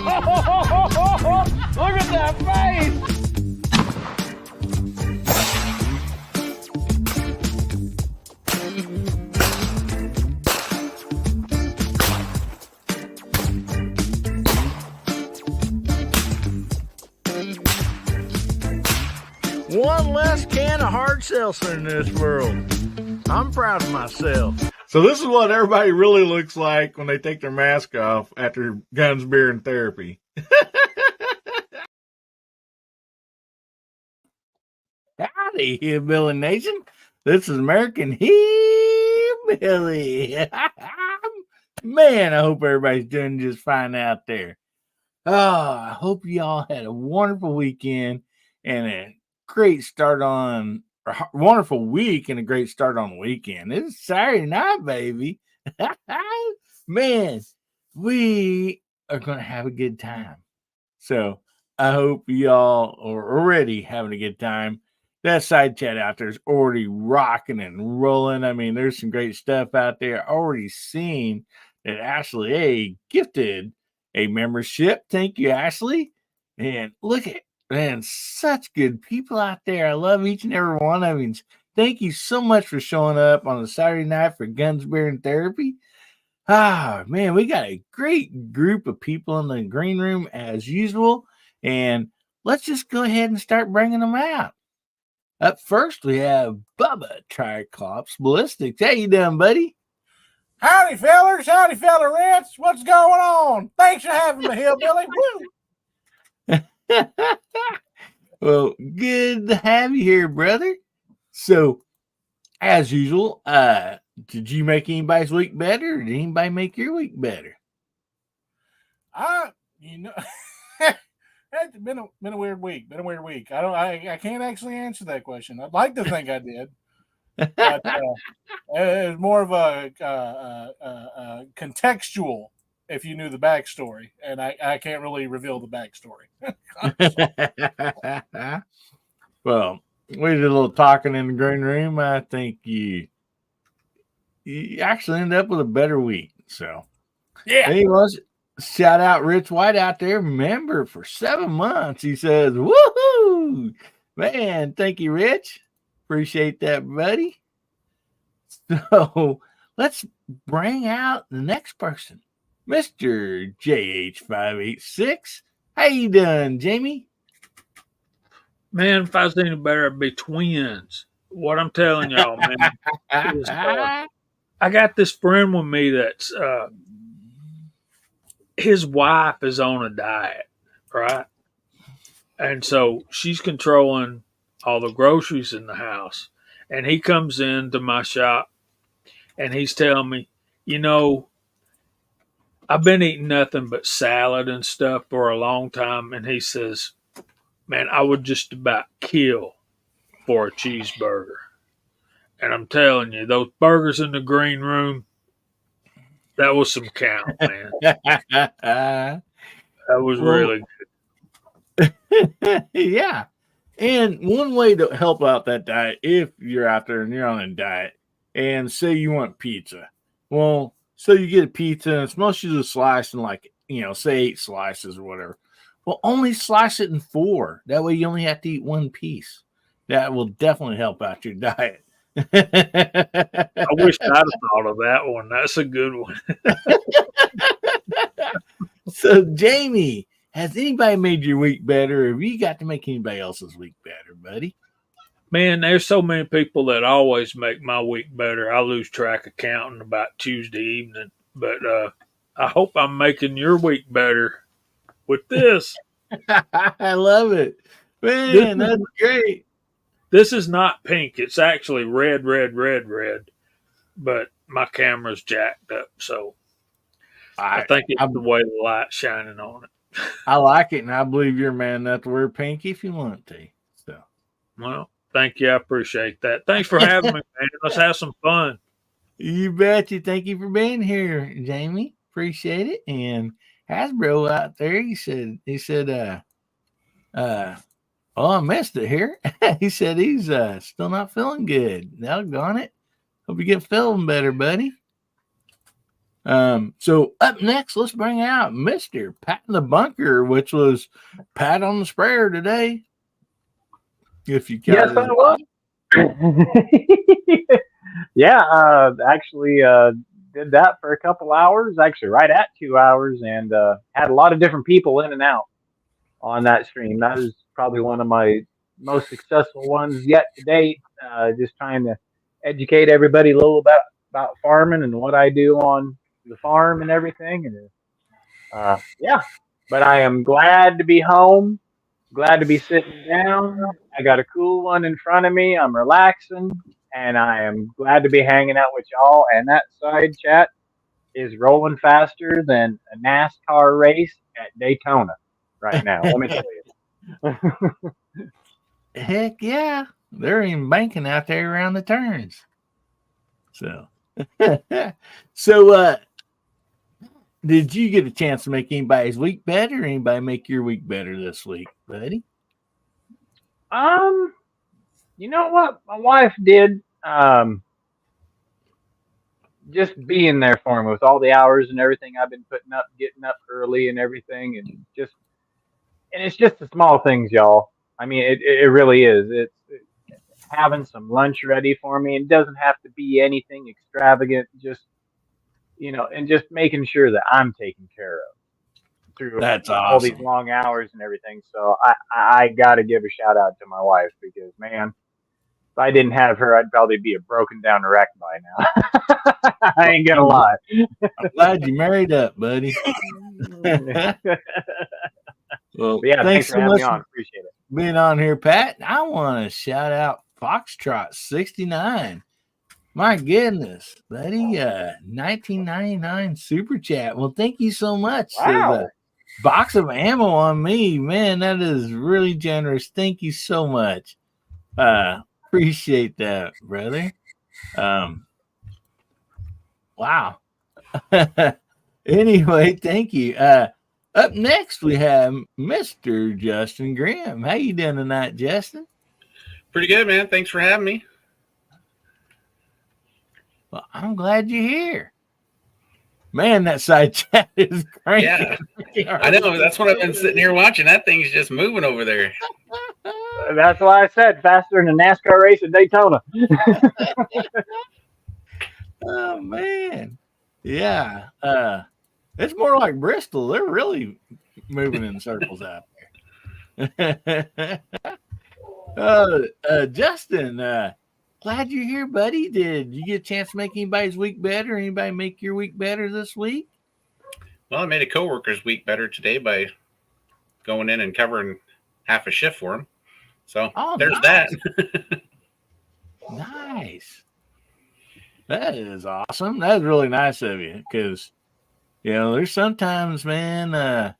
Look at that face! One less can of hard seltzer in this world. I'm proud of myself. So this is what everybody really looks like when they take their mask off after guns, beer, and therapy. Howdy, hillbilly nation. This is American Hillbilly. Man, I hope everybody's doing just fine out there. Oh, I hope you all had a wonderful weekend and a great start on a wonderful week and a great start on the weekend. It's Saturday night, baby. Man, we are going to have a good time. So I hope y'all are already having a good time. That side chat out there is already rocking and rolling. I mean, there's some great stuff out there. Already seen that Ashley A gifted a membership. Thank you, Ashley. And look at, man, such good people out there. I love each and every one of you. Thank you so much for showing up on a Saturday night for Guns, Beer, and Therapy. Ah, man, we got a great group of people in the green room as usual. And let's just go ahead and start bringing them out. Up first, we have Bubba Triclops Ballistics. How you doing, buddy? Howdy, fellers. Howdy, fella Rich. What's going on? Thanks for having me, hillbilly. Woo! Well, good to have you here, brother. So, as usual, did you make anybody's week better, or did anybody make your week better? It's been a weird week. I can't actually answer that question. I'd like to think I did, but it's more of a contextual. If you knew the backstory, and I can't really reveal the backstory. Well, we did a little talking in the green room. I think you actually ended up with a better week. So, yeah. Anyways, shout out Rich White out there, member for 7 months. He says, woohoo! Man, thank you, Rich. Appreciate that, buddy. So, let's bring out the next person. Mr. JH586. How you doing, Jamie? Man, if I was any better, I'd be twins. What I'm telling y'all, man. is, I got this friend with me that's his wife is on a diet, right? And so she's controlling all the groceries in the house. And he comes into my shop and he's telling me, I've been eating nothing but salad and stuff for a long time. And he says, man, I would just about kill for a cheeseburger. And I'm telling you, those burgers in the green room, that was some count, man. That was really good. Yeah. And one way to help out that diet, if you're out there and you're on a diet, and say you want pizza. Well, so you get a pizza, and it's mostly just sliced in say 8 slices or whatever. Well, only slice it in 4. That way you only have to eat 1 piece. That will definitely help out your diet. I wish I'd have thought of that one. That's a good one. So, Jamie, has anybody made your week better, or have you got to make anybody else's week better, buddy? Man, there's so many people that always make my week better. I lose track of counting about Tuesday evening. But I hope I'm making your week better with this. I love it. Man, that's great. This is not pink. It's actually red. But my camera's jacked up, so I think it's the way the light's shining on it. I like it, and I believe you're man enough to wear pink if you want to. So, well, thank you. I appreciate that. Thanks for having me, man. Let's have some fun. You betcha. Thank you for being here, Jamie. Appreciate it. And Hasbro out there, he said, oh, I missed it here. He said he's still not feeling good. Doggone it. Hope you get feeling better, buddy. So up next, let's bring out Mr. Pat in the Bunker, which was Pat on the sprayer today. If you Yes, got I his was. Yeah, actually did that for a couple hours, actually right at 2 hours, and had a lot of different people in and out on that stream. That is probably one of my most successful ones yet to date. Just trying to educate everybody a little about farming and what I do on the farm and everything. And yeah, but I am glad to be home. Glad to be sitting down. I got a cool one in front of me. I'm relaxing, and I am glad to be hanging out with y'all. And that side chat is rolling faster than a NASCAR race at Daytona right now. Let me tell you. heck yeah, they're even banking out there around the turns. So, so did you get a chance to make anybody's week better? Or anybody make your week better this week, buddy? um, you know what? My wife did. Just being there for me with all the hours and everything I've been putting up, getting up early and everything, and it's just the small things, y'all. I mean, it really is. It's having some lunch ready for me. It doesn't have to be anything extravagant. Just and just making sure that I'm taken care of through That's all these awesome. long hours and everything. So I got to give a shout out to my wife because man, if I didn't have her, I'd probably be a broken down wreck by now. I Well, ain't gonna lie. I'm glad you married up, buddy. But Well, yeah, thanks thanks for so having me much on. for Appreciate it. being on here, Pat. I want to shout out Foxtrot 69. My goodness, buddy. 1999 super chat. Well, thank you so much. Says a Wow. box of ammo on me. Man, that is really generous. Thank you so much. Appreciate that, brother. Um, wow. Anyway, thank you. Up next we have Mr. Justin Graham. How you doing tonight, Justin? Pretty good, man. Thanks for having me. Well, I'm glad you're here. Man, that side chat is cranking. Yeah, I know. That's what I've been sitting here watching. That thing's just moving over there. That's why I said faster than a NASCAR race at Daytona. Oh man. Yeah. It's more like Bristol. They're really moving in circles out there. Justin, glad you're here, buddy. Did you get a chance to make anybody's week better? Anybody make your week better this week? Well, I made a coworker's week better today by going in and covering half a shift for him. So there's nice. that. Nice. That is awesome. That's really nice of you because, there's sometimes, man,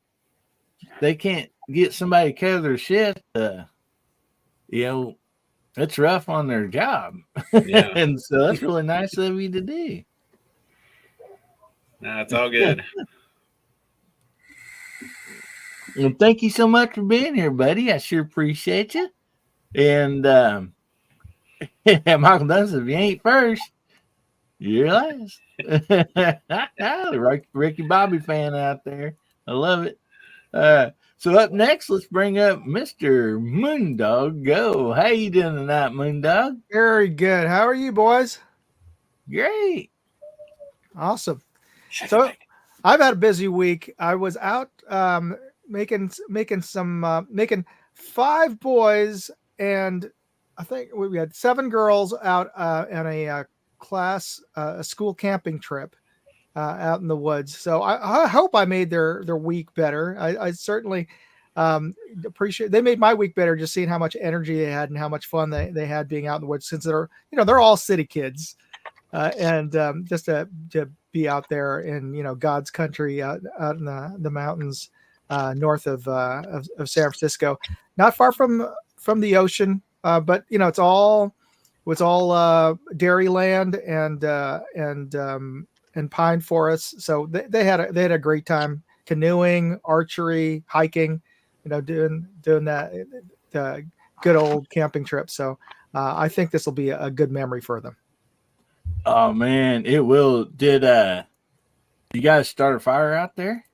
they can't get somebody to cover their shift. It's rough on their job. Yeah. And so that's really nice of you to do. Nah, it's all good. Well, thank you so much for being here, buddy. I sure appreciate you. And Michael Dunn, if you ain't first, you're last. Ricky Bobby fan out there. I love it. So up next, let's bring up Mr. Moondog Go. How you doing tonight, Moondog? Very good. How are you, boys? Great. Awesome. So I've had a busy week. I was out making 5 boys, and I think we had 7 girls out on a class, a school camping trip out in the woods. So I hope I made their week better. I certainly appreciate. They made my week better just seeing how much energy they had and how much fun they had being out in the woods, since they're all city kids, and just to be out there in God's country out in the mountains north of San Francisco, not far from the ocean, but it's all dairy land and pine forests. So they had a great time canoeing, archery, hiking, doing that good old camping trip. So I think this will be a good memory for them. Oh man, it will. You guys start a fire out there?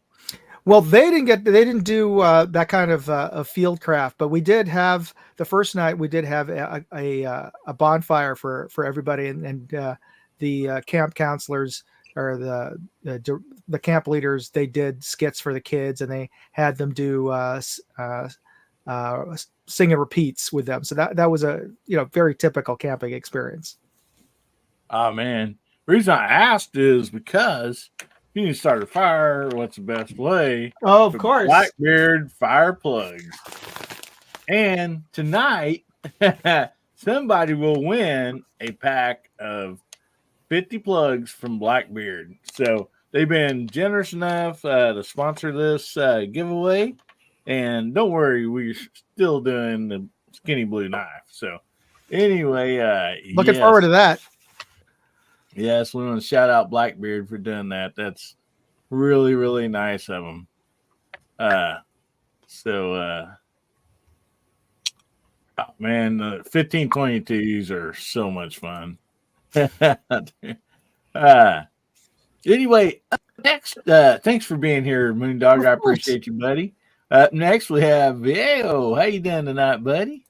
Well, they didn't do that kind of field craft, but we did have the first night. We did have a bonfire for everybody, and the camp counselors or the camp leaders. They did skits for the kids, and they had them do sing and repeats with them. So that was a very typical camping experience. Oh man, the reason I asked is because you need to start a fire. What's the best way? Oh, of With course. Blackbeard fire plugs. And tonight, somebody will win a pack of 50 plugs from Blackbeard. So they've been generous enough to sponsor this giveaway. And don't worry, we're still doing the skinny blue knife. So anyway, Looking forward to that. Yes, we want to shout out Blackbeard for doing that. That's really, really nice of them. Oh, man, the 1522s are so much fun. Anyway, next, thanks for being here, Moondog. I appreciate you, buddy. Up next, we have Viejo. How you doing tonight, buddy?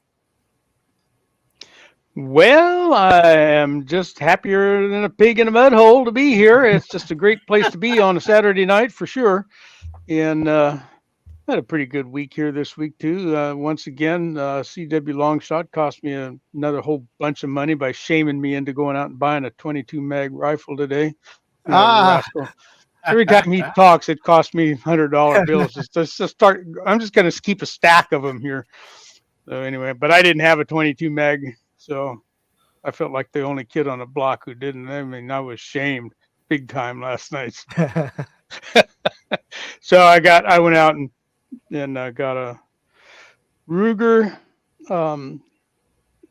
Well, I am just happier than a pig in a mud hole to be here. It's just a great place to be on a Saturday night for sure. And had a pretty good week here this week too. Once again, CW Longshot cost me another whole bunch of money by shaming me into going out and buying a 22 mag rifle today. Rascal. Every time he talks, it costs me $100 bills. I'm just going to keep a stack of them here. So anyway, but I didn't have a 22 mag, so I felt like the only kid on the block who didn't. I mean, I was shamed big time last night. So I went out and got a Ruger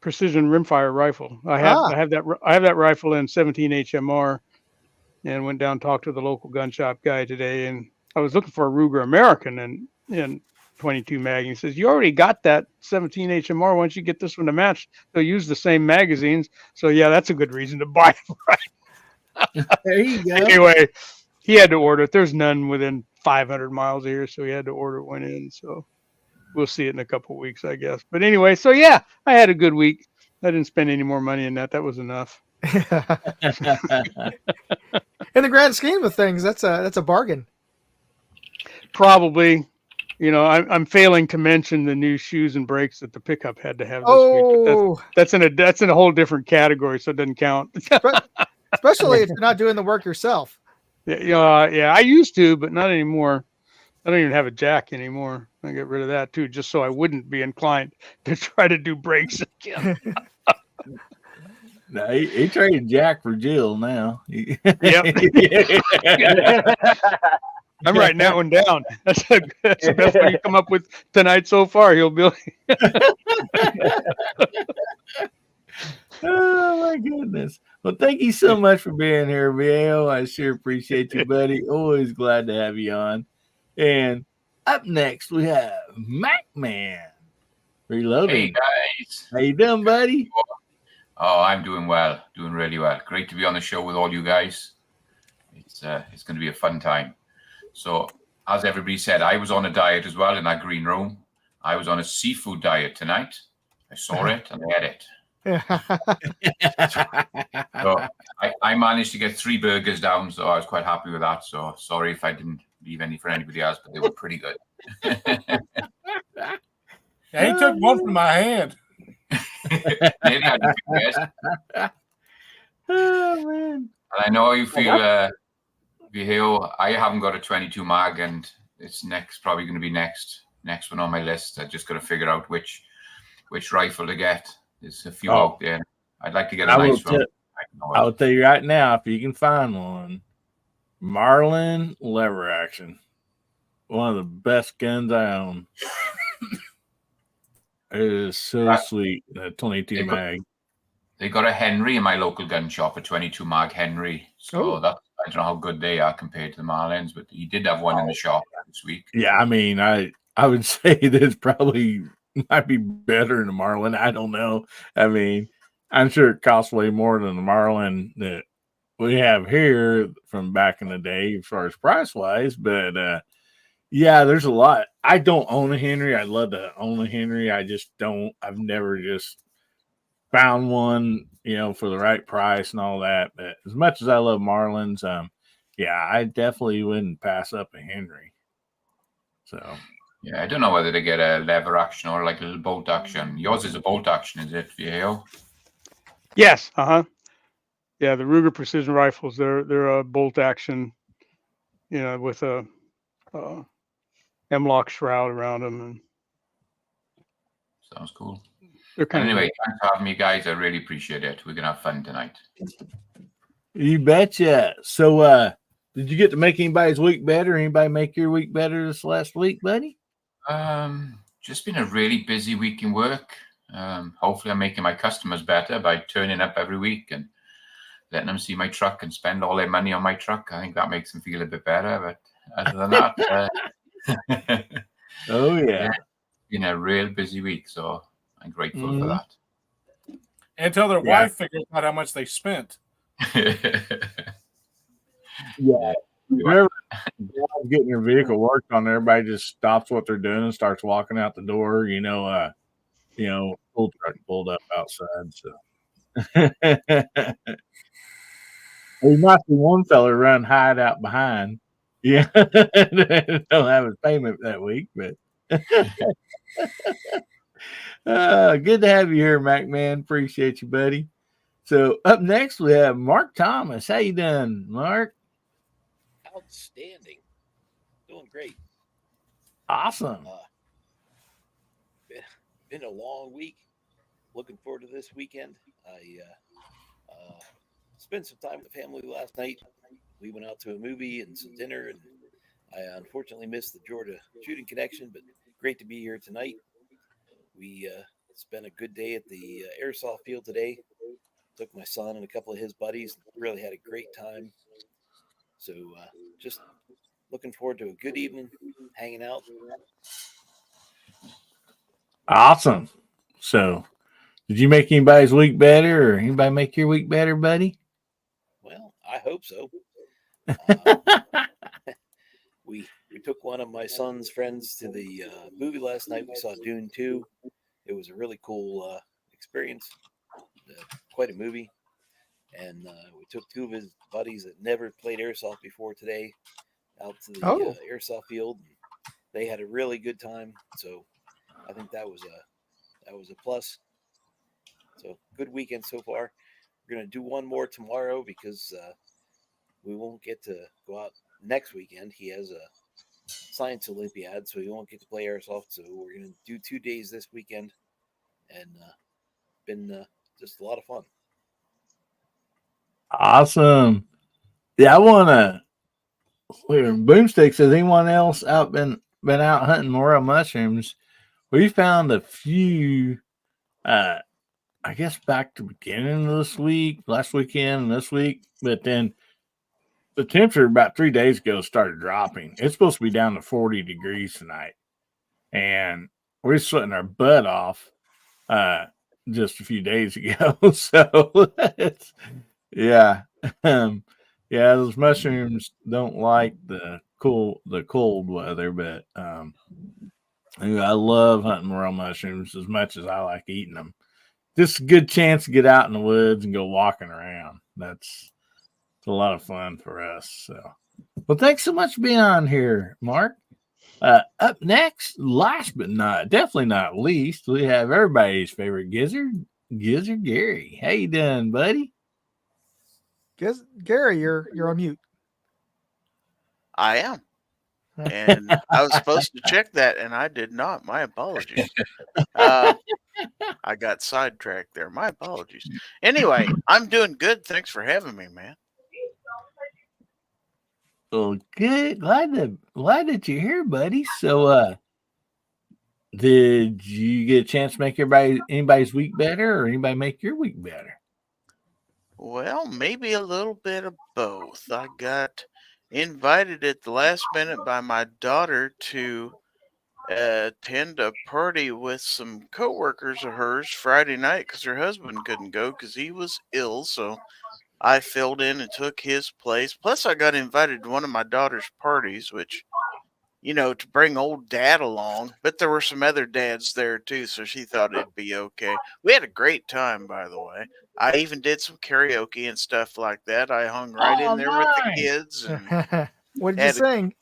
precision rimfire rifle. I have that rifle in 17 HMR, and went down and talked to the local gun shop guy today. And I was looking for a Ruger American and 22 mag. And he says, "You already got that 17 HMR. Once you get this one to match, they'll use the same magazines." So yeah, that's a good reason to buy it, right? There you go. Anyway, he had to order it. There's none within 500 miles here, so he had to order one in. So we'll see it in a couple of weeks, I guess. But anyway, so yeah, I had a good week. I didn't spend any more money in that. That was enough. In the grand scheme of things, that's a bargain. Probably. I'm failing to mention the new shoes and brakes that the pickup had to have this week. But that's in a whole different category, so it doesn't count. Especially if you're not doing the work yourself. Yeah, I used to, but not anymore. I don't even have a jack anymore. I get rid of that too, just so I wouldn't be inclined to try to do brakes again. No, he traded Jack for Jill now. Yep. I'm writing that one down. That's the best one you come up with tonight so far, Hillbilly. Oh my goodness. Well, thank you so much for being here, Viejo. I sure appreciate you, buddy. Always glad to have you on. And up next we have MacMan Reloading. Hey guys. How you doing, buddy? Oh, I'm doing well, doing really well. Great to be on the show with all you guys. It's going to be a fun time. So, as everybody said, I was on a diet as well in that green room. I was on a seafood diet tonight. I saw it and I ate it. So I managed to get 3 burgers down, so I was quite happy with that. So sorry if I didn't leave any for anybody else, but they were pretty good. Yeah, he took one from my hand. Maybe I did, yes. Oh man. And I know how you feel, Viheo. I haven't got a 22 mag, and it's probably going to be next one on my list. I just got to figure out which rifle to get. There's a few out there. I'd like to get a nice one. I will tell you right now, if you can find one, Marlin lever action, one of the best guns I own. It is so sweet. That 22 mag. They got a Henry in my local gun shop, a 22 mag Henry. So I don't know how good they are compared to the Marlins, but he did have one in the shop this week. Yeah, I mean, I would say this probably might be better than the Marlin. I don't know. I mean, I'm sure it costs way more than the Marlin that we have here from back in the day as far as price wise. But yeah, there's a lot. I don't own a Henry. I'd love to own a Henry. I just don't. I've never just found one, for the right price and all that. But as much as I love Marlins, yeah, I definitely wouldn't pass up a Henry. So Yeah, I don't know whether to get a lever action or like a little bolt action. Yours is a bolt action, is it, Viejo? Yes. Yeah, the Ruger precision rifles, they're a bolt action, with a M-lock shroud around them, and Sounds cool. they're kind of Anyway, thanks for having me, guys. I really appreciate it. We're gonna have fun tonight. you betcha. So did you get to make anybody's week better? Anybody make your week better this last week, buddy? Just been a really busy week in work. Hopefully I'm making my customers better by turning up every week and letting them see my truck and spend all their money on my truck. I think that makes them feel a bit better. But other than that, oh yeah, it's been a real busy week, so I'm grateful for that. Until their wife figures out how much they spent. Yeah. Whenever guys getting your vehicle worked on, everybody just stops what they're doing and starts walking out the door. Full truck pulled up outside. So there might be one fella run hide out behind. Yeah, don't have his payment that week, but good to have you here, Mac man. Appreciate you, buddy. So up next we have Mark Thomas. How you doing, Mark? Outstanding. Doing great. Awesome. Been a long week. Looking forward to this weekend. I spent some time with the family last night. We went out to a movie and some dinner, and I unfortunately missed the Georgia shooting connection, but great to be here tonight. We spent a good day at the airsoft field today. Took my son and a couple of his buddies. Really had a great time. So just looking forward to a good evening, hanging out. Awesome. So did you make anybody's week better, or anybody make your week better, buddy? Well, I hope so. We took one of my son's friends to the movie last night. We saw Dune 2. It was a really cool experience. Quite a movie. And we took two of his buddies that never played airsoft before today out to the airsoft field. They had a really good time. So I think that was a plus. So good weekend so far. We're going to do one more tomorrow because we won't get to go out next weekend. He has a science Olympiad, so he won't get to play airsoft. So we're going to do 2 days this weekend, and been just a lot of fun. Awesome. Yeah, I want to. Boomstick says, anyone else been out hunting morel mushrooms? We found a few. I guess back to the beginning of this week, last weekend, and this week, but then the temperature about 3 days ago started dropping. It's supposed to be down to 40 degrees tonight, and we're sweating our butt off just a few days ago. So yeah, those mushrooms don't like the cold weather, but I love hunting morel mushrooms as much as I like eating them. Just a good chance to get out in the woods and go walking around. It's a lot of fun for us. So, well, thanks so much for being on here, Mark. Up next, last but definitely not least, we have everybody's favorite Gizzard Gary. How you doing, buddy? Gary, you're on mute. I am. And I was supposed to check that, and I did not. My apologies. I got sidetracked there. My apologies. Anyway, I'm doing good. Thanks for having me, man. Well, good. Glad that you're here, buddy. So, did you get a chance to make anybody's week better, or anybody make your week better? Well, maybe a little bit of both. I got invited at the last minute by my daughter to attend a party with some coworkers of hers Friday night because her husband couldn't go because he was ill. So I filled in and took his place. Plus, I got invited to one of my daughter's parties, which, to bring old dad along. But there were some other dads there too, so she thought it'd be okay. We had a great time, by the way. I even did some karaoke and stuff like that. I hung right in Oh, there with the nice. kids and What did you had a, sing?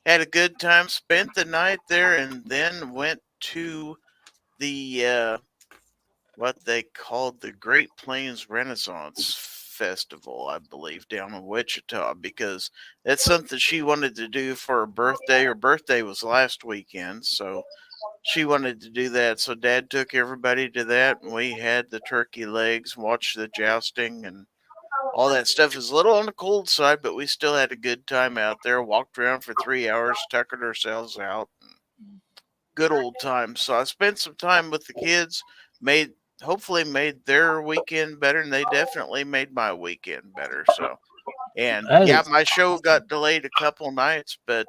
had a good time. Spent the night there, and then went to the what they called the Great Plains Renaissance Festival, I believe, down in Wichita, because that's something she wanted to do for her birthday. Her birthday was last weekend, so she wanted to do that. So Dad took everybody to that, and we had the turkey legs, watched the jousting, and all that stuff. Is a little on the cold side, but we still had a good time out there. Walked around for 3 hours, tuckered ourselves out. Good old time. So I spent some time with the kids, hopefully made their weekend better, and they definitely made my weekend better. So, and yeah, my show got delayed a couple nights, but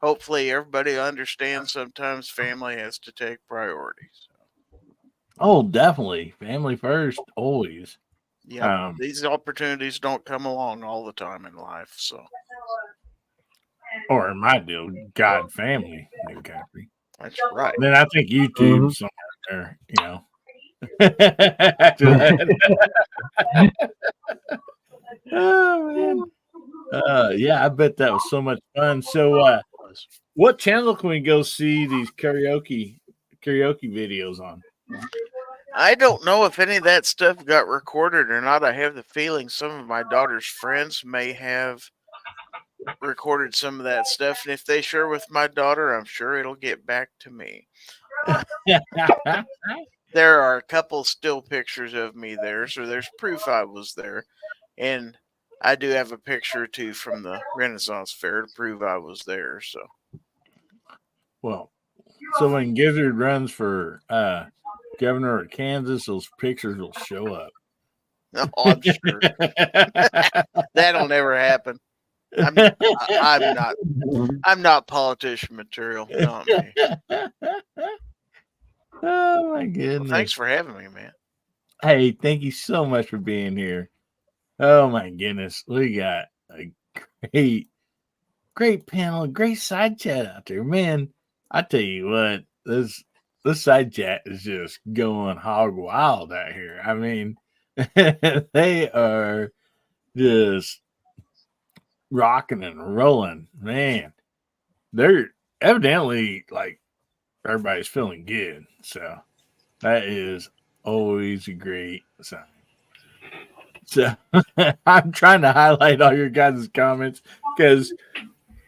hopefully everybody understands sometimes family has to take priorities. Oh, definitely. Family first, always. Yeah, these opportunities don't come along all the time in life. So, or in my deal, God, family, and country. That's right. And then I think YouTube somewhere there, After that. Oh man. Yeah, I bet that was so much fun. So what channel can we go see these karaoke videos on? I don't know if any of that stuff got recorded or not. I have the feeling some of my daughter's friends may have recorded some of that stuff, and if they share with my daughter, I'm sure it'll get back to me. There are a couple still pictures of me there, so there's proof I was there, and I do have a picture or two from the Renaissance Fair to prove I was there. So, well, so when Gizzard runs for governor of Kansas, those pictures will show up. Oh, I'm sure that'll never happen. I'm not politician material. Not me. Oh my goodness! Well, thanks for having me, man. Hey, thank you so much for being here. Oh my goodness, we got a great panel, great side chat out there, man. I tell you what, this side chat is just going hog wild out here. I mean, they are just rocking and rolling, man. They're evidently like everybody's feeling good, so that is always a great sign. So I'm trying to highlight all your guys' comments because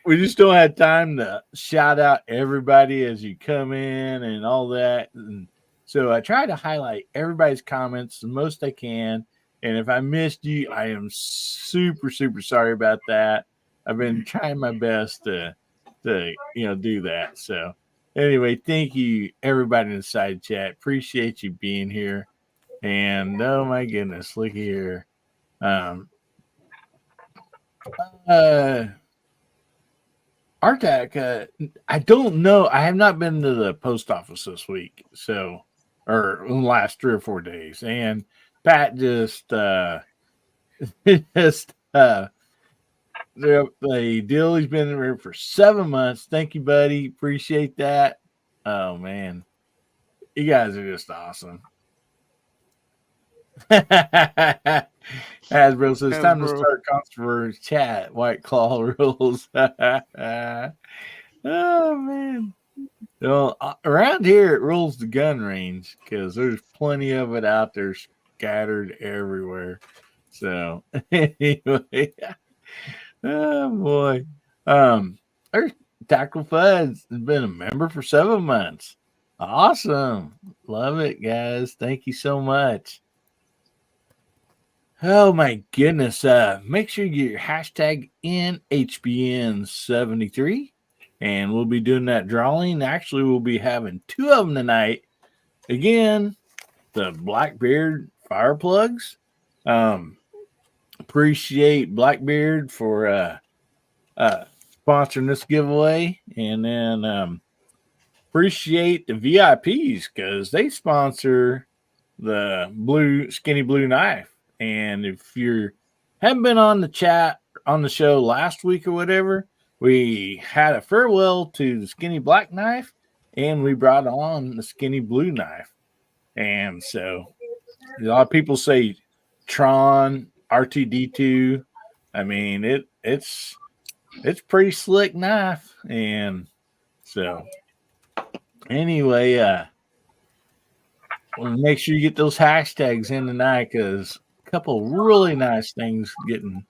we just don't have time to shout out everybody as you come in and all that. And so I try to highlight everybody's comments the most I can. And if I missed you, I am super, super sorry about that. I've been trying my best to do that. So anyway, thank you everybody in the side chat. Appreciate you being here. And oh my goodness, look here. Artac, I don't know. I have not been to the post office this week, or in the last 3 or 4 days. And Pat just the deal. He's been there for 7 months. Thank you, buddy. Appreciate that. Oh man, you guys are just awesome. Hasbro says time to start controversy chat. White Claw rules. Oh man. Well, around here it rules the gun range because there's plenty of it out there scattered everywhere. So anyway, oh boy. There's Tactical Fuzz has been a member for 7 months. Awesome. Love it, guys. Thank you so much. Oh my goodness. Make sure you get your hashtag NHBN73. And we'll be doing that drawing. Actually, we'll be having 2 of them tonight. Again, the Blackbeard fire plugs. Appreciate Blackbeard for sponsoring this giveaway. And then appreciate the VIPs because they sponsor the skinny blue knife. And if you're haven't been on the chat on the show last week or whatever, we had a farewell to the skinny black knife, and we brought on the skinny blue knife. And so a lot of people say Tron R2D2. I mean, it's pretty slick knife. And so anyway, well, make sure you get those hashtags in tonight, because a couple really nice things getting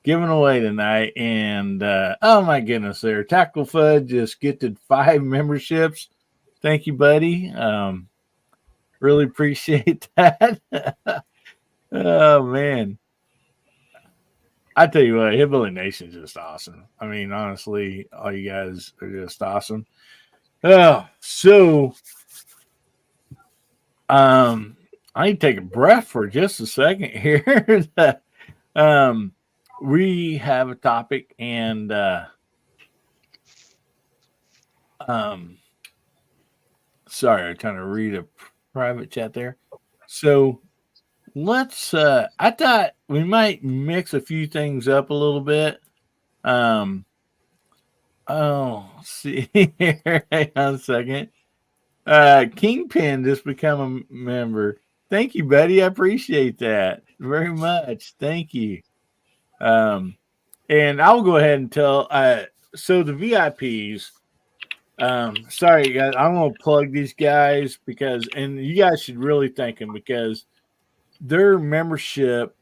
given away tonight. And oh my goodness, there, Tackle Fudge just gifted 5 memberships. Thank you, buddy. Really appreciate that. Oh man, I tell you what, Hillbilly Nation is just awesome. I mean, honestly, all you guys are just awesome. Oh, so I need to take a breath for just a second here. We have a topic, and sorry, I'm trying to read a private chat there. So let's I thought we might mix a few things up a little bit. Let's see here. Hang on a second. Kingpin just become a member. Thank you, buddy. I appreciate that very much. Thank you. And I'll go ahead and tell so the VIPs, sorry guys, I'm gonna plug these guys because, and you guys should really thank them, because their membership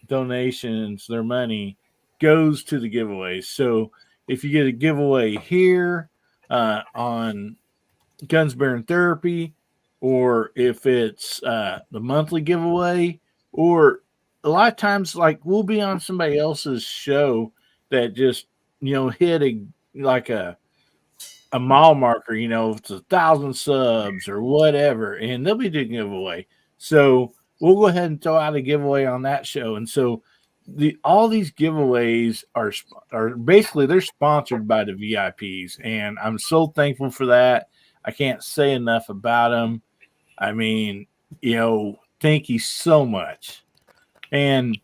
donations, their money goes to the giveaways. So if you get a giveaway here on Guns Bearing Therapy, or if it's the monthly giveaway, or a lot of times, like, we'll be on somebody else's show that just, hit a mile marker, if it's 1,000 subs or whatever, and they'll be doing a giveaway. So we'll go ahead and throw out a giveaway on that show. And so all these giveaways are basically, they're sponsored by the VIPs, and I'm so thankful for that. I can't say enough about them. I mean, thank you so much. And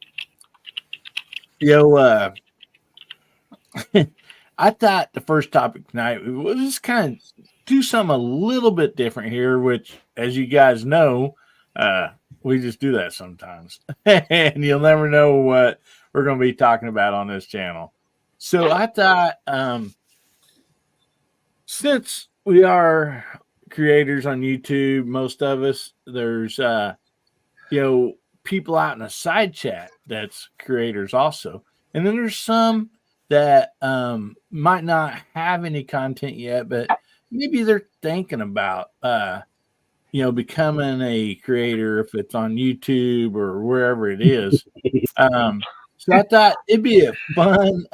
I thought the first topic tonight was just kind of do something a little bit different here, which, as you guys know, we just do that sometimes. And you'll never know what we're going to be talking about on this channel. So I thought, since we are creators on YouTube, most of us, there's, people out in a side chat that's creators also. And then there's some that might not have any content yet, but maybe they're thinking about, becoming a creator, if it's on YouTube or wherever it is. So I thought it'd be a fun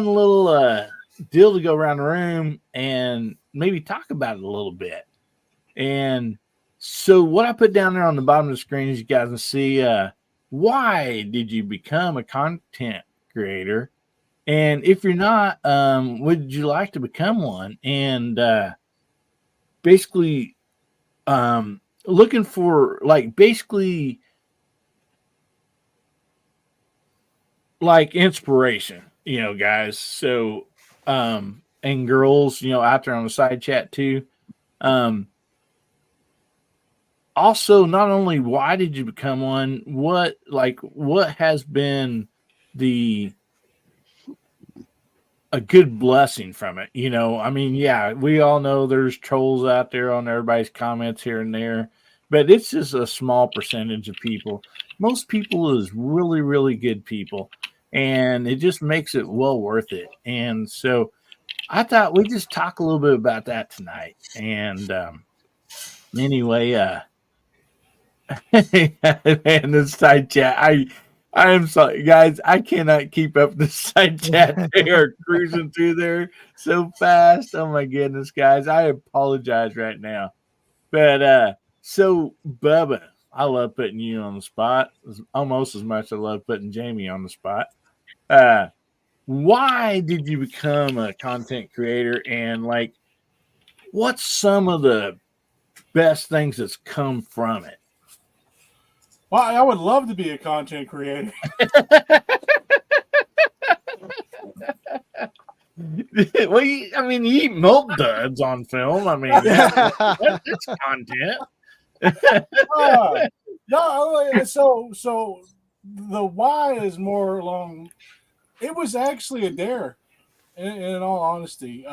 little deal to go around the room and maybe talk about it a little bit. And so what I put down there on the bottom of the screen is you guys can see, why did you become a content creator? And if you're not, would you like to become one? And basically looking for basically inspiration, guys. So and girls, out there on the side chat too. Also, not only why did you become one, what has been a good blessing from it? I mean, yeah, we all know there's trolls out there on everybody's comments here and there, but it's just a small percentage of people. Most people is really, really good people, and it just makes it well worth it. And so I thought we'd just talk a little bit about that tonight. And anyway, man, this side chat, I am sorry, guys. I cannot keep up the side chat. They are cruising through there so fast. Oh my goodness, guys. I apologize right now. But so Bubba, I love putting you on the spot almost as much as I love putting Jamie on the spot. Why did you become a content creator, and what's some of the best things that's come from it? Well, I would love to be a content creator. Well, I mean, you eat milk duds on film. I mean, that's content. No, so the why is more along. It was actually a dare, in all honesty.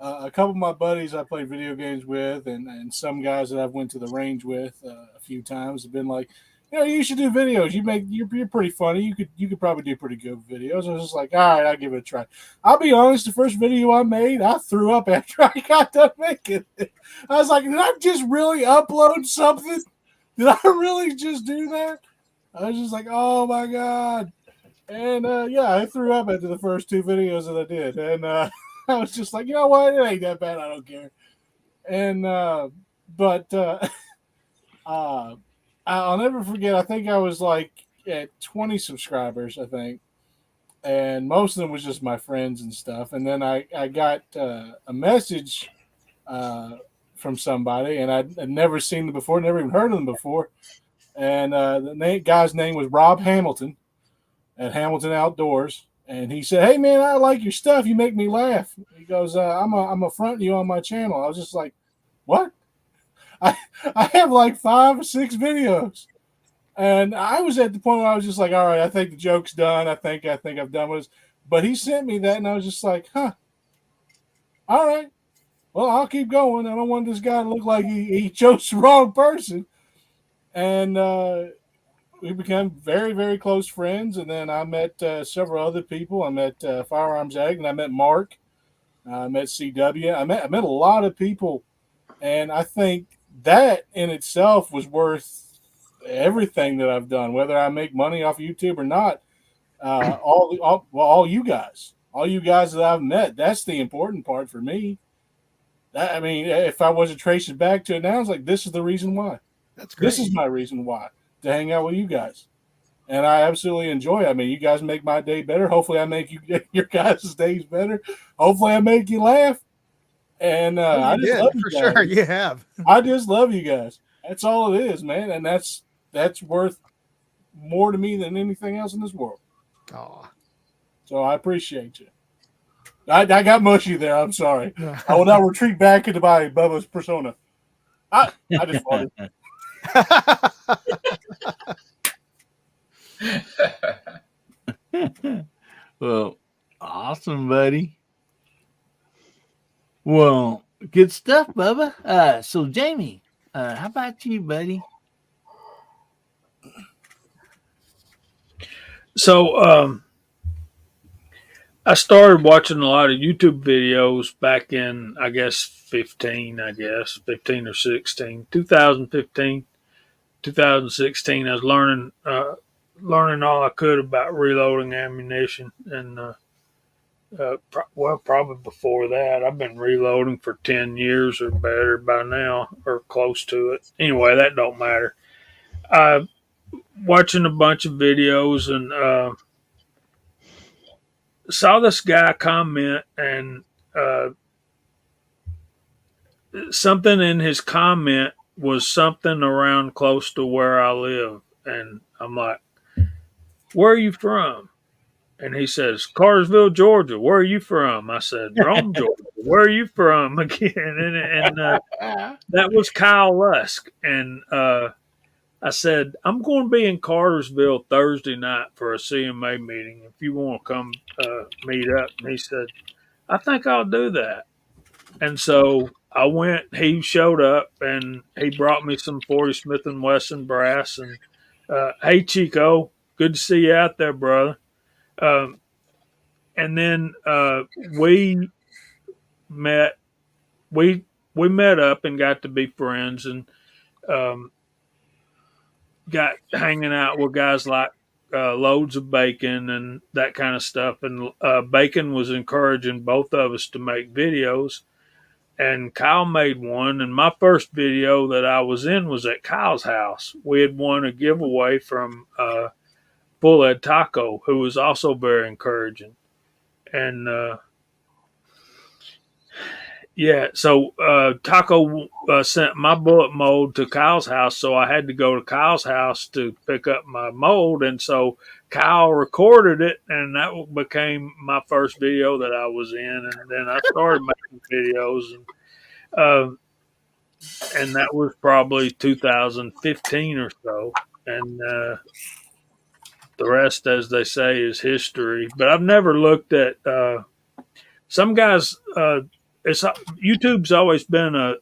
A couple of my buddies I played video games with, and some guys that I've went to the range with a few times have been like, you should do videos. You're pretty funny. You could probably do pretty good videos. I was just like, all right, I'll give it a try. I'll be honest. The first video I made, I threw up after I got done making it. I was like, did I just really upload something? Did I really just do that? I was just like, oh my god. And yeah, I threw up after the first two videos that I did, and I was just like, you know what, it ain't that bad. I don't care. And but I'll never forget. I think I was like at 20 subscribers, I think, and most of them was just my friends and stuff. And then I got a message from somebody, and I'd never seen them before, never even heard of them before. And the guy's name was Rob Hamilton at Hamilton Outdoors. And he said, "Hey man, I like your stuff. You make me laugh." He goes, "I'm a front you on my channel." I was just like, "What?" I have like 5 or 6 videos, and I was at the point where I was just like, "All right, I think the joke's done. I think I've done with this." But he sent me that, and I was just like, "Huh, all right. Well, I'll keep going. I don't want this guy to look like he chose the wrong person." And we became very, very close friends. And then I met several other people. I met Firearms Ag, and I met Mark. I met CW. I met a lot of people, and I think that in itself was worth everything that I've done, whether I make money off YouTube or not. All you guys that I've met, that's the important part for me. I mean, if I was to trace it back to it now, it's like, this is the reason why. That's great. This is my reason why, to hang out with you guys. And I absolutely enjoy it. I mean, you guys make my day better. Hopefully I make your guys' days better. Hopefully I make you laugh. And I just love you for guys. sure. You have. I just love you guys. That's all it is, man. And that's worth more to me than anything else in this world. Oh, So I appreciate you. I got mushy there. I'm sorry. I will now retreat back into my Bubba's persona. I just farted. Well, awesome, buddy. Well, good stuff, Bubba. So Jamie, how about you, buddy? So I started watching a lot of YouTube videos back in, I guess, 15 or 16, 2015, 2016. I was learning all I could about reloading ammunition, and probably before that, I've been reloading for 10 years or better by now, or close to it. Anyway, that don't matter. Watching a bunch of videos, and saw this guy comment, and something in his comment was something around close to where I live. And I'm like, "Where are you from?" And he says, "Cartersville, Georgia." "Where are you from?" I said, "Rome, Georgia." "Where are you from?" Again. And that was Kyle Lusk. And I said, "I'm going to be in Cartersville Thursday night for a CMA meeting. If you want to come meet up." And he said, "I think I'll do that." And so I went. He showed up, and he brought me some 40 Smith & Wesson brass. And hey, Chico, good to see you out there, brother. And then we met. We met up and got to be friends, and got hanging out with guys like Loads of Bacon and that kind of stuff. And Bacon was encouraging both of us to make videos. And Kyle made one. And my first video that I was in was at Kyle's house. We had won a giveaway from Full Ed Taco, who was also very encouraging. And Yeah, so Taco sent my bullet mold to Kyle's house, so I had to go to Kyle's house to pick up my mold, and so Kyle recorded it, and that became my first video that I was in, and then I started making videos, uh, and that was probably 2015 or so, and the rest, as they say, is history. But I've never looked at some guys. It's YouTube's always been a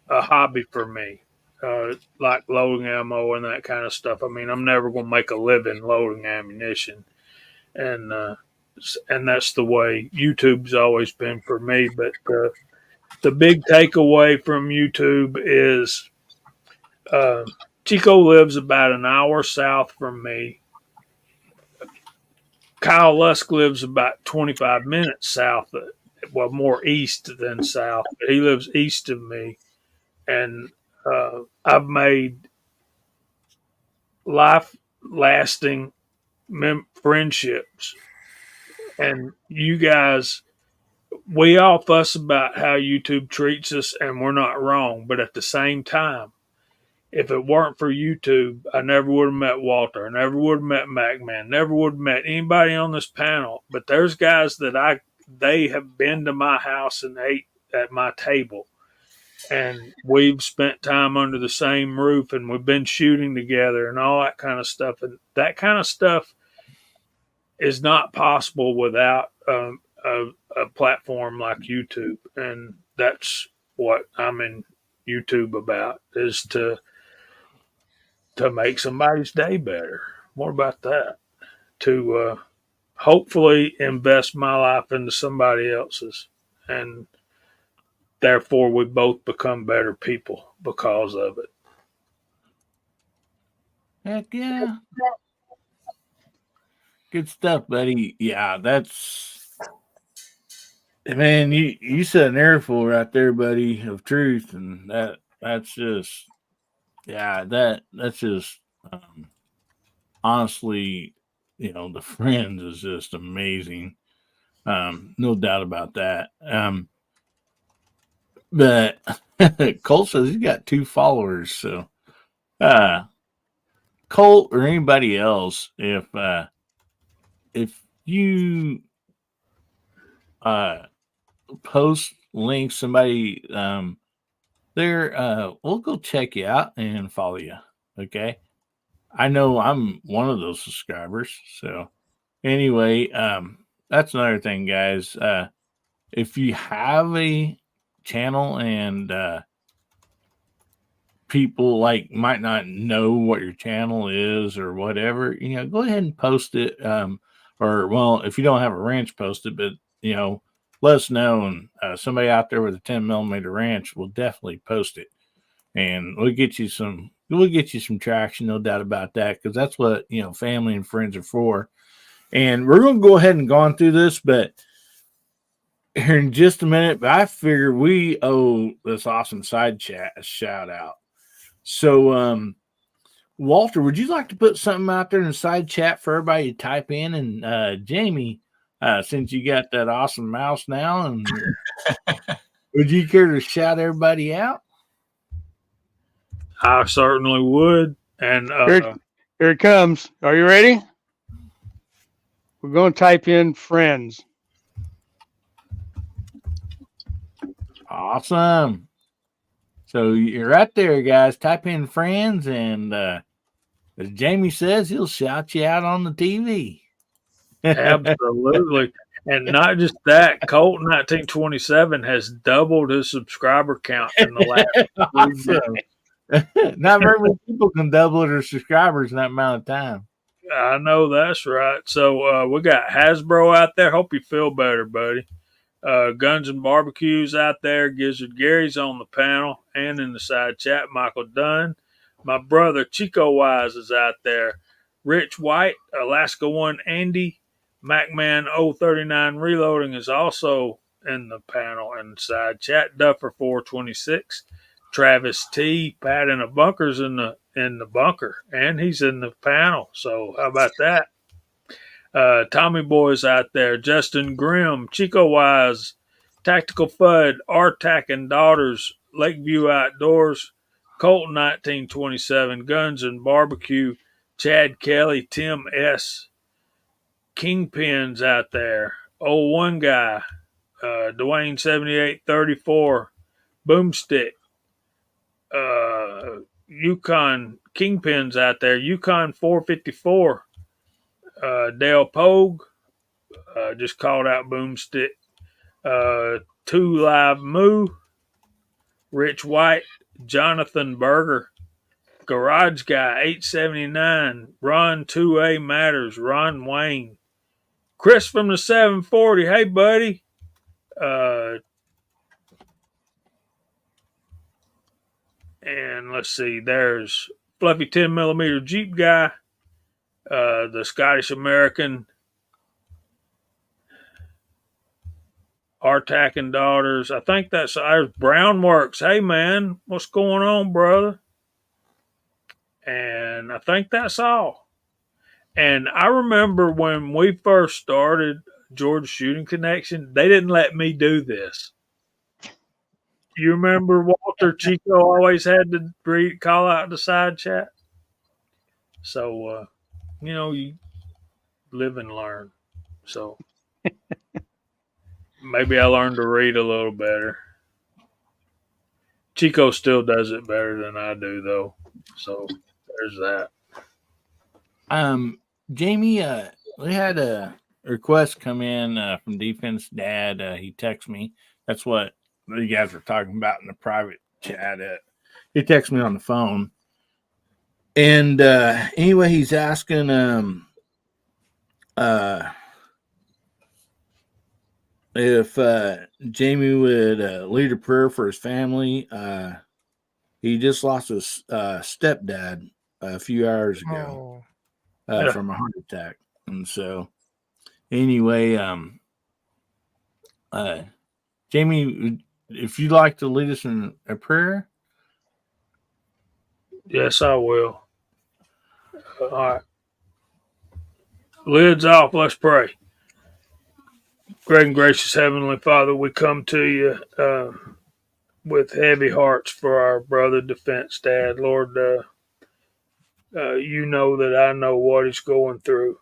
hobby for me, like loading ammo and that kind of stuff. I mean, I'm never going to make a living loading ammunition, and that's the way YouTube's always been for me. But the big takeaway from YouTube is Chico lives about an hour south from me. Kyle Lusk lives about 25 minutes south, well, more east than south. But he lives east of me, and I've made life-lasting friendships. And you guys, we all fuss about how YouTube treats us, and we're not wrong. But at the same time, if it weren't for YouTube, I never would have met Walter. I never would have met MacMan. Never would have met anybody on this panel. But there's guys that they have been to my house and ate at my table. And we've spent time under the same roof, and we've been shooting together and all that kind of stuff. And that kind of stuff is not possible without a platform like YouTube. And that's what I'm in YouTube about, is to make somebody's day better. More about that. To hopefully invest my life into somebody else's. And therefore, we both become better people because of it. Heck yeah. Good stuff, buddy. Yeah, man, you said an airful right there, buddy, of truth. And that's just, yeah, that's just, honestly, the Friends is just amazing. No doubt about that. But Colt says he's got 2 followers. So, Colt or anybody else, if you post links, somebody there, we'll go check you out and follow you. Okay. I know I'm one of those subscribers. So anyway, that's another thing, guys. If you have a channel and people might not know what your channel is or whatever, go ahead and post it. Or well, if you don't have a ranch, post it, but let us know, and somebody out there with a 10mm ranch will definitely post it, and we'll get you some traction, no doubt about that, because that's what family and friends are for. And we're going to go ahead and go on through this, but here in just a minute, but I figure we owe this awesome side chat a shout out. So, Walter, would you like to put something out there in the side chat for everybody to type in? And Jamie, since you got that awesome mouse now, and would you care to shout everybody out? I certainly would. And Here it comes. Are you ready? We're going to type in friends. Awesome. So you're right there, guys. Type in friends, and as Jamie says, he'll shout you out on the TV. Absolutely. And not just that, Colt 1927 has doubled his subscriber count in the last awesome. Not very many people can double their subscribers in that amount of time. I know that's right. So we got Hasbro out there. Hope you feel better, buddy. Guns and Barbecues out there. Gizzard Gary's on the panel and in the side chat. Michael Dunn. My brother Chico Wise is out there. Rich White, Alaska One Andy, MacMan 039 Reloading is also in the panel and side chat. Duffer 426, Travis T, Pat in a Bunker's in the bunker, and he's in the panel. So how about that? Tommy Boy's out there. Justin Grimm, Chico Wise, Tactical Fud, Artac and Daughters, Lakeview Outdoors, Colt 1927, Guns and Barbecue, Chad Kelly, Tim S. Kingpins out there. Old One Guy, Dwayne 7834, Boomstick, Yukon Kingpins out there, Yukon 454, Dale Pogue, just called out Boomstick, Two Live Moo, Rich White, Jonathan Berger, Garage Guy 879, Ron 2A Matters, Ron Wayne, Chris from the 740, hey buddy, and let's see, there's Fluffy 10mm Jeep Guy, the Scottish American, Artac and Daughters. I think that's our Brownworks. Hey man, what's going on, brother? And I think that's all. And I remember when we first started Georgia Shooting Connection, they didn't let me do this. You remember Walter Chico always had to call out the side chat? So, you live and learn. So maybe I learned to read a little better. Chico still does it better than I do, though. So there's that. Jamie, we had a request come in from Defense Dad. He texted me. That's what you guys were talking about in the private chat. He texted me on the phone. And anyway, he's asking if Jamie would lead a prayer for his family. He just lost his stepdad a few hours ago from a heart attack. And so anyway, Jamie, if you'd like to lead us in a prayer. Yes, I will. All right. Lids off. Let's pray. Great and gracious Heavenly Father, we come to you with heavy hearts for our brother Defense Dad. Lord, you know that I know what he's going through.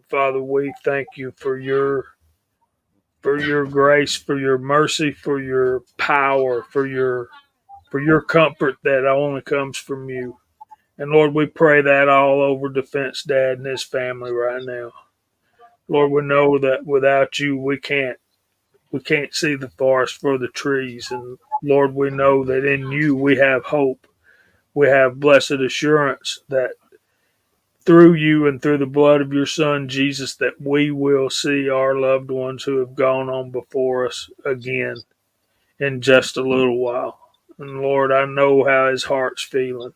Father, we thank you for your grace, for your mercy, for your power, for your comfort that only comes from you. And Lord, we pray that all over Defense Dad and his family right now. Lord, we know that without you, we can't see the forest for the trees. And Lord, we know that in you we have hope. We have blessed assurance that through you and through the blood of your Son, Jesus, that we will see our loved ones who have gone on before us again in just a little while. And Lord, I know how his heart's feeling.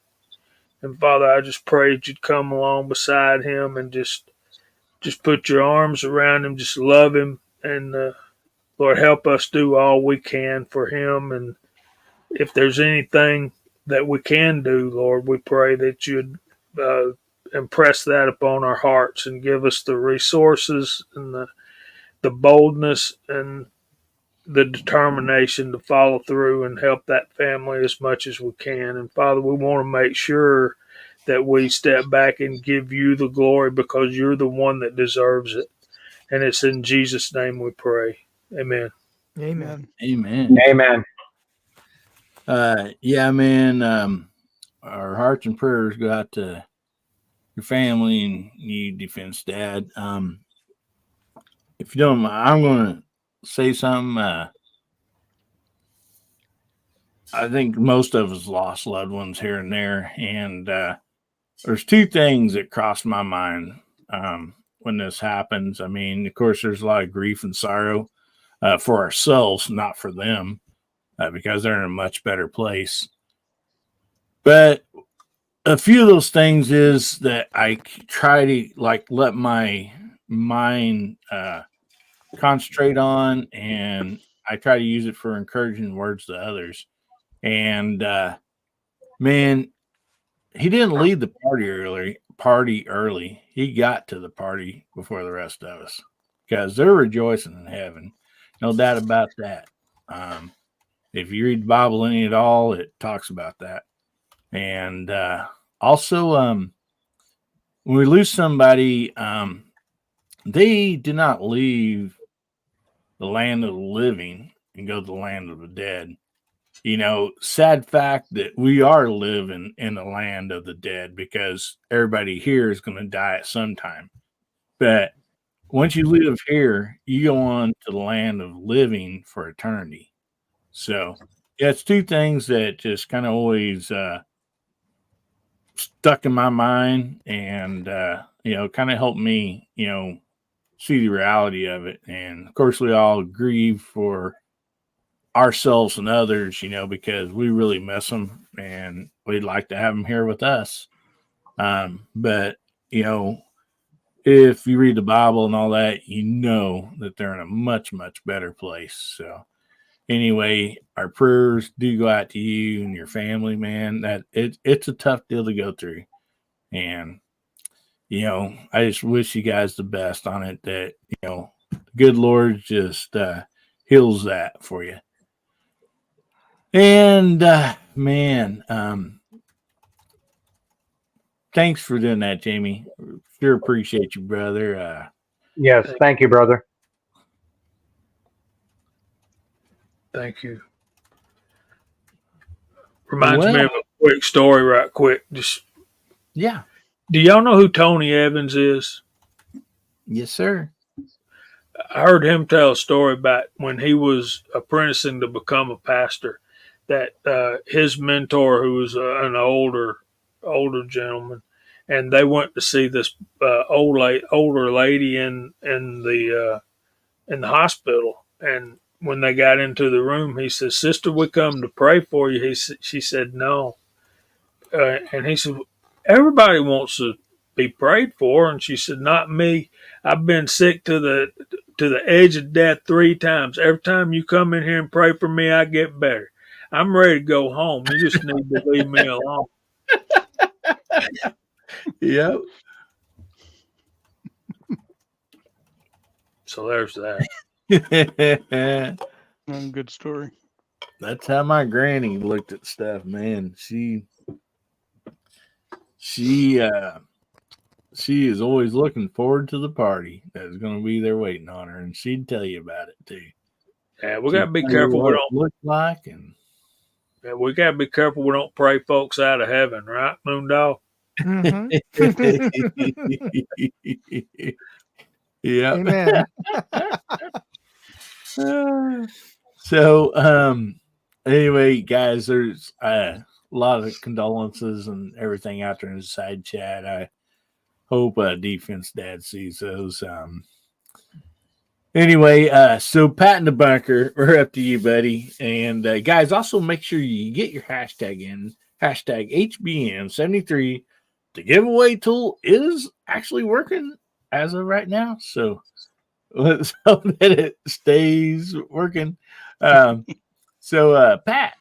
And Father, I just prayed you'd come along beside him and just put your arms around him, just love him. And Lord, help us do all we can for him. And if there's anything that we can do, Lord, we pray that you'd impress that upon our hearts and give us the resources and the boldness and the determination to follow through and help that family as much as we can. And Father, we want to make sure that we step back and give you the glory because you're the one that deserves it. And it's in Jesus' name we pray. Amen. Amen. Amen. Amen. Yeah, man. Our hearts and prayers go out to your family and you, Defense Dad. If you don't mind, I'm going to say something. I think most of us lost loved ones here and there, and there's two things that crossed my mind when this happens. I mean, of course, there's a lot of grief and sorrow for ourselves, not for them, because they're in a much better place. But a few of those things is that I try to let my mind concentrate on, and I try to use it for encouraging words to others. And man, he didn't leave the party early. He got to the party before the rest of us because they're rejoicing in heaven. No doubt about that. If you read the Bible any at all, it talks about that. And also, when we lose somebody, they do not leave the land of the living and go to the land of the dead. Sad fact that we are living in the land of the dead because everybody here is going to die at some time. But once you live here, you go on to the land of living for eternity. So, yeah, it's two things that just kind of always stuck in my mind and, kind of helped me, see the reality of it. And of course, we all grieve for ourselves and others, because we really miss them and we'd like to have them here with us. But, if you read the Bible and all that, that they're in a much, much better place. So, anyway, our prayers do go out to you and your family, man. It's a tough deal to go through. And, I just wish you guys the best on it that, the good Lord just heals that for you. And, man, thanks for doing that, Jamie. Sure appreciate you, brother. Yes, thank you, brother. Thank you. Reminds me of a quick story, right quick. Yeah. Do y'all know who Tony Evans is? Yes, sir. I heard him tell a story about when he was apprenticing to become a pastor, that his mentor, who was an older gentleman, and they went to see this older lady in the hospital. And when they got into the room, he said, "Sister, we come to pray for you." She said, "No," and he said, "Everybody wants to be prayed for," and she said, "Not me. I've been sick to the edge of death 3 times. Every time you come in here and pray for me, I get better. I'm ready to go home. You just need to leave me alone." Yep. So there's that. Good story. That's how my granny looked at stuff, man. She is always looking forward to the party that's going to be there waiting on her, and she'd tell you about it too. Yeah, we got to be careful. We don't look like, and we got to be careful. We don't pray folks out of heaven, right, Moondog? Mm-hmm. Yeah. Amen. So, anyway, guys, there's a lot of condolences and everything out there in the side chat. I hope Defense Dad sees those. Anyway, so Pat in the bunker, we're up to you, buddy. And guys, also make sure you get your hashtag in, hashtag HBN73. The giveaway tool is actually working as of right now. So let's hope that it stays working. So Pat,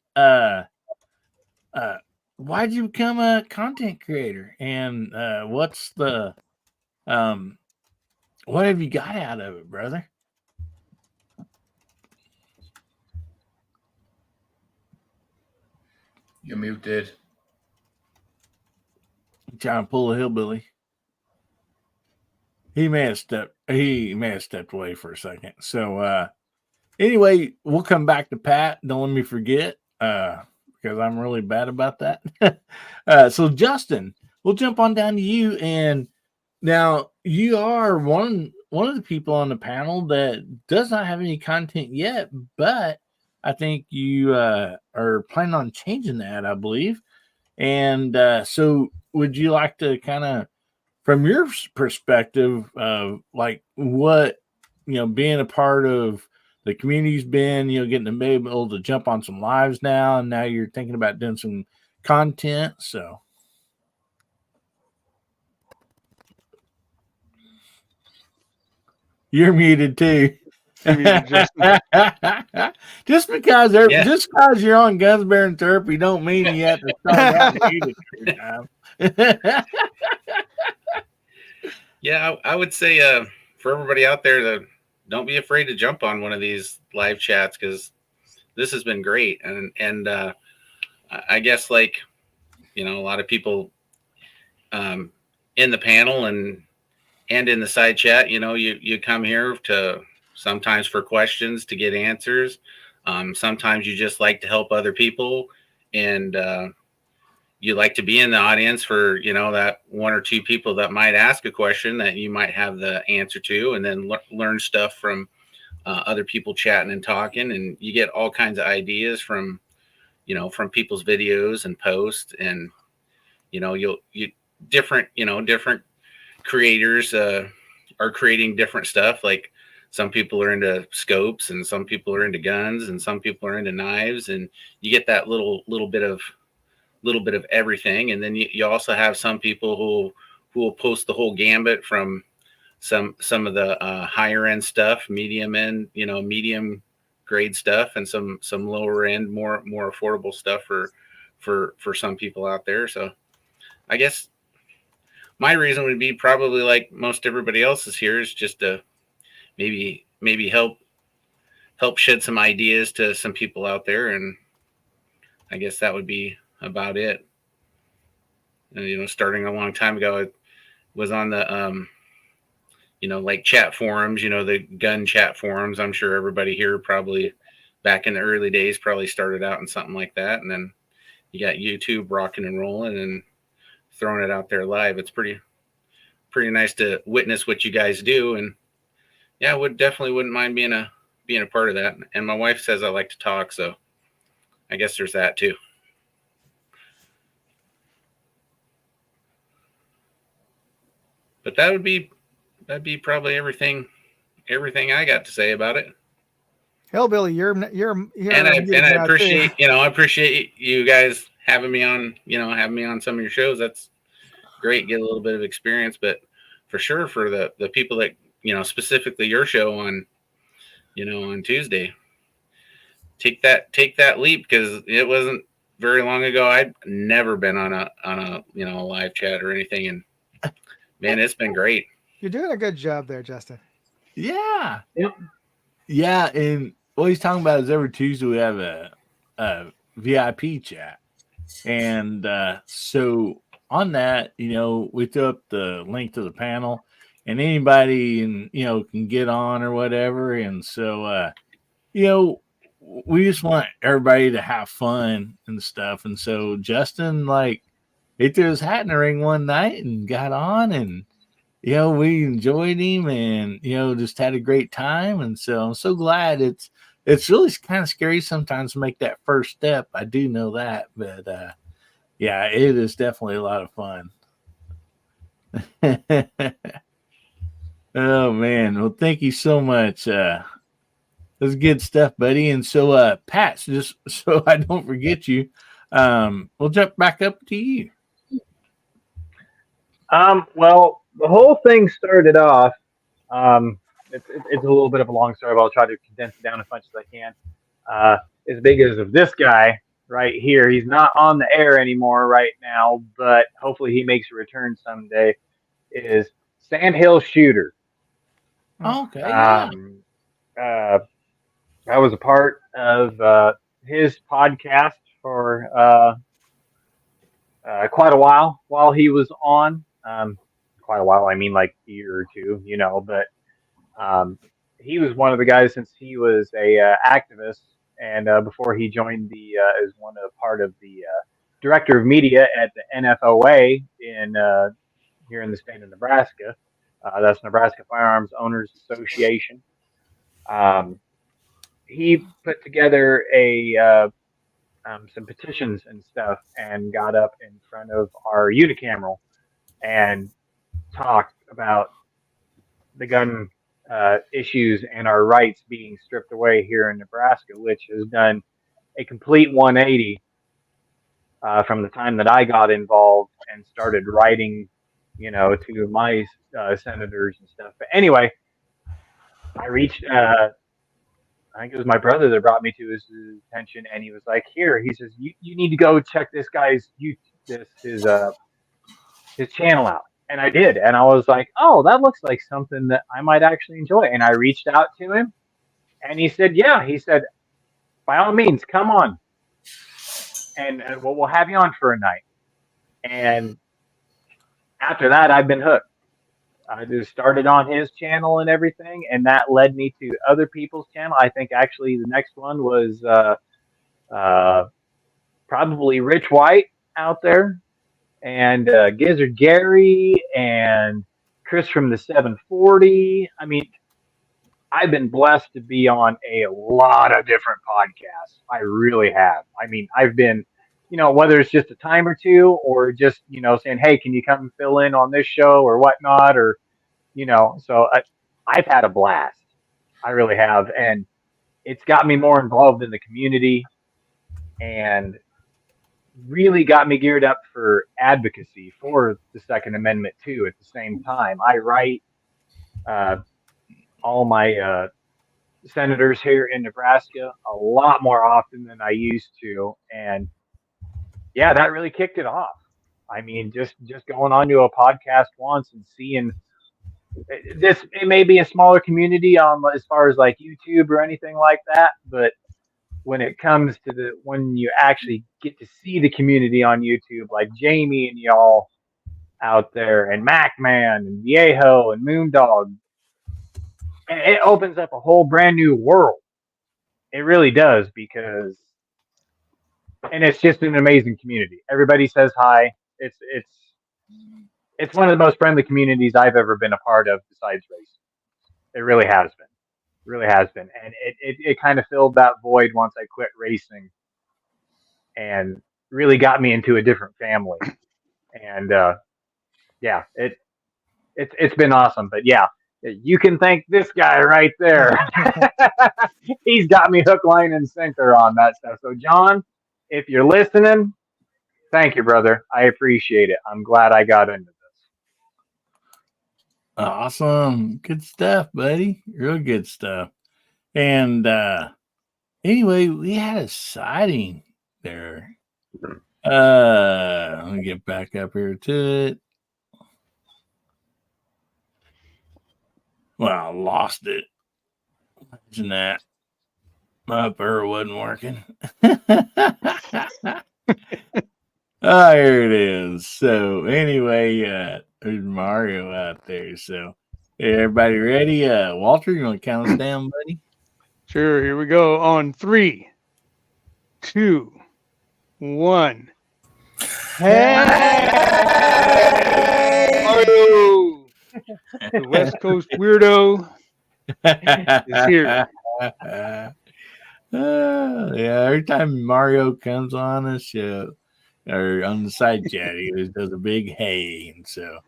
why'd you become a content creator? And what's the what have you got out of it, brother? You're muted. Trying to pull a hillbilly. He may have stepped away for a second. So anyway, we'll come back to Pat. Don't let me forget, because I'm really bad about that. So Justin, we'll jump on down to you. And now you are one of the people on the panel that does not have any content yet, but I think you are planning on changing that, I believe. And so would you like to kind of, from your perspective of like what, being a part of the community's been, getting to be able to jump on some lives now, and now you're thinking about doing some content. So you're muted too. Just because you're on Guns Bearing Therapy don't mean you have to start out muted every time. Yeah, I would say for everybody out there, don't be afraid to jump on one of these live chats, because has been great, and I guess, like, a lot of people in the panel and in the side chat, you come here to sometimes for questions to get answers. Sometimes you just like to help other people, and you like to be in the audience for that one or two people that might ask a question that you might have the answer to, and then learn stuff from other people chatting and talking, and you get all kinds of ideas from people's videos and posts, and you different creators are creating different stuff. Like, some people are into scopes, and some people are into guns, and some people are into knives, and you get that little bit of everything. And then you also have some people who will post the whole gambit from some of the higher end stuff, medium grade stuff, and some lower end, more affordable stuff for some people out there. So I guess my reason would be probably like most everybody else's here, is just to maybe help shed some ideas to some people out there. And I guess that would be about it. And, starting a long time ago, I was on the like chat forums, the gun chat forums. I'm sure everybody here probably back in the early days probably started out in something like that, and then you got YouTube rocking and rolling and throwing it out there live. It's pretty nice to witness what you guys do, and yeah, wouldn't mind being a part of that. And my wife says I like to talk, so I guess there's that too. But that'd be probably everything I got to say about it. Hillbilly, you're and I appreciate you guys having me on some of your shows. That's great. Get a little bit of experience, but for sure for the people that, specifically your show on Tuesday, take that leap, because it wasn't very long ago. I'd never been on a live chat or anything, and man, it's been great. You're doing a good job there, Justin. Yeah. Yep. Yeah, and what he's talking about is every Tuesday we have a VIP chat. And so on that, we throw up the link to the panel, and anybody can get on or whatever. And so we just want everybody to have fun and stuff. And so Justin, he threw his hat in the ring one night and got on, and we enjoyed him, and just had a great time. And so I'm so glad. It's really kind of scary sometimes to make that first step. I do know that, but yeah, it is definitely a lot of fun. Oh man, well, thank you so much. That's good stuff, buddy. And so Pat, just so I don't forget you, we'll jump back up to you. Well, the whole thing started off. It's a little bit of a long story, but I'll try to condense it down as much as I can. As big as of this guy right here, he's not on the air anymore right now, but hopefully he makes a return someday. Is Sandhill Shooter? Okay. Yeah. I was a part of his podcast for quite a while he was on. Quite a while, I mean like a year or two, but he was one of the guys, since he was a activist, and before he joined as part of the director of media at the NFOA here in the state of Nebraska. That's Nebraska Firearms Owners Association. He put together some petitions and stuff, and got up in front of our unicameral and talked about the gun issues and our rights being stripped away here in Nebraska, which has done a complete 180 from the time that I got involved and started writing, to my senators and stuff. But anyway, I reached, I think it was my brother that brought me to his attention, and he was like, "Here," he says, "you need to go check this guy's his channel out." And I did, and I was like, "Oh, that looks like something that I might actually enjoy." And I reached out to him, and he said, "Yeah." He said, by all means, come on, and we'll have you on for a night. And after that, I've been hooked. I just started on his channel and everything, and that led me to other people's channel. I think actually the next one was uh, probably Rich White out there, and Gizzard Gary, and Chris from the 740. I mean, I've been blessed to be on a lot of different podcasts. I really have. I mean, I've been, whether it's just a time or two, or just, saying, hey, can you come fill in on this show or whatnot, or so I've had a blast. I really have. And it's got me more involved in the community and really got me geared up for advocacy for the Second Amendment, too, at the same time. I write uh, all my senators here in Nebraska a lot more often than I used to. And yeah, that really kicked it off. I mean, just going onto a podcast once and seeing it may be a smaller community as far as like YouTube or anything like that, but when it comes to when you actually get to see the community on YouTube, like Jamie and y'all out there, and Macman and Viejo and Moondog, and it opens up a whole brand new world. It really does, and it's just an amazing community. Everybody says hi. It's one of the most friendly communities I've ever been a part of besides racing. It really has been. Really has been. And it kind of filled that void once I quit racing and really got me into a different family. And yeah, it's been awesome. But yeah, you can thank this guy right there. He's got me hook, line, and sinker on that stuff. So John, if you're listening, thank you, brother. I appreciate it. I'm glad I got into this. Awesome. Good stuff, buddy. Real good stuff. And anyway, we had a sighting there. Let me get back up here to it. Well, I lost it. Imagine that. My upper wasn't working. Oh, here it is. So anyway, there's Mario out there. So everybody ready? Walter, you want to count us down, buddy? Sure, here we go on 3, 2, 1. Hey! Mario! The West Coast weirdo is here. Yeah, every time Mario comes on a show or on the side chat, he always does a big hey. And so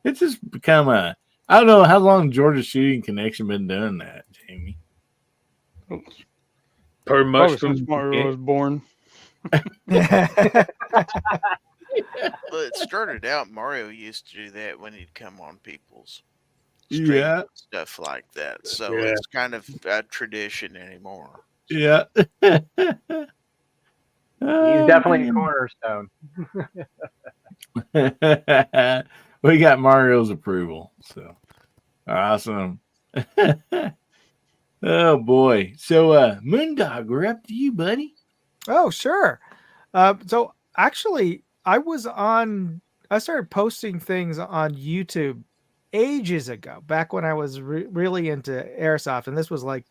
it's just become I don't know how long Georgia Shooting Connection been doing that, Jamie. Pretty much Probably since Mario was born. Well, it started out, Mario used to do that when he'd come on people's streams Yeah. and stuff like that. So Yeah. it's kind of a tradition anymore. Yeah. He's definitely a cornerstone. We got Mario's approval. So awesome. Oh boy. So Moondog, we're up to you, buddy. Oh, sure. So actually, I started posting things on YouTube ages ago, back when I was really into airsoft, and this was like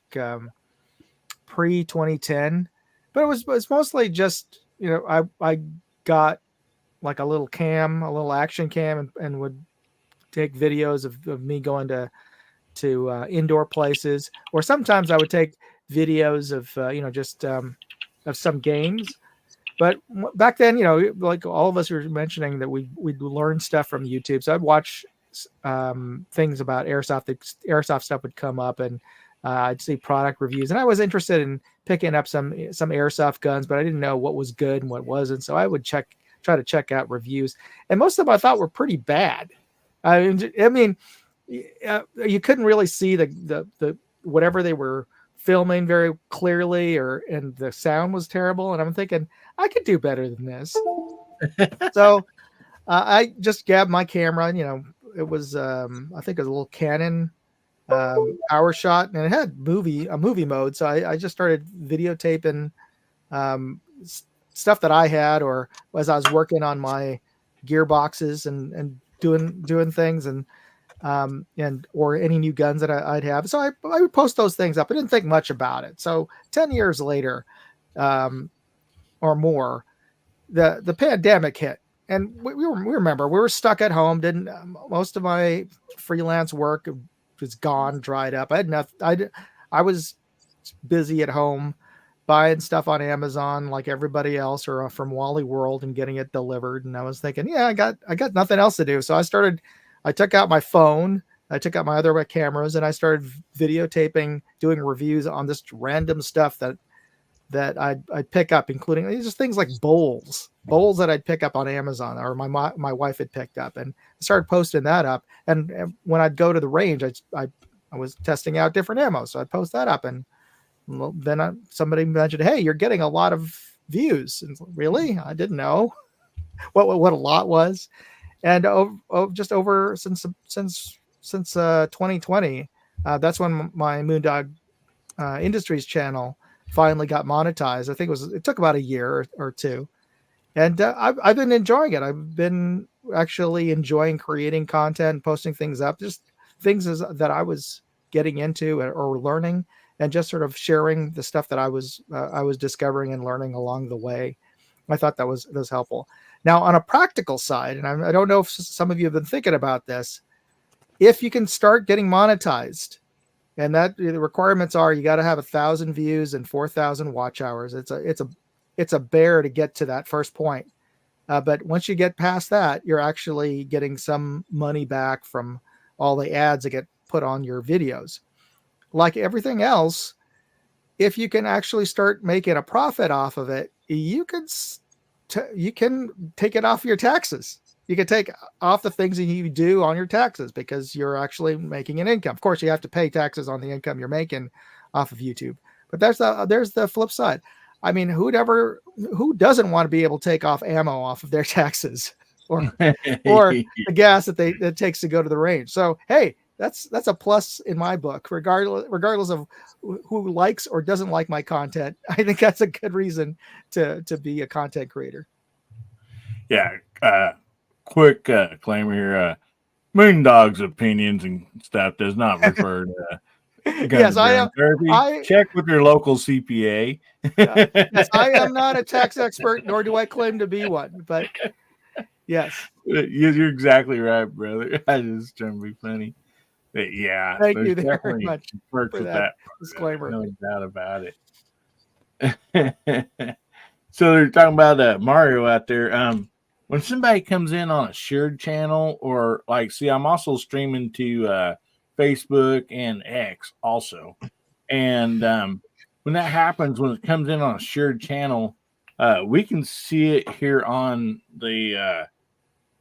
pre 2010. But it's mostly just, I got like a little action cam, and would take videos of me going to indoor places, or sometimes I would take videos of just of some games. But back then, like all of us were mentioning, that we'd learn stuff from YouTube. So I'd watch things about airsoft. The airsoft stuff would come up, and I'd see product reviews, and I was interested in picking up some airsoft guns, but I didn't know what was good and what wasn't. So I would try to check out reviews, and most of them I thought were pretty bad. I mean, you couldn't really see the whatever they were filming very clearly, and the sound was terrible. And I'm thinking, I could do better than this. So I just grabbed my camera, and it was I think it was a little Canon power shot, and it had a movie mode. So I just started videotaping stuff that I had, or as I was working on my gearboxes and doing things, and or any new guns that I'd have. So I would post those things up. I didn't think much about it. So 10 years later, or more, the pandemic hit, and we remember we were stuck at home. Didn't Most of my freelance work was gone, dried up. I had nothing. I was busy at home buying stuff on Amazon like everybody else, or from Wally World, and getting it delivered. And I was thinking, yeah, I got nothing else to do. So I took out my phone, I took out my other cameras, and I started videotaping, doing reviews on this random stuff that I'd pick up, including just things like bowls that I'd pick up on Amazon, or my wife had picked up, and I started posting that up. And when I'd go to the range, I was testing out different ammo, so I'd post that up, and well, then somebody mentioned, "Hey, you're getting a lot of views." And really, I didn't know what a lot was. And just over since 2020, that's when my Moondog Industries channel finally got monetized. I think it took about a year or two, and I've been enjoying it. I've been actually enjoying creating content, posting things up, just things that I was getting into or learning, and just sort of sharing the stuff that I was discovering and learning along the way. I thought that was helpful. Now, on a practical side, and I don't know if some of you have been thinking about this, if you can start getting monetized, and that the requirements are, you got to have 1,000 views and 4,000 watch hours. It's a bear to get to that first point. But once you get past that, you're actually getting some money back from all the ads that get put on your videos. Like everything else, if you can actually start making a profit off of it, you can take it off your taxes. You can take off the things that you do on your taxes, because you're actually making an income. Of course, you have to pay taxes on the income you're making off of YouTube, but there's the flip side. I mean, who doesn't want to be able to take off ammo off of their taxes, or the gas that it takes to go to the range? So, hey, that's a plus in my book, regardless of who likes or doesn't like my content. I think that's a good reason to be a content creator. Yeah. Quick disclaimer here. Moondog's opinions and stuff does not refer to yes, I check with your local CPA. Yes, I am not a tax expert, nor do I claim to be one. But yes, you're exactly right, brother. I just trying to be funny. But yeah, thank you very much for that disclaimer. No doubt about it. So they're talking about Mario out there. When somebody comes in on a shared channel, or like, see, I'm also streaming to Facebook and X also. And when that happens, when it comes in on a shared channel, we can see it here on the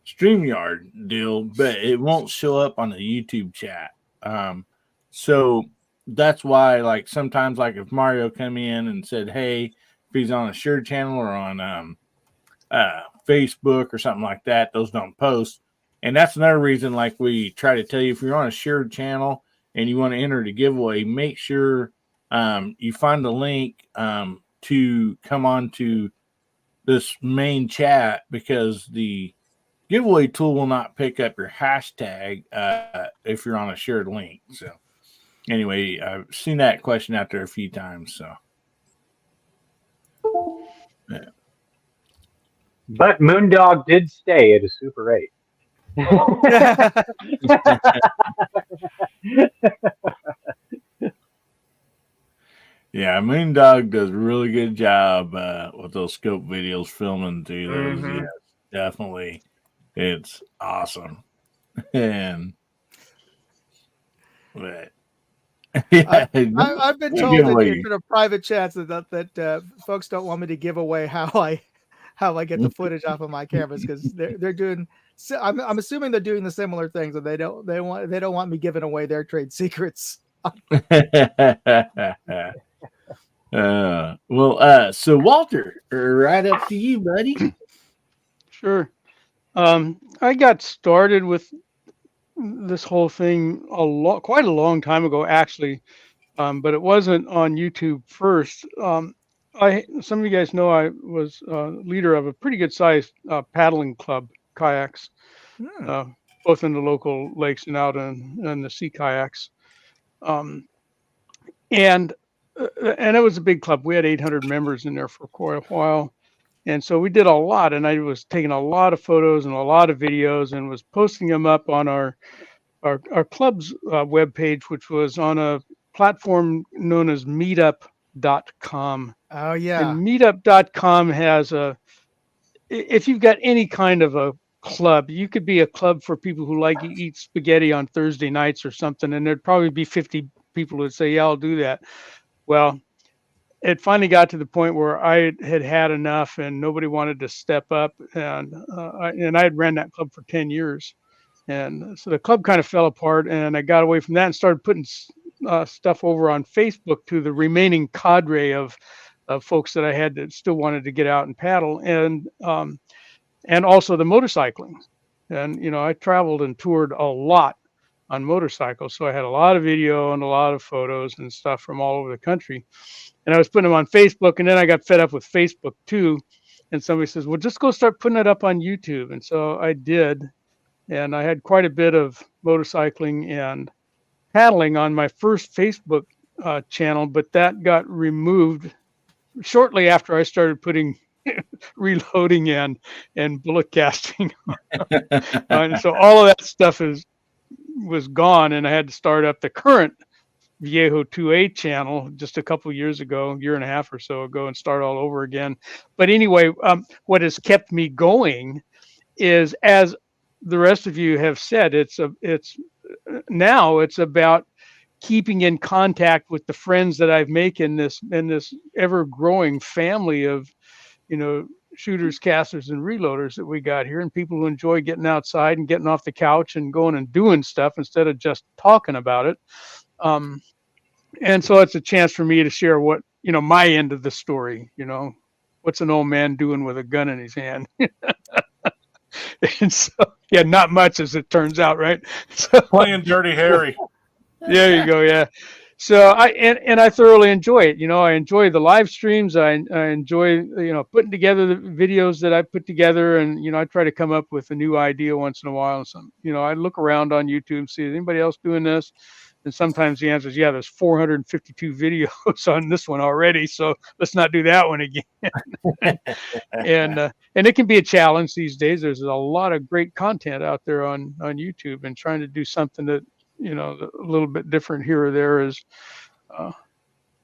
StreamYard deal, but it won't show up on the YouTube chat. So that's why, like, sometimes, like, if Mario come in and said, hey, if he's on a shared channel or on Facebook or something like that, those don't post. And that's another reason, like, we try to tell you, if you're on a shared channel and you want to enter the giveaway, make sure you find the link to come on to this main chat, because the giveaway tool will not pick up your hashtag if you're on a shared link. So anyway, I've seen that question out there a few times. So yeah. But Moondog did stay at a Super 8. Yeah, Moondog does a really good job with those scope videos, filming through those. Mm-hmm. Yes, definitely. It's awesome. And but yeah, I've been told in sort of private chats that folks don't want me to give away how I get the footage off of my cameras, because they're doing. I'm assuming they're doing the similar things, and they don't want me giving away their trade secrets. So Walter, right up to you, buddy. Sure. I got started with this whole thing quite a long time ago, actually, but it wasn't on YouTube first. Some of you guys know I was leader of a pretty good sized paddling club, kayaks, both in the local lakes and out in the sea kayaks. And it was a big club. We had 800 members in there for quite a while. And so we did a lot, and I was taking a lot of photos and a lot of videos and was posting them up on our club's webpage, which was on a platform known as meetup.com. Oh, yeah. And meetup.com has if you've got any kind of a club, you could be a club for people who like to eat spaghetti on Thursday nights or something, and there'd probably be 50 people who would say, yeah, I'll do that. Well, it finally got to the point where I had enough and nobody wanted to step up. And I had ran that club for 10 years. And so the club kind of fell apart, and I got away from that and started putting stuff over on Facebook to the remaining cadre of folks that I had that still wanted to get out and paddle, and also the motorcycling. And, I traveled and toured a lot on motorcycles. So I had a lot of video and a lot of photos and stuff from all over the country. And I was putting them on Facebook, and then I got fed up with Facebook too. And somebody says, well, just go start putting it up on YouTube. And so I did. And I had quite a bit of motorcycling and paddling on my first Facebook channel, but that got removed shortly after I started putting reloading and bullet casting. And so all of that stuff was gone, and I had to start up the current Viejo 2A channel just a couple years ago, year and a half or so ago, and start all over again. But anyway, what has kept me going is, as the rest of you have said, it's about keeping in contact with the friends that I've made in this ever growing family of, shooters, casters, and reloaders that we got here, and people who enjoy getting outside and getting off the couch and going and doing stuff instead of just talking about it. And so it's a chance for me to share what, my end of the story, what's an old man doing with a gun in his hand? And so, yeah, not much as it turns out, right? So, Playing Dirty Harry. There you go. Yeah. So I thoroughly enjoy it. I enjoy the live streams. I enjoy, putting together the videos that I put together, and, I try to come up with a new idea once in a while. And I look around on YouTube, see, is anybody else doing this? And sometimes the answer is, yeah, there's 452 videos on this one already, so let's not do that one again. And it can be a challenge these days. There's a lot of great content out there on YouTube, and trying to do something that, a little bit different here or there is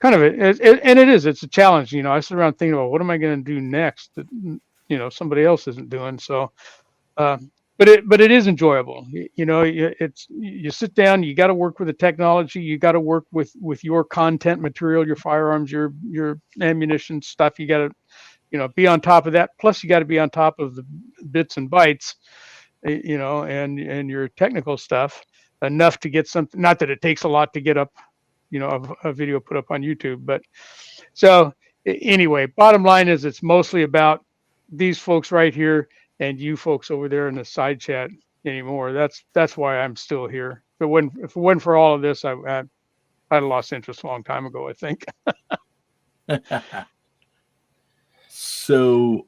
kind of it's a challenge. I sit around thinking about what am I going to do next that, somebody else isn't doing. So, but it is enjoyable. You sit down, you got to work with the technology, you got to work with your content material, your firearms, your ammunition stuff. You got to, be on top of that. Plus you got to be on top of the bits and bytes, and your technical stuff enough to get something. Not that it takes a lot to get up, a video put up on YouTube, but so anyway, bottom line is it's mostly about these folks right here and you folks over there in the side chat anymore. That's why I'm still here. If it wasn't for all of this, I'd have lost interest a long time ago, I think. So,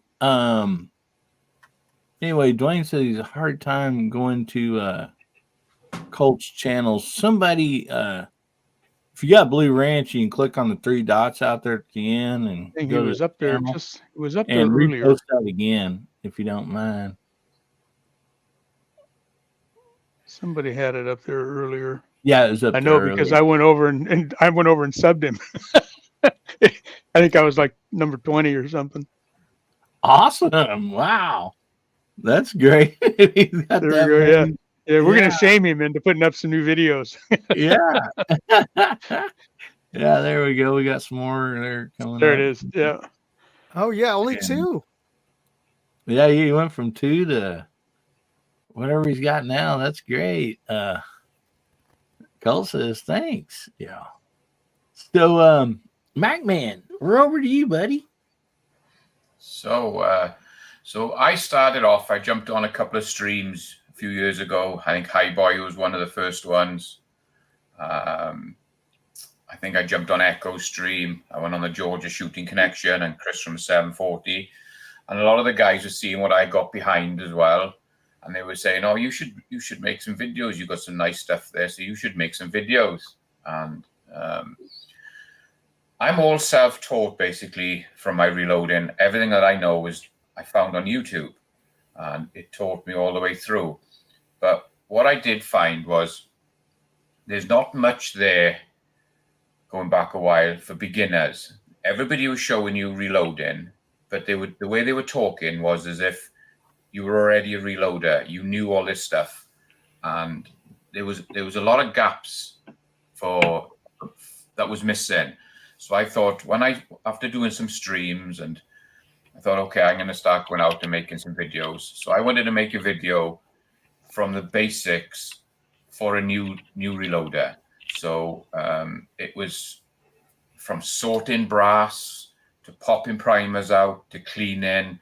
anyway, Dwayne said he's a hard time going to Colt's channel. Somebody, if you got Blue Ranch, you can click on the three dots out there at the end, and I think it was up there. It was up there and earlier. Repost that again, if you don't mind. Somebody had it up there earlier. Yeah, it was up there. I know because I went over and subbed him. I think I was like number 20 or something. Awesome! Wow, that's great. There we go. Yeah, we're gonna shame him into putting up some new videos. Yeah. Yeah, there we go. We got some more there coming. There up. it is. Yeah. Oh yeah, only 2. Yeah, he went from 2 to whatever he's got now. That's great. Cole says thanks. Yeah. So MacMan, we're over to you, buddy. So I started off, I jumped on a couple of streams few years ago. I think High Boy was one of the first ones. I think I jumped on Echo Stream. I went on the Georgia Shooting Connection and Chris from 740. And a lot of the guys were seeing what I got behind as well. And they were saying, oh, you should make some videos. You got some nice stuff there, so you should make some videos. And I'm all self-taught, basically, from my reloading. Everything that I know I found on YouTube. And it taught me all the way through. But what I did find was there's not much there going back a while for beginners. Everybody was showing you reloading, but the way they were talking was as if you were already a reloader. You knew all this stuff, and there was a lot of gaps that was missing. So I thought after doing some streams, and I thought, okay, I'm going to start going out and making some videos. So I wanted to make a video from the basics for a new reloader. So it was from sorting brass to popping primers out to cleaning,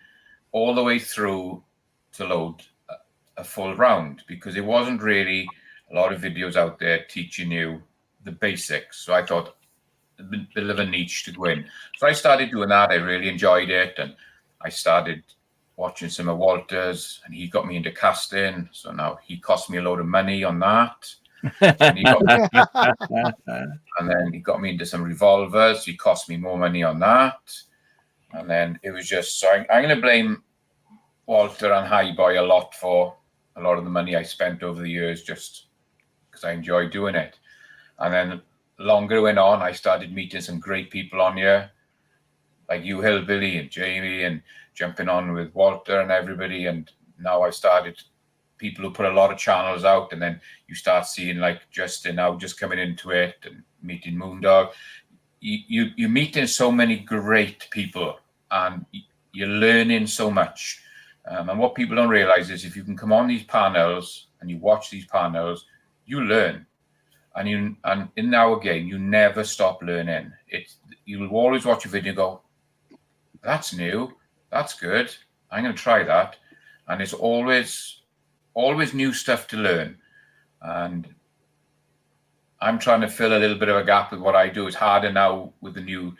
all the way through to load a full round, because there wasn't really a lot of videos out there teaching you the basics. So I thought a bit of a niche to go in. So I started doing that. I really enjoyed it, and I started watching some of Walter's, and he got me into casting. So now he cost me a load of money on that. And then he got me into some revolvers. He cost me more money on that. And then it was just, so I'm going to blame Walter and High Boy a lot for a lot of the money I spent over the years, just because I enjoyed doing it. And then longer went on, I started meeting some great people on here, like you, Hillbilly, and Jamie, and jumping on with Walter and everybody. And now I've started people who put a lot of channels out, and then you start seeing like Justin now just coming into it, and meeting Moondog. You're meeting so many great people, and you're learning so much. And what people don't realize is if you can come on these panels and you watch these panels, you learn. And in our game, you never stop learning. You'll always watch a video and go, that's new, that's good, I'm going to try that. And it's always new stuff to learn. And I'm trying to fill a little bit of a gap with what I do. It's harder now with the new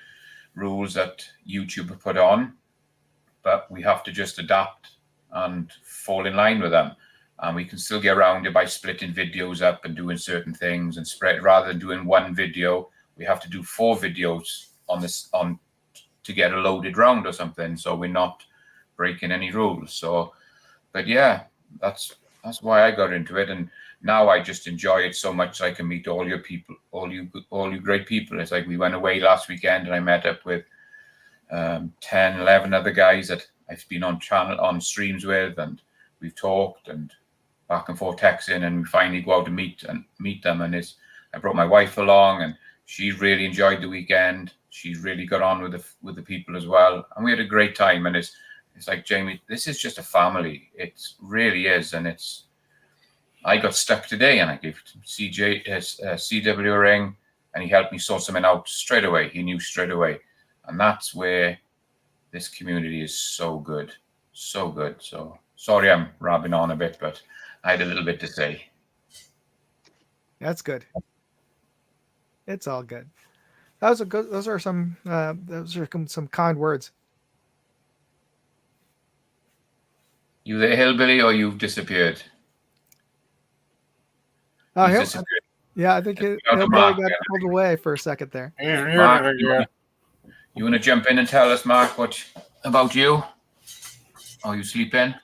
rules that YouTube have put on, but we have to just adapt and fall in line with them. And we can still get around it by splitting videos up and doing certain things, and spread, rather than doing one video, we have to do 4 videos to get a loaded round or something. So we're not breaking any rules. So, but yeah, that's why I got into it. And now I just enjoy it so much. I can meet all your people, all you great people. It's like we went away last weekend and I met up with 10, 11 other guys that I've been on streams with, and we've talked and back and forth texting, and we finally go out to meet them. And I brought my wife along, and she really enjoyed the weekend. She really got on with the people as well, and we had a great time. And it's like, Jamie, this is just a family. It really is. And I got stuck today, and I gave CW a ring, and he helped me sort something out straight away. He knew straight away. And that's where this community is so good. So good. So sorry I'm rabbing on a bit, but I had a little bit to say. That's good. It's all good. Those are some kind words. You there, Hillbilly, or you've disappeared? Oh, He's disappeared. Yeah, I think Hillbilly got pulled away for a second there. Mark, you want to jump in and tell us, Mark, about you? Oh, you sleeping?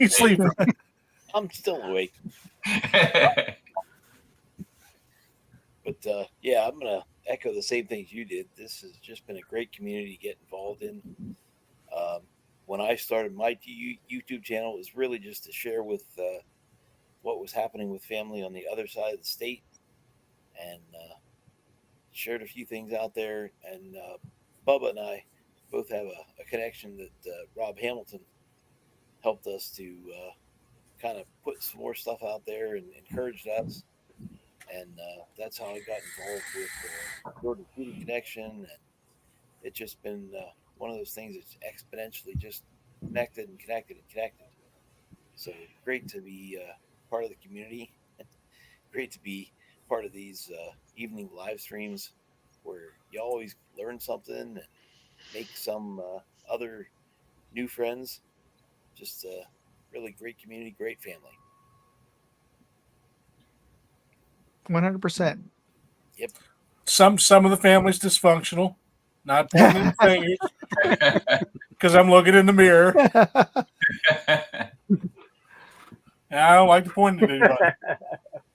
You sleeping? I'm still awake. But yeah, I'm gonna echo the same things you did. This has just been a great community to get involved in. When I started my YouTube channel, it was really just to share with what was happening with family on the other side of the state, and shared a few things out there. And Bubba and I both have a connection that Rob Hamilton helped us to kind of put some more stuff out there and encouraged us. And that's how I got involved with Jordan Shooting Connection. And it's just been one of those things that's exponentially just connected. So great to be part of the community. Great to be part of these evening live streams where you always learn something and make some other new friends. Just a really great community, great family. 100%. Yep. Some of the family's dysfunctional. Not pointing any fingers because I'm looking in the mirror. And I don't like to point at anybody,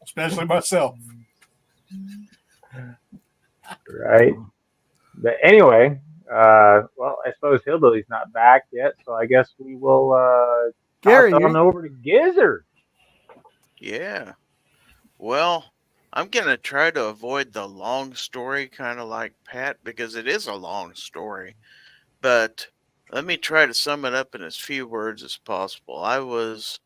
especially myself. Right. But anyway, well, I suppose Hillbilly's not back yet, so I guess we will Gary, toss on over to Gizzard. Yeah. Well, I'm going to try to avoid the long story, kind of like Pat, because it is a long story. But let me try to sum it up in as few words as possible. I was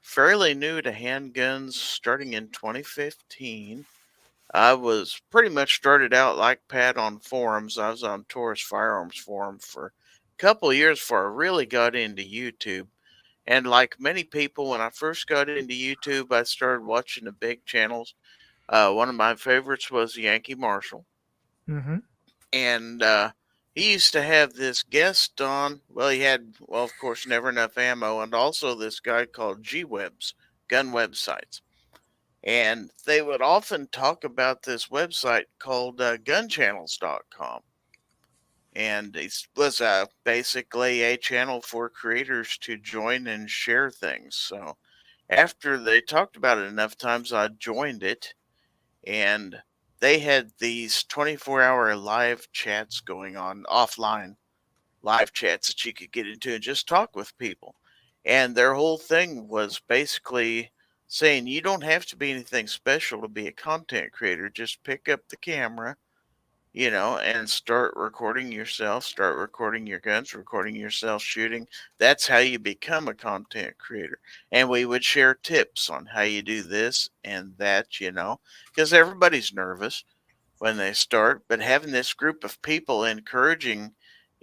fairly new to handguns starting in 2015. I was pretty much started out like Pat on forums. I was on Taurus Firearms Forum for a couple of years before I really got into YouTube. And like many people, when I first got into YouTube, I started watching the big channels. One of my favorites was Yankee Marshall. Mm-hmm. And he used to have this guest on. Well, he had, well, of course, Never Enough Ammo, and also this guy called G-Webs, gun websites. And they would often talk about this website called gunchannels.com. And it was basically a channel for creators to join and share things. So after they talked about it enough times, I joined it. And they had these 24-hour live chats going on, offline live chats that you could get into and just talk with people. And their whole thing was basically saying you don't have to be anything special to be a content creator. Just pick up the camera, and start recording yourself, start recording your guns, recording yourself shooting. That's how you become a content creator. And we would share tips on how you do this and that, because everybody's nervous when they start, but having this group of people encouraging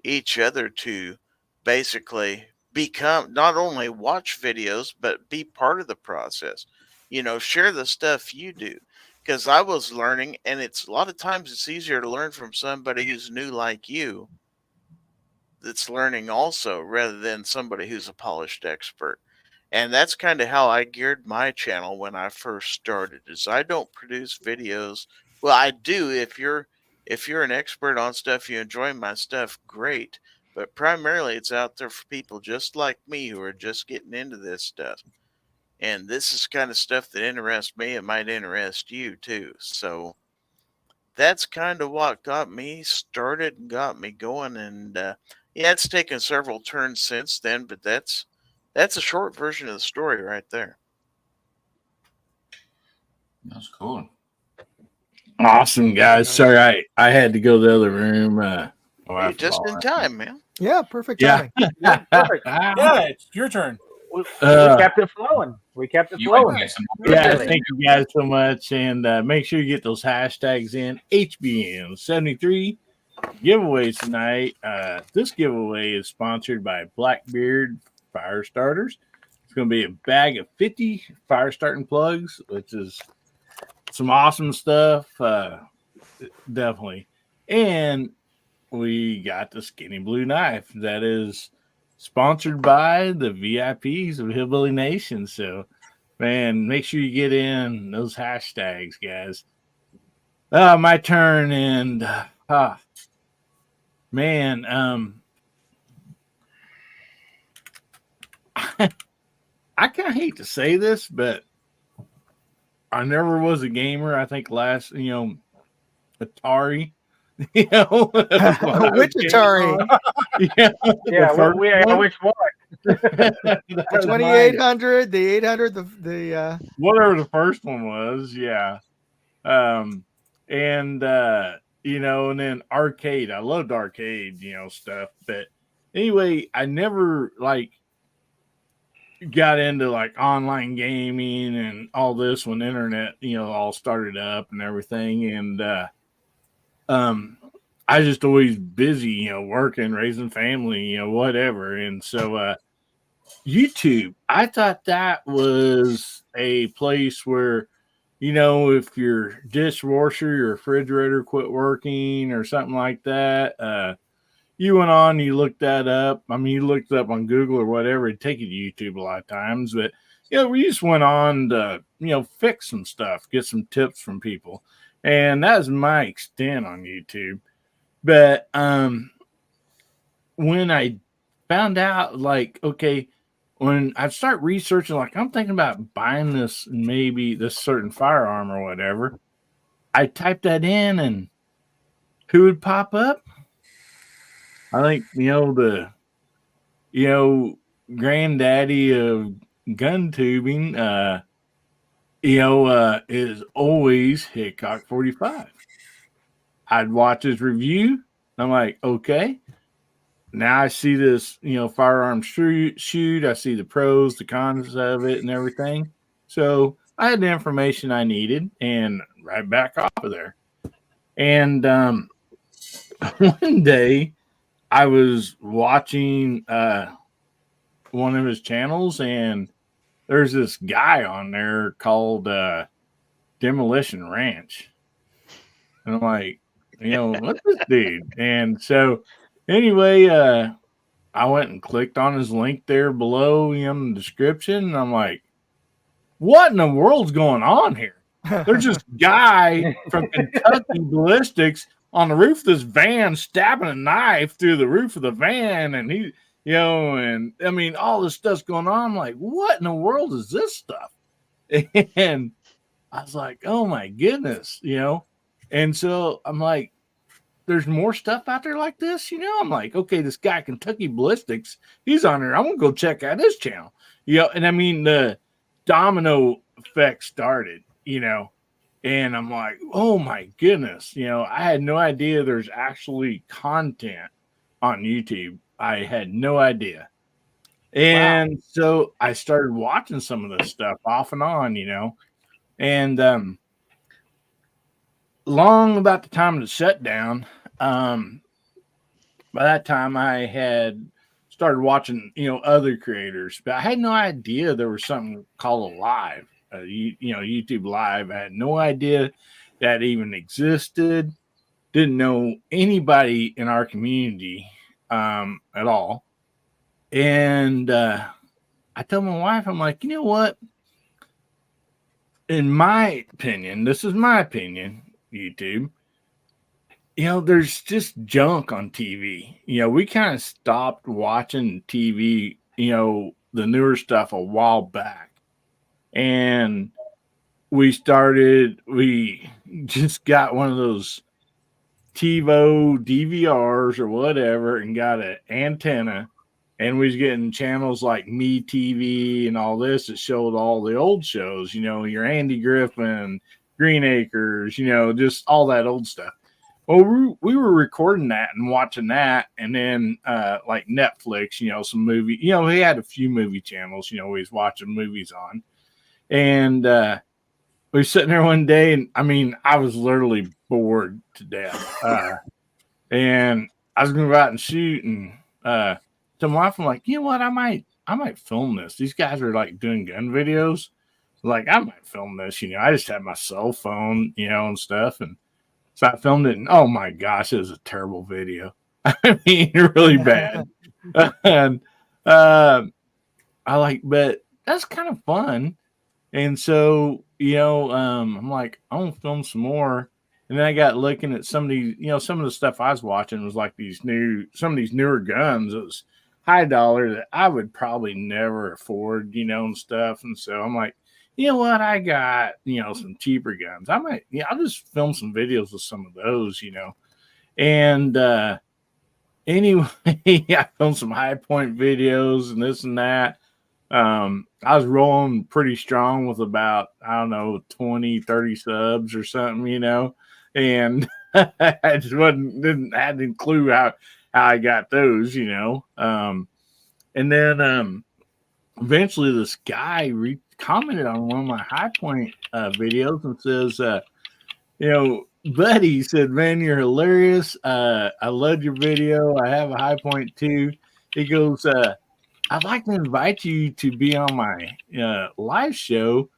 each other to basically become, not only watch videos, but be part of the process, share the stuff you do. Because I was learning, and it's a lot of times it's easier to learn from somebody who's new like you that's learning also rather than somebody who's a polished expert. And that's kind of how I geared my channel when I first started. Is I don't produce videos. Well, I do. If you're an expert on stuff, you enjoy my stuff, great. But primarily it's out there for people just like me who are just getting into this stuff. And this is kind of stuff that interests me. It might interest you too. So that's kind of what got me started and got me going. And yeah, it's taken several turns since then, but that's a short version of the story right there. That's cool. Awesome, guys. Sorry, I had to go to the other room. Hey, just in time, man. Yeah, perfect Yeah. timing. Yeah, perfect. Yeah, it's your turn. We kept it flowing. We kept it You might flowing. get some Yeah, Really? thank you guys so much. And make sure you get those hashtags in. HBN73 giveaways tonight. This giveaway is sponsored by Blackbeard Fire Starters. It's going to be a bag of 50 fire starting plugs, which is some awesome stuff. Definitely. And we got the skinny blue knife that is sponsored by the VIPs of Hillbilly Nation. So, man, make sure you get in those hashtags, guys. My turn, and man, I kind of hate to say this, but I never was a gamer. I think Atari. Which Atari? Yeah, which one? The 2800, the 800, the whatever the first one was, yeah. And and then arcade. I loved arcade, stuff. But anyway, I never got into online gaming and all this when the internet, all started up and everything. And I just always busy, working, raising family, whatever. And so YouTube. I thought that was a place where, if your dishwasher, your refrigerator quit working or something like that, you went on, you looked that up. I mean, you looked it up on Google or whatever. It'd take you to YouTube a lot of times, but we just went on to fix some stuff, get some tips from people, and that was my extent on YouTube. But when I found out, like, okay, when I start researching, like, I'm thinking about buying this, maybe this certain firearm or whatever, I typed that in, and who would pop up? I think, granddaddy of gun tubing, is always Hickok 45. I'd watch his review. I'm like, okay, now I see this, firearm shoot. I see the pros, the cons of it, and everything. So I had the information I needed, and right back off of there. And one day I was watching one of his channels, and there's this guy on there called Demolition Ranch. And I'm like, what's this dude? And so anyway, I went and clicked on his link there below in the description. And I'm like, what in the world's going on here? There's this guy from Kentucky Ballistics on the roof of this van stabbing a knife through the roof of the van. And he, and I mean, all this stuff's going on. I'm like, what in the world is this stuff? And I was like, oh my goodness, And so I'm like, there's more stuff out there like this, I'm like, okay, this guy Kentucky Ballistics, he's on there. I'm gonna go check out his channel. And I mean the domino effect started, and I'm like, oh my goodness, I had no idea there's actually content on YouTube. I had no idea. And so I started watching some of this stuff off and on, and long about the time of the shutdown, by that time I had started watching, other creators, but I had no idea there was something called a live, YouTube Live. I had no idea that even existed. Didn't know anybody in our community at all. And I told my wife, I'm like, you know what? In my opinion, this is my opinion, YouTube, there's just junk on TV. We kind of stopped watching TV, the newer stuff a while back. And we just got one of those TiVo DVRs or whatever and got an antenna. And we was getting channels like Me TV and all this that showed all the old shows, your Andy Griffin, Green Acres, just all that old stuff. Well, we were recording that and watching that, and then like Netflix, some movie, he had a few movie channels, we was watching movies on. And we were sitting there one day, and I mean, I was literally bored to death. And I was going to go out and shoot, and to my wife, I'm like, you know what? I might film this. These guys are like doing gun videos. Like, I might film this. I just had my cell phone, and stuff, and so I filmed it. And oh my gosh, it was a terrible video. I mean, really bad. And but that's kind of fun. And so, I'm like, I want to film some more. And then I got looking at some of these, some of the stuff I was watching was like some of these newer guns. It was high dollar that I would probably never afford, and stuff. And so I'm like, you know what? I got, some cheaper guns. I might, I'll just film some videos with some of those, And anyway, I filmed some high point videos and this and that. I was rolling pretty strong with about, I don't know, 20, 30 subs or something, and I just had no clue how I got those, and then eventually this guy commented on one of my high point videos and says, buddy, he said, man, you're hilarious. I loved your video. I have a high point too. He goes, I'd like to invite you to be on my live show.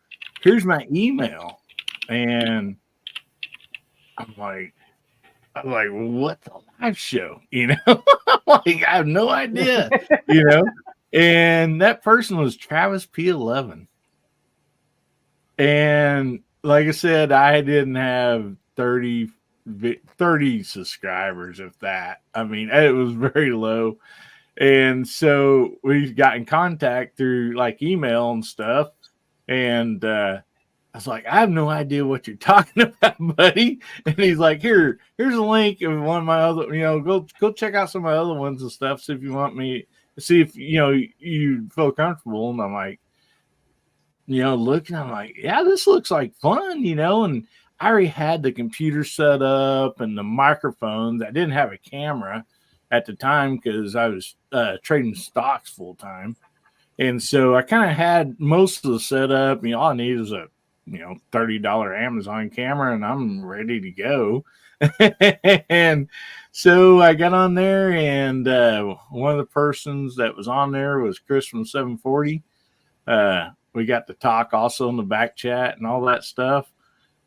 Here's my email. And I'm like, what's a live show? Like, I have no idea, And that person was Travis P11. And like I said, I didn't have 30 subscribers, if that. I mean, it was very low. And so we got in contact through like email and stuff. And I was like, I have no idea what you're talking about, buddy. And he's like, here's a link of one of my other, go check out some of my other ones and stuff. See if you want me, see if, you feel comfortable. And I'm like, looking, I'm like, yeah, this looks like fun, and I already had the computer set up and the microphones. I didn't have a camera at the time because I was trading stocks full time. And so I kind of had most of the setup. All I need is a, $30 Amazon camera and I'm ready to go. And so I got on there and one of the persons that was on there was Chris from 740. We got to talk also in the back chat and all that stuff.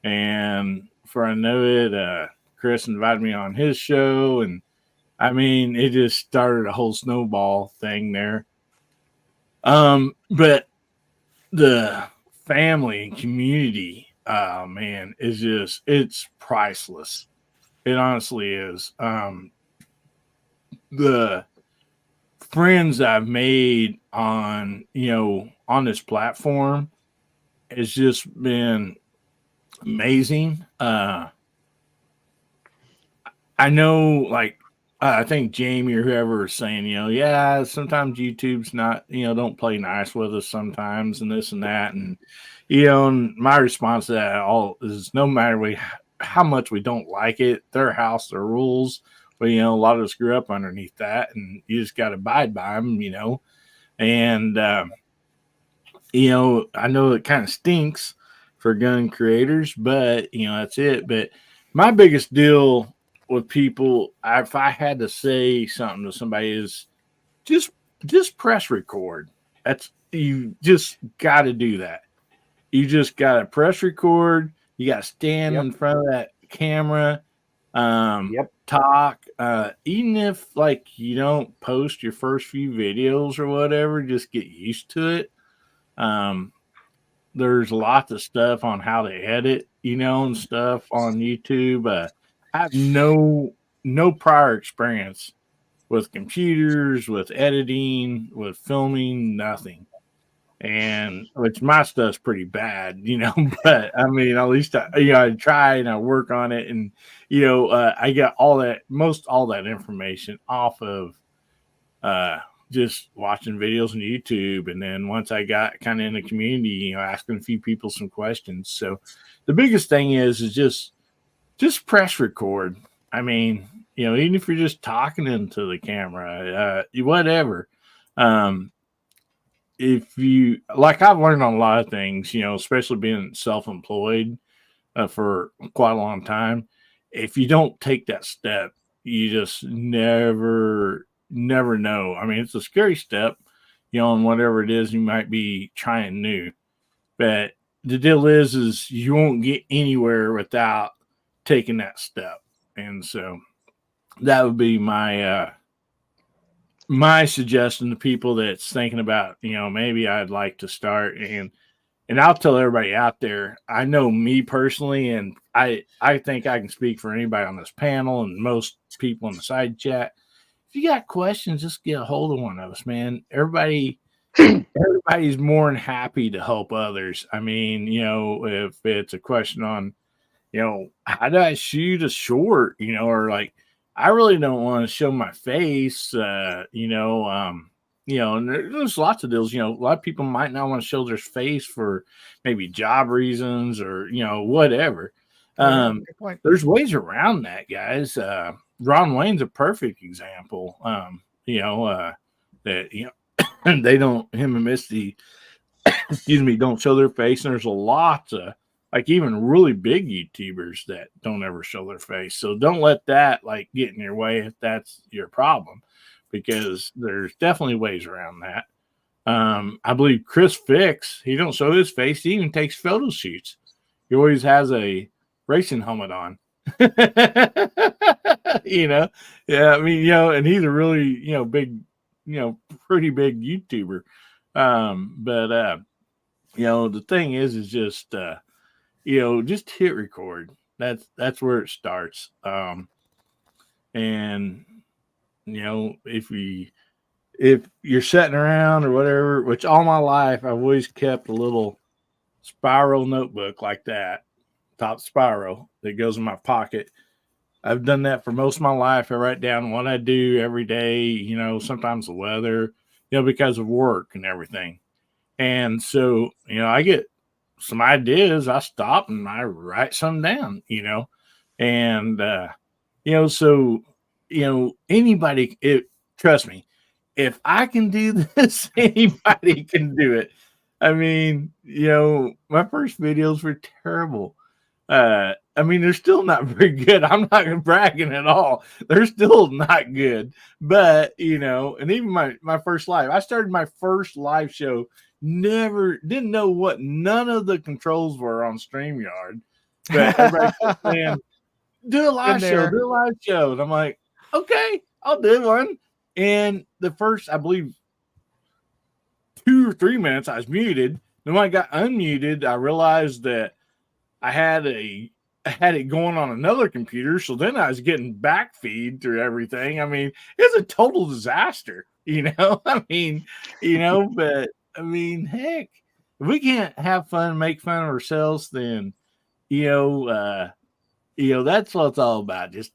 And before I know it, Chris invited me on his show. And I mean, it just started a whole snowball thing there. But the family and community, man, is just, it's priceless. It honestly is. The friends I've made on this platform has just been amazing. I know, like, I think Jamie or whoever is saying, yeah, sometimes YouTube's not, don't play nice with us sometimes and this and that. And, and my response to that all is no matter how much we don't like it, their house, their rules. But, a lot of us grew up underneath that and you just got to abide by them, And, I know it kind of stinks for gun creators, but, that's it. But my biggest deal with people, if I had to say something to somebody, is just press record. You just got to do that. You just got to press record. You got to stand in front of that camera, talk. Even if like you don't post your first few videos or whatever, just get used to it. There's lots of stuff on how to edit, and stuff on YouTube. I have no prior experience with computers, with editing, with filming, nothing. And which my stuff's pretty bad, but I mean, at least I try and I work on it. And, I got all that information off of just watching videos on YouTube. And then once I got kind of in the community, asking a few people some questions. So the biggest thing is just press record. I mean, even if you're just talking into the camera, whatever. If you like, I've learned on a lot of things, especially being self-employed for quite a long time. If you don't take that step, you just never know. I mean, it's a scary step, on whatever it is you might be trying new. But the deal is you won't get anywhere without taking that step. And so that would be my my suggestion to people that's thinking about, maybe I'd like to start. And I'll tell everybody out there, I know me personally, and I think I can speak for anybody on this panel and most people in the side chat. If you got questions, just get a hold of one of us, man. Everybody's more than happy to help others. I mean, if it's a question on, how do I shoot a short, or like, I really don't want to show my face, and there's lots of deals, a lot of people might not want to show their face for maybe job reasons or, whatever. Good point. There's ways around that, guys. Ron Wayne's a perfect example. That, they don't, him and Misty, don't show their face. And there's a lot of, like, even really big YouTubers that don't ever show their face. So don't let that like get in your way if that's your problem. because there's definitely ways around that. I believe Chris Fix, he don't show his face. He even takes photo shoots. He always has a racing helmet on. Yeah, I mean, and he's a really, big, pretty big YouTuber. But the thing is just, just hit record. That's where it starts. And if you're sitting around or whatever, which all my life I've always kept a little spiral notebook like that, top spiral that goes in my pocket. I've done that for most of my life. I write down what I do every day, sometimes the weather, because of work and everything. And so, I get some ideas, I stop and I write some down, and, so, anybody, trust me, if I can do this, anybody can do it. I mean, my first videos were terrible. I mean, they're still not very good. I'm not bragging at all. They're still not good. But, and even my first live, I started my first live show, didn't know what none of the controls were on StreamYard. But everybody kept saying, do a live show. And I'm like, okay, I'll do one. And the first, I believe, 2 or 3 minutes, I was muted. Then when I got unmuted, I realized that I had it going on another computer. So then I was getting back feed through everything. I mean, it's a total disaster, I mean, but I mean, heck, if we can't have fun, make fun of ourselves, then, that's what it's all about. Just,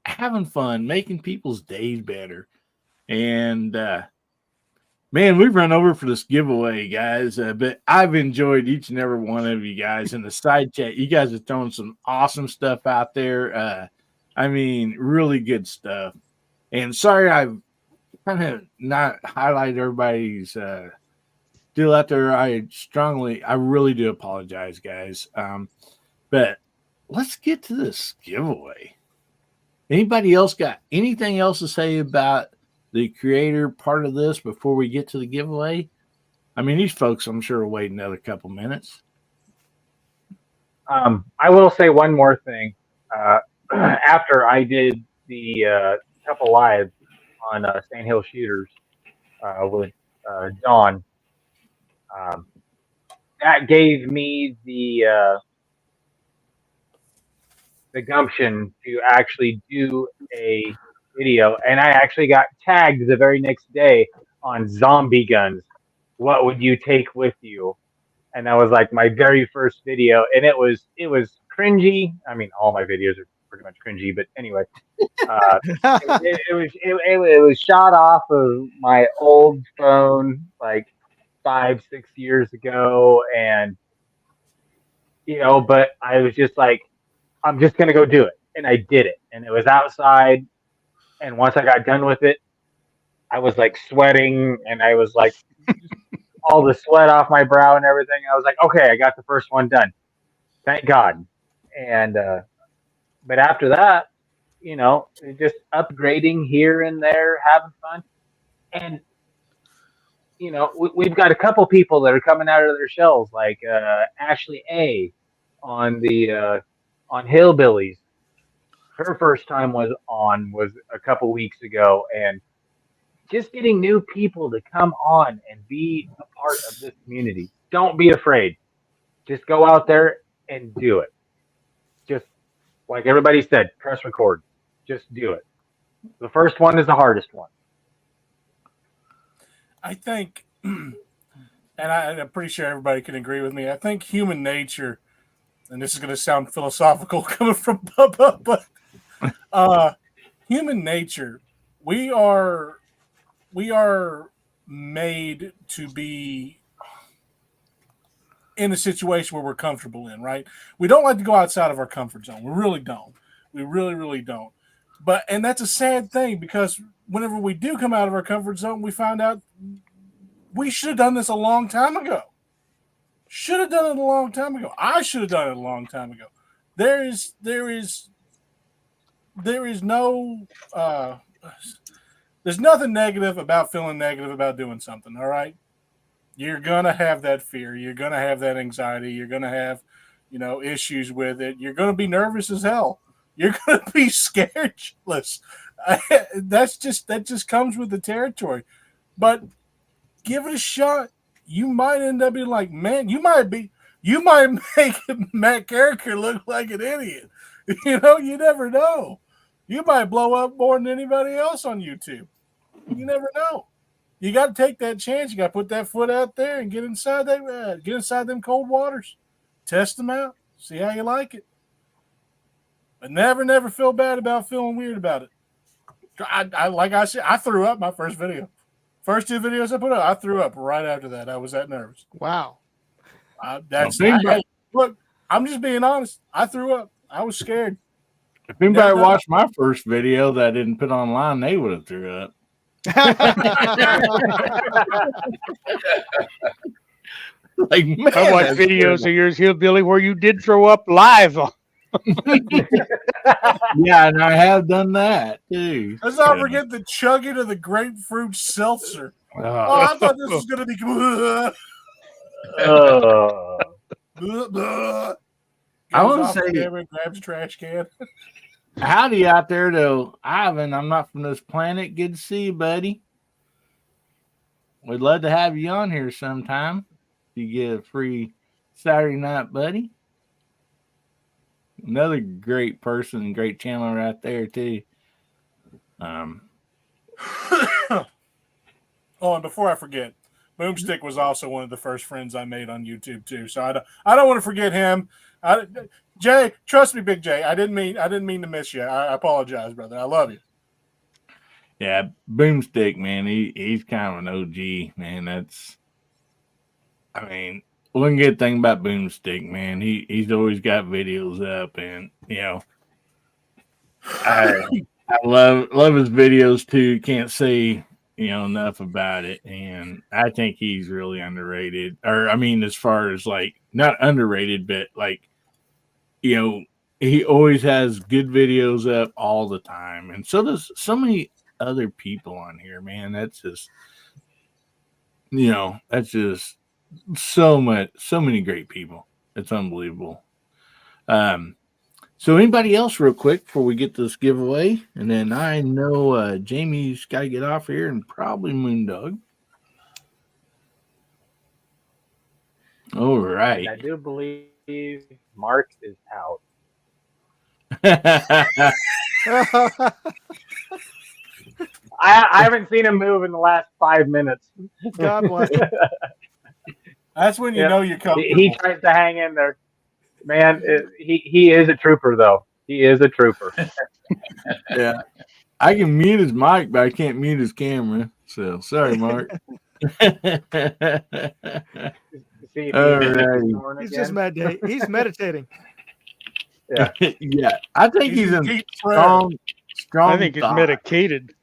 having fun, making people's days better. And, man, we've run over for this giveaway, guys, but I've enjoyed each and every one of you guys in the side chat. You guys are throwing some awesome stuff out there. I mean, really good stuff. And sorry, I've kind of not highlighted everybody's deal out there. I really do apologize, guys. But let's get to this giveaway. Anybody else got anything else to say about the creator part of this before we get to the giveaway? I mean, these folks, I'm sure, will wait another couple minutes. I will say one more thing. After I did the couple lives on Sandhill Shooters with John, that gave me the gumption to actually do a video, and I actually got tagged the very next day on zombie guns. What would you take with you? And that was like my very first video, and it was cringy. I mean, all my videos are pretty much cringy, but anyway, it was shot off of my old phone like 5-6 years ago, and but I was just like, I'm just gonna go do it, and I did it, and it was outside. And once I got done with it, I was like sweating, and I was like all the sweat off my brow and everything. I was like, okay, I got the first one done. Thank God. And but after that, just upgrading here and there, having fun. And we've got a couple people that are coming out of their shells, like Ashley A on the on Hillbillies. Her first time was a couple weeks ago, and just getting new people to come on and be a part of this community. Don't be afraid. Just go out there and do it. Just like everybody said, press record. Just do it. The first one is the hardest one. I think, and I'm pretty sure everybody can agree with me, I think human nature, and this is going to sound philosophical coming from Bubba, but human nature, we are made to be in a situation where we're comfortable in, right? We don't like to go outside of our comfort zone. We really don't. We really, really don't. And that's a sad thing, because whenever we do come out of our comfort zone, we find out we should have done this a long time ago. Should have done it a long time ago. I should have done it a long time ago. There is no there's nothing negative about feeling negative about doing something. All right, you're gonna have that fear. You're gonna have that anxiety. You're gonna have, issues with it. You're gonna be nervous as hell. You're gonna be scared shitless. That just comes with the territory. But give it a shot. You might end up being like, man, you might make Matt Carricker look like an idiot. You never know. You might blow up more than anybody else on YouTube. You never know. You got to take that chance. You got to put that foot out there and get inside them cold waters. Test them out. See how you like it. But never feel bad about feeling weird about it. Like I said, I threw up my first video. First 2 videos I put up, I threw up right after that. I was that nervous. Wow. Look, I'm just being honest. I threw up. I was scared. If anybody watched my first video that I didn't put online, they would have threw up. Like, man, I watched videos of yours, Hillbilly, where you did throw up live. Yeah, and I have done that too. Let's not forget the chugging of the grapefruit seltzer. I thought this was going to be. I want to say, grabs a trash can. Howdy out there, though, Ivan. I'm not from this planet. Good to see you, buddy. We'd love to have you on here sometime. You get a free Saturday night, buddy. Another great person and great channel right there too. And before I forget, Boomstick was also one of the first friends I made on YouTube too. So I don't want to forget him. Jay, trust me, Big Jay. I didn't mean to miss you. I apologize, brother. I love you. Yeah, Boomstick, man. He's kind of an OG, man. One good thing about Boomstick, man, he's always got videos up, and I love his videos too. Can't say enough about it, and I think he's really underrated. Or as far as like not underrated, but like he always has good videos up all the time, and so does so many other people on here, man. That's just so many great people. It's unbelievable. So anybody else real quick before we get this giveaway, and then I know Jamie's got to get off here, and probably Moondog. All right. I do believe Mark is out. I haven't seen him move in the last 5 minutes. God bless him. That's when you know you're comfortable. He tries to hang in there. Man, he is a trooper, though. He is a trooper. Yeah. I can mute his mic, but I can't mute his camera. So, sorry, Mark. He's just meditating. He's meditating. Yeah. Yeah. I think he's in strong. I think he's medicated.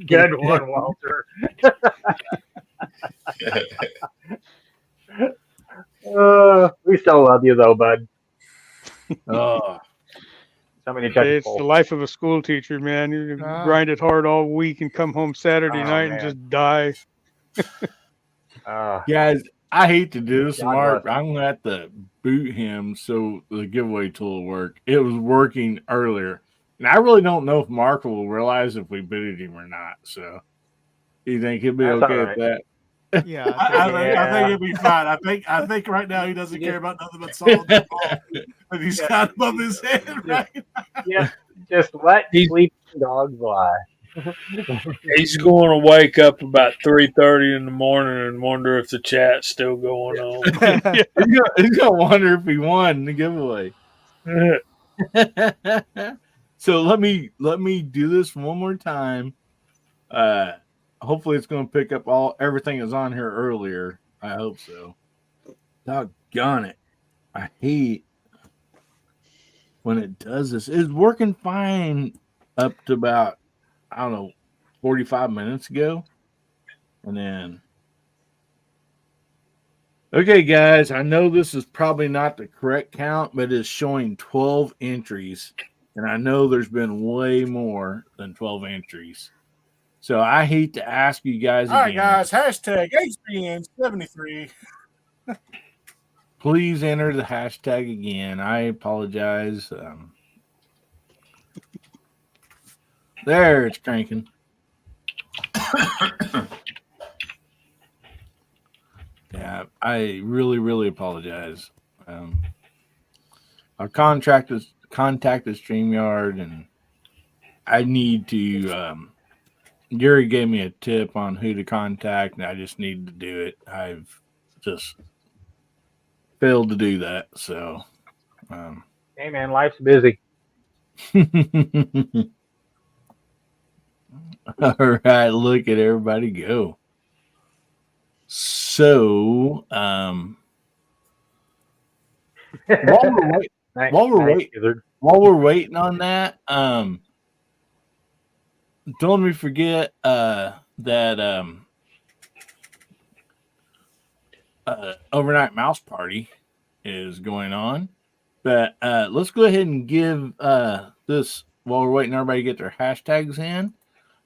Good one, Walter. We still love you, though, bud. Oh, it's the life of a school teacher, man. You grind it hard all week and come home Saturday night and just die. Guys, I hate to do this, Mark. I'm going to have to boot him so the giveaway tool will work. It was working earlier. And I really don't know if Mark will realize if we booted him or not. So, you think he'll be okay with that? Yeah, I think he'll be fine. I think right now he doesn't care about nothing but solid ball. But he's got above his head right Yeah, just let sleeping dogs lie. He's going to wake up about 3:30 in the morning and wonder if the chat's still going on. He's gonna wonder if he won the giveaway. So let me do this one more time. Hopefully it's gonna pick up everything that's on here earlier. I hope so. Doggone it. I hate when it does this. It's working fine up to about 45 minutes ago. And then Okay, guys, I know this is probably not the correct count, but it's showing 12 entries. And I know there's been way more than 12 entries. So I hate to ask you guys All right, again. guys. Hashtag HBN73. Please enter the hashtag again. I apologize. There, it's cranking. Yeah, I really, really apologize. I've contacted StreamYard, and I need to. Gary gave me a tip on who to contact, and I just need to do it. I've just failed to do that. So, Hey man, life's busy. all right, look at everybody go. So, while we're waiting, Nice, while we're nice, waiting, Gizzard. while we're waiting on that, don't let me forget that overnight mouse party is going on. But let's go ahead and give this while we're waiting everybody to get their hashtags in.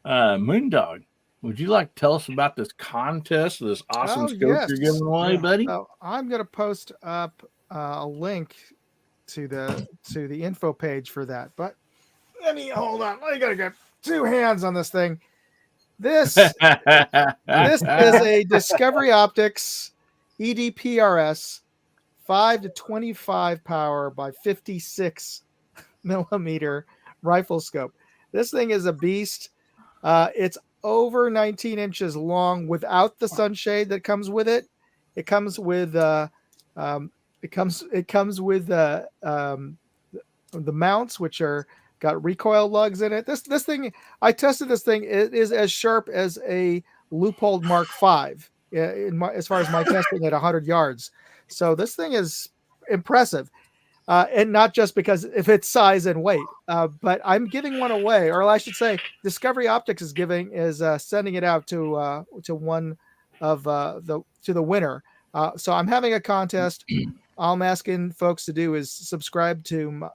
Moondog, would you like to tell us about this contest, this awesome scope yes. you're giving away, buddy? So I'm going to post up a link to the info page for that. But let me hold on. I got to get two hands on this thing. This is a Discovery Optics EDPRS 5 to 25 power by 56 millimeter rifle scope. This thing is a beast. It's over 19 inches long without the sunshade that comes with it. It comes with the mounts, which are got recoil lugs in it. This thing, I tested this thing. It is as sharp as a Leupold Mark V as far as my testing at 100 yards. So this thing is impressive. And not just because of its size and weight, but I'm giving one away, or I should say, Discovery Optics is sending it out to one of the winner. So I'm having a contest. All I'm asking folks to do is subscribe to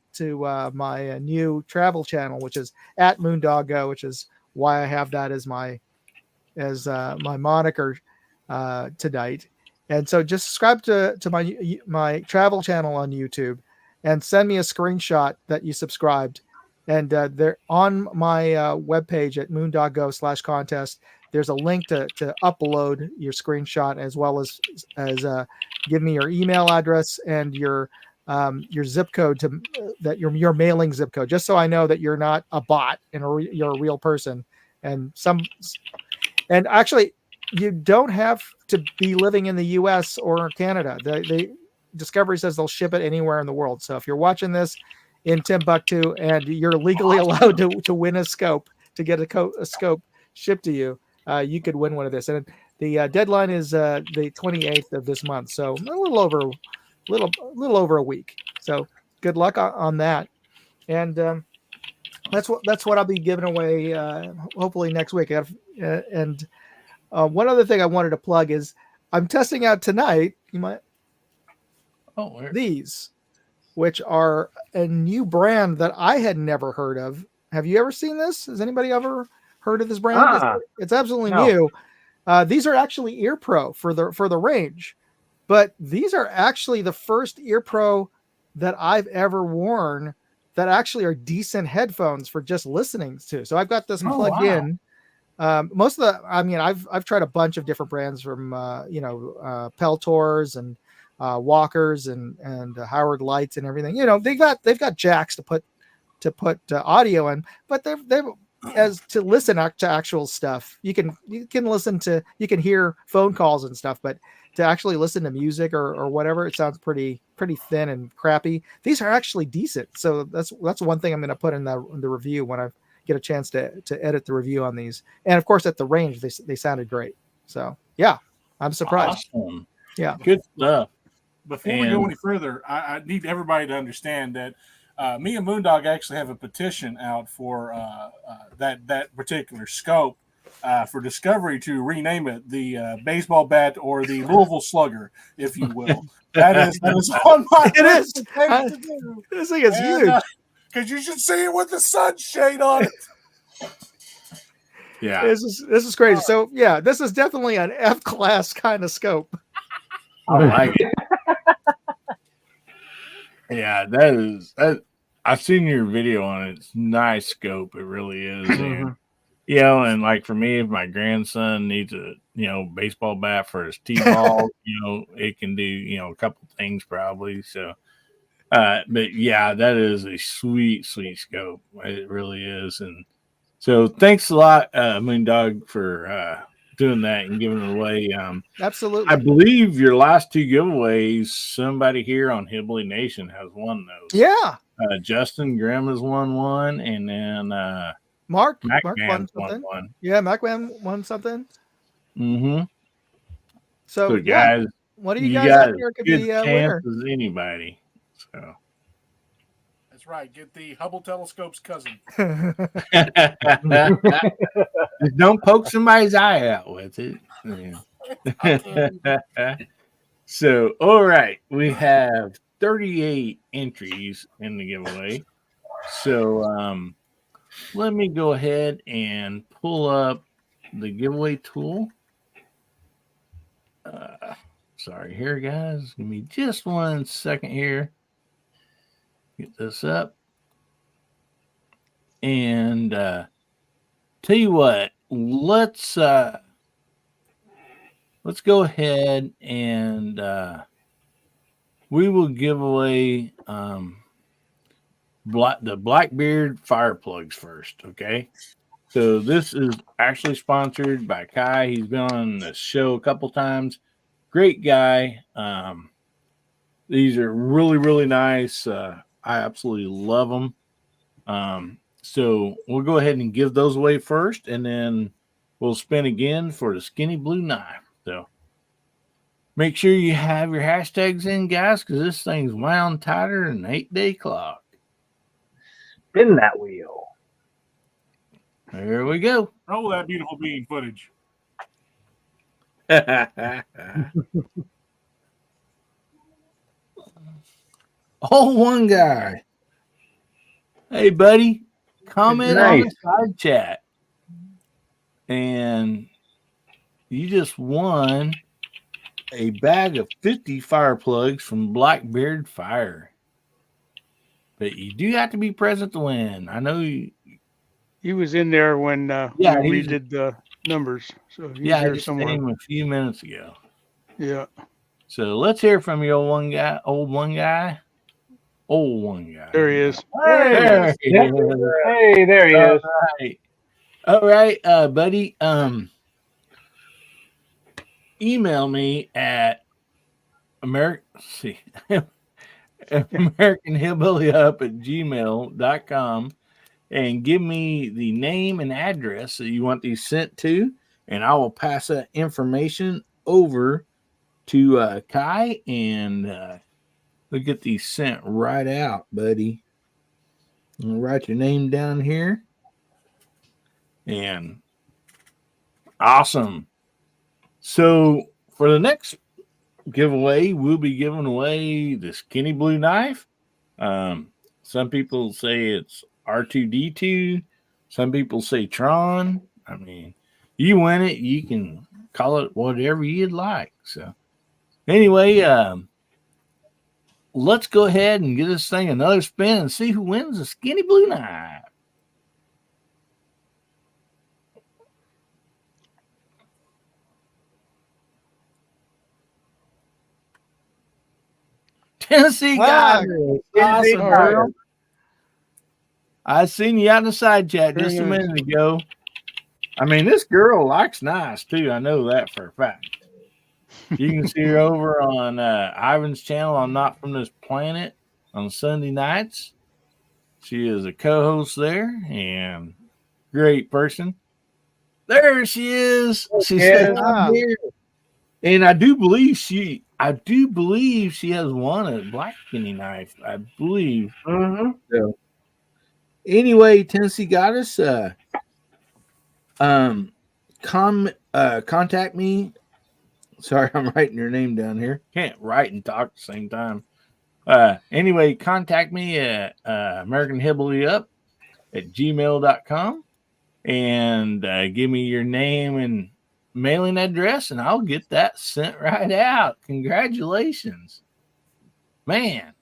my new travel channel, which is at Moondoggo, which is why I have that as my moniker tonight. And so just subscribe to my travel channel on YouTube and send me a screenshot that you subscribed. And they're on my webpage at moon.go/contest. There's a link to upload your screenshot, as well as give me your email address and your zip code that your mailing zip code, just so I know that you're not a bot and you're a real person. And actually, you don't have to be living in the U.S. or Canada. They Discovery says they'll ship it anywhere in the world. So if you're watching this in Timbuktu and you're legally allowed to win a scope, to get a scope shipped to you, you could win one of this. And the deadline is the 28th of this month, so a little over a week. So good luck on that. And that's what I'll be giving away hopefully next week. And one other thing I wanted to plug is I'm testing out tonight. These, which are a new brand that I had never heard of. Have you ever seen this? Has anybody ever heard of this brand? It's absolutely new. These are actually Ear Pro for the range, but these are actually the first Ear Pro that I've ever worn that actually are decent headphones for just listening to. So I've got this plugged in. Most of I've tried a bunch of different brands from Peltors and Walkers and Howard Lights and everything. They've got jacks to put audio in, but they've as to listen to actual stuff. You can hear phone calls and stuff, but to actually listen to music or whatever, it sounds pretty thin and crappy. These are actually decent. So that's one thing I'm going to put in the review when I get a chance to edit the review on these. And of course, at the range, they sounded great. So yeah, I'm surprised. Awesome. Yeah, good stuff. Before we go any further, I need everybody to understand that me and Moondog actually have a petition out for that particular scope. for Discovery to rename it the baseball bat or the Louisville Slugger, if you will. That is on my It is. list of things to do. This thing is huge. Because you should see it with the sunshade on it. Yeah. This is crazy. So yeah, this is definitely an F class kind of scope. I like it. Yeah, that is. I've seen your video on it. It's nice scope. It really is. And and like for me, if my grandson needs a baseball bat for his t-ball, it can do a couple things probably. So, but yeah, that is a sweet scope. It really is. And so, thanks a lot, Moondog, for doing that and giving it away. Absolutely. I believe your last two giveaways, somebody here on Hillbilly Nation has won those. Yeah. Justin Grimm has won one, and then Mark MacMan won something. one. Yeah, MacMan won something. Mm-hmm. So guys, what do you guys out there could good be a chance winner? as anybody. So That's right. Get the Hubble telescope's cousin. just don't poke somebody's eye out with it. So, all right, we have 38 entries in the giveaway. So, let me go ahead and pull up the giveaway tool. Sorry here, guys. Give me just 1 second here. Get this up. And tell you what, let's go ahead and we will give away the Blackbeard fire plugs first, okay? So this is actually sponsored by Kai. He's been on the show a couple times. Great guy. These are really, really nice. I absolutely love them. So we'll go ahead and give those away first, and then we'll spin again for the skinny blue knife. So make sure you have your hashtags in, guys, because this thing's wound tighter than an 8-day clock. Spin that wheel. There we go. Roll that beautiful bean footage. Oh, one guy. Hey, buddy. Comment on the side chat. And you just won a bag of 50 fire plugs from Blackbeard Fire. But you do have to be present to win. I know you. He was in there when we did the numbers. So he's I here just somewhere. seen him a few minutes ago. Yeah. So let's hear from you, old one guy. There he is. There he is. Hey, there he is. All right, buddy. Email me at AmericanHillbillyUp@gmail.com and give me the name and address that you want these sent to, and I will pass that information over to Kai, and we'll get these sent right out, buddy. I'll write your name down here. And awesome. So for the next giveaway, we'll be giving away the skinny blue knife. Some people say it's R2D2. Some people say Tron. I mean, you win it, you can call it whatever you'd like. So anyway, let's go ahead and give this thing another spin and see who wins the skinny blue knife. Tennessee got it. Awesome, girl. I seen you out in the side chat just a minute ago. I mean, this girl likes nice too. I know that for a fact. You can see her over on Ivan's channel on Not From This Planet on Sunday nights. She is a co-host there and great person. There she is. She said, "I'm here." And I do believe she has won a black skinny knife. I believe. Mm-hmm. So, anyway, Tennessee got us. contact me. Sorry, I'm writing your name down here. Can't write and talk at the same time. Anyway, contact me at American Hillbilly Up at gmail.com and give me your name and mailing address, and I'll get that sent right out. Congratulations. Man,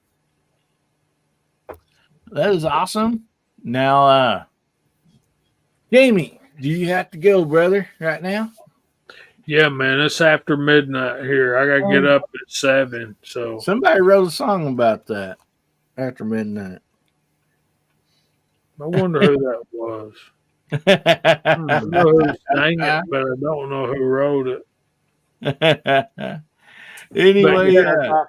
that is awesome. Now, Jamie, do you have to go, brother, right now? Yeah, man, it's after midnight here. I gotta get up at 7. So Somebody wrote a song about that after midnight. I wonder who that was. I know who sang it, but I don't know who wrote it. Anyway, that's awesome.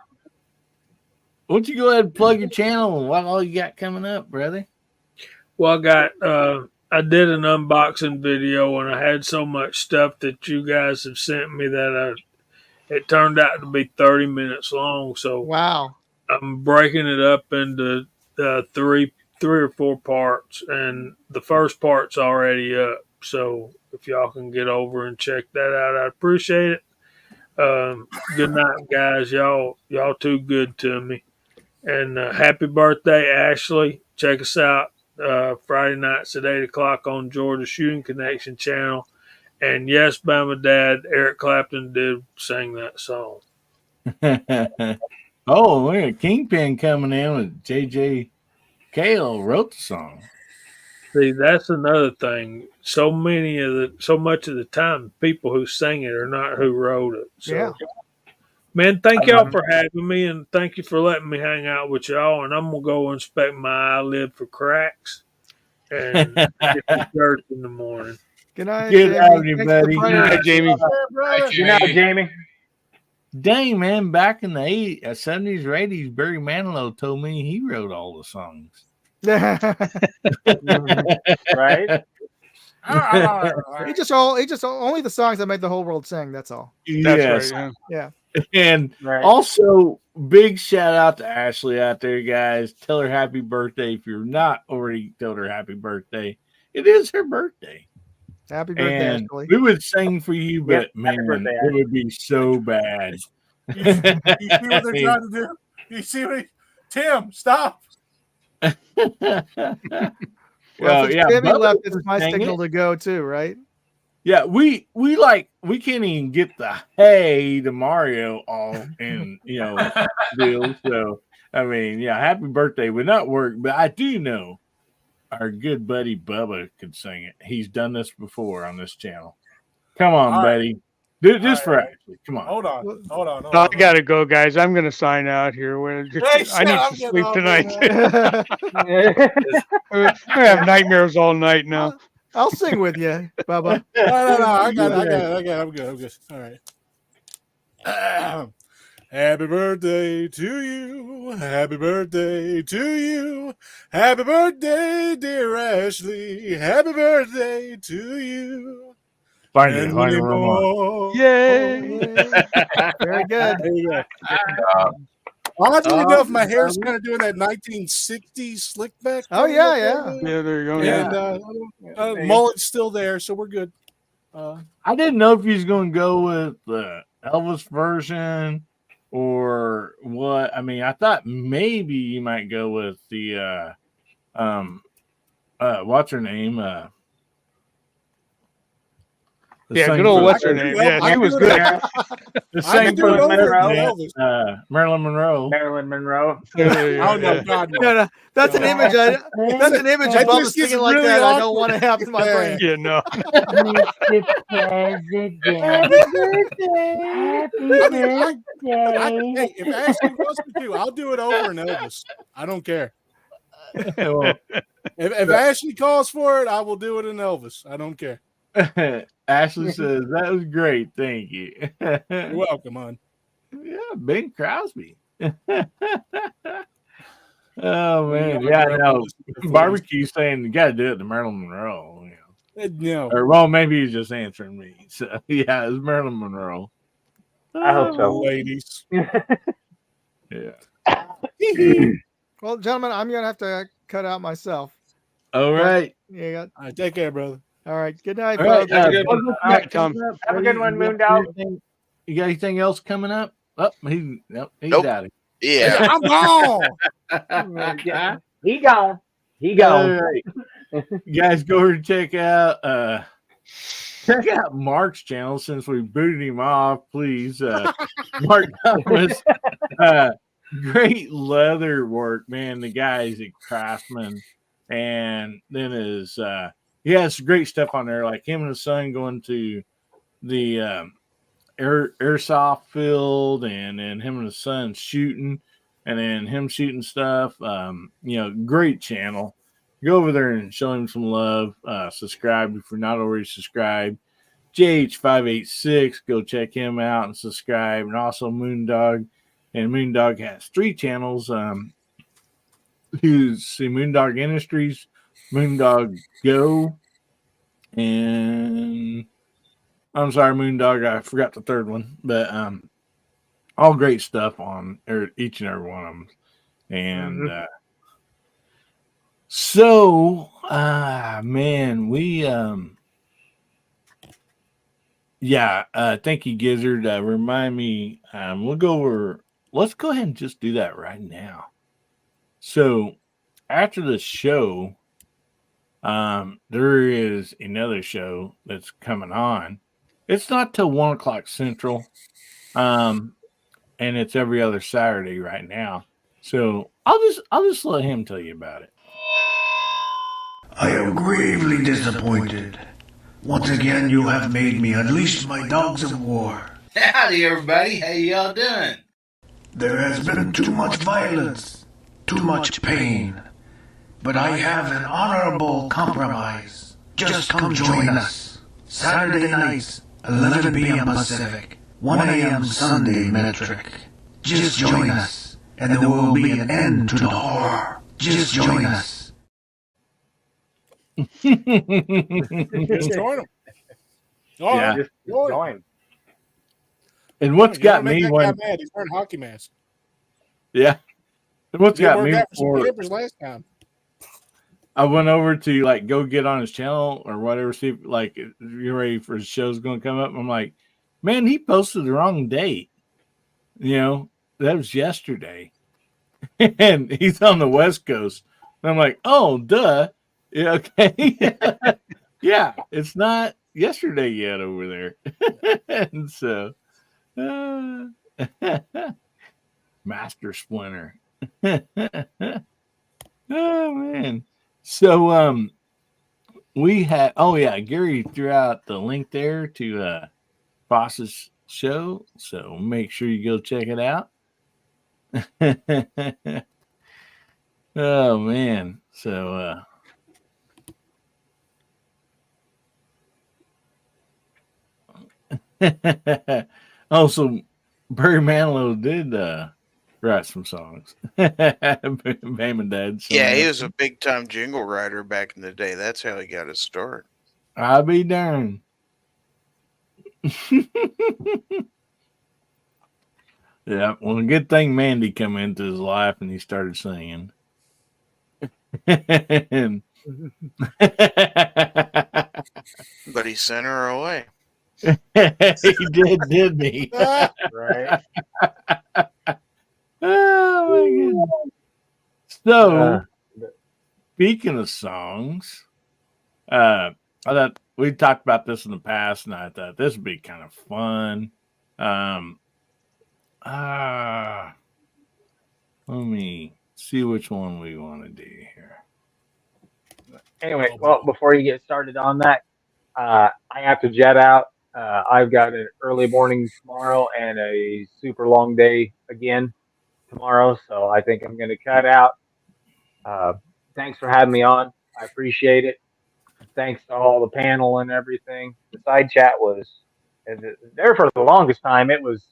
why don't you go ahead and plug your channel and what all you got coming up, brother? Well, I did an unboxing video, and I had so much stuff that you guys have sent me that it turned out to be 30 minutes long. So Wow. I'm breaking it up into three or four parts, and the first part's already up. So if y'all can get over and check that out, I'd appreciate it. Good night, guys. Y'all too good to me. And happy birthday, Ashley. Check us out Friday nights at 8 o'clock on Georgia Shooting Connection channel. And yes, by my dad, Eric Clapton did sing that song. Oh, we got Kingpin coming in with JJ Cale wrote the song. See, that's another thing. So much of the time, people who sing it are not who wrote it. So, Yeah. man, thank y'all for having me, and thank you for letting me hang out with y'all. And I'm gonna go inspect my eyelid for cracks and get to church in the morning. Good night, Good Jamie. having you, Thanks for buddy. playing. Good night, Jamie. Right, Good night, Jamie. Dang, man, back in the 70s or 80s, Barry Manilow told me he wrote all the songs. Right? He just only the songs that made the whole world sing. That's all. That's Yes. right. Yeah. And Right. also, big shout out to Ashley out there, guys. Tell her happy birthday if you're not already told her happy birthday. It is her birthday. Happy birthday, And Ashley. we would sing for you, but Yep, man, happy birthday, it would be so bad. You see what they're trying to do? You see what Tim, stop. Well, Well, since yeah, Jamie Bubba left, it's was my singing signal to go too, right? Yeah, we can't even get the hey to Mario all in deal. So I mean, yeah, happy birthday would not work, but I do know our good buddy Bubba could sing it. He's done this before on this channel. Come on, All right. buddy. Do this for right. Ashley. Come on. Hold on. No, I gotta go, guys. I'm gonna sign out here. I need I'm to getting sleep off tonight. here, I have nightmares all night now. I'll sing with you, Bubba. No, I got it. I'm good. All right. Happy birthday to you. Happy birthday to you. Happy birthday, dear Ashley. Happy birthday to you. Find And it. many Find more. Yay! Very good. There you go. Uh, Oddly enough, my hair's kind of doing that 1960s slick back. Oh thing yeah, up yeah. there. Yeah, there you go. And mullet's still there, so we're good. I didn't know if you was going to go with the Elvis version or what. I mean, I thought maybe you might go with the what's her name? Yeah, good old what's her name? Yeah, she was good. The I same can do it over person, Elvis. Marilyn Monroe. Marilyn Monroe. Oh no, God no. No, that's an image. That's an image of That Bubba just gets singing like really that. I don't awkward. want to have in my Yeah. brain. Yeah, no. Mr. President, happy birthday. Hey, if Ashley wants me to, I'll do it over in Elvis. I don't care. Well, If Ashley calls for it, I will do it in Elvis. I don't care. Ashley says that was great. Thank you. You're welcome, hon. Yeah, Bing Crosby. Oh man, yeah. Now barbecue saying you got to do it to Marilyn Monroe. No. Or well, maybe he's just answering me. So yeah, it's Marilyn Monroe. I hope so. Ladies. Yeah. Well, gentlemen, I'm gonna have to cut out myself. All right. Yeah. All right, take care, brother. All right. Good night, All right, folks. Have a good one. All right, Tom. have a good one, Moondog. You got anything else coming up? Oh, he's Nope. out of Yeah. I'm gone. here. He gone. He All gone. right. You guys go over and check out Mark's channel since we booted him off, please. Mark Thomas. Great leather work, man. The guy's a craftsman. And then he has great stuff on there, like him and his son going to the airsoft field, and then him and his son shooting, and then him shooting stuff. Great channel. Go over there and show him some love. Subscribe if you're not already subscribed. JH586, go check him out and subscribe. And also Moondog. And Moondog has 3 channels. Moondog Industries, Moondog Go, and I'm sorry, Moondog, I forgot the third one. But all great stuff on each and every one of them. And man, we thank you, Gizzard. Remind me, let's go ahead and just do that right now. So after the show, there is another show that's coming on. It's not till 1:00 Central. And it's every other Saturday right now. So I'll just let him tell you about it. I am gravely disappointed. Once again, you have made me unleash my dogs of war. Howdy, everybody. How y'all doing? There has been too much violence, too much pain. But I have an honorable compromise. Just come join us. Saturday nights, 11 p.m. Pacific, 1 a.m. Sunday metric. Just join us, and there will be an end to the horror. Just join us. Just join them. Just join. And what's got make me that when guy mad? He's wearing a hockey mask. and what's got me for Clippers last time. I went over to go get on his channel or whatever, see if you're ready for his show's going to come up. I'm like, man, he posted the wrong date. That was yesterday, and he's on the West Coast. And I'm like, oh, duh. Yeah, okay. Yeah, it's not yesterday yet over there. And so, Master Splinter. Oh man. So we had Gary threw out the link there to Boss's show, so make sure you go check it out. Oh man. So also Barry Manilow did write some songs. Bam and Dad. Yeah, he was a big time jingle writer back in the day. That's how he got his start. I'll be darned. Yeah, well, a good thing Mandy come into his life and he started singing. But he sent her away. He did, didn't he? Right. Oh my goodness. So, speaking of songs, I thought we talked about this in the past, and I thought this would be kind of fun. Let me see which one we want to do here. Anyway, well, before you get started on that, I have to jet out. I've got an early morning tomorrow and a super long day again tomorrow, so I think I'm going to cut out. Thanks for having me on. I appreciate it. Thanks to all the panel and everything. The side chat was there for the longest time. It was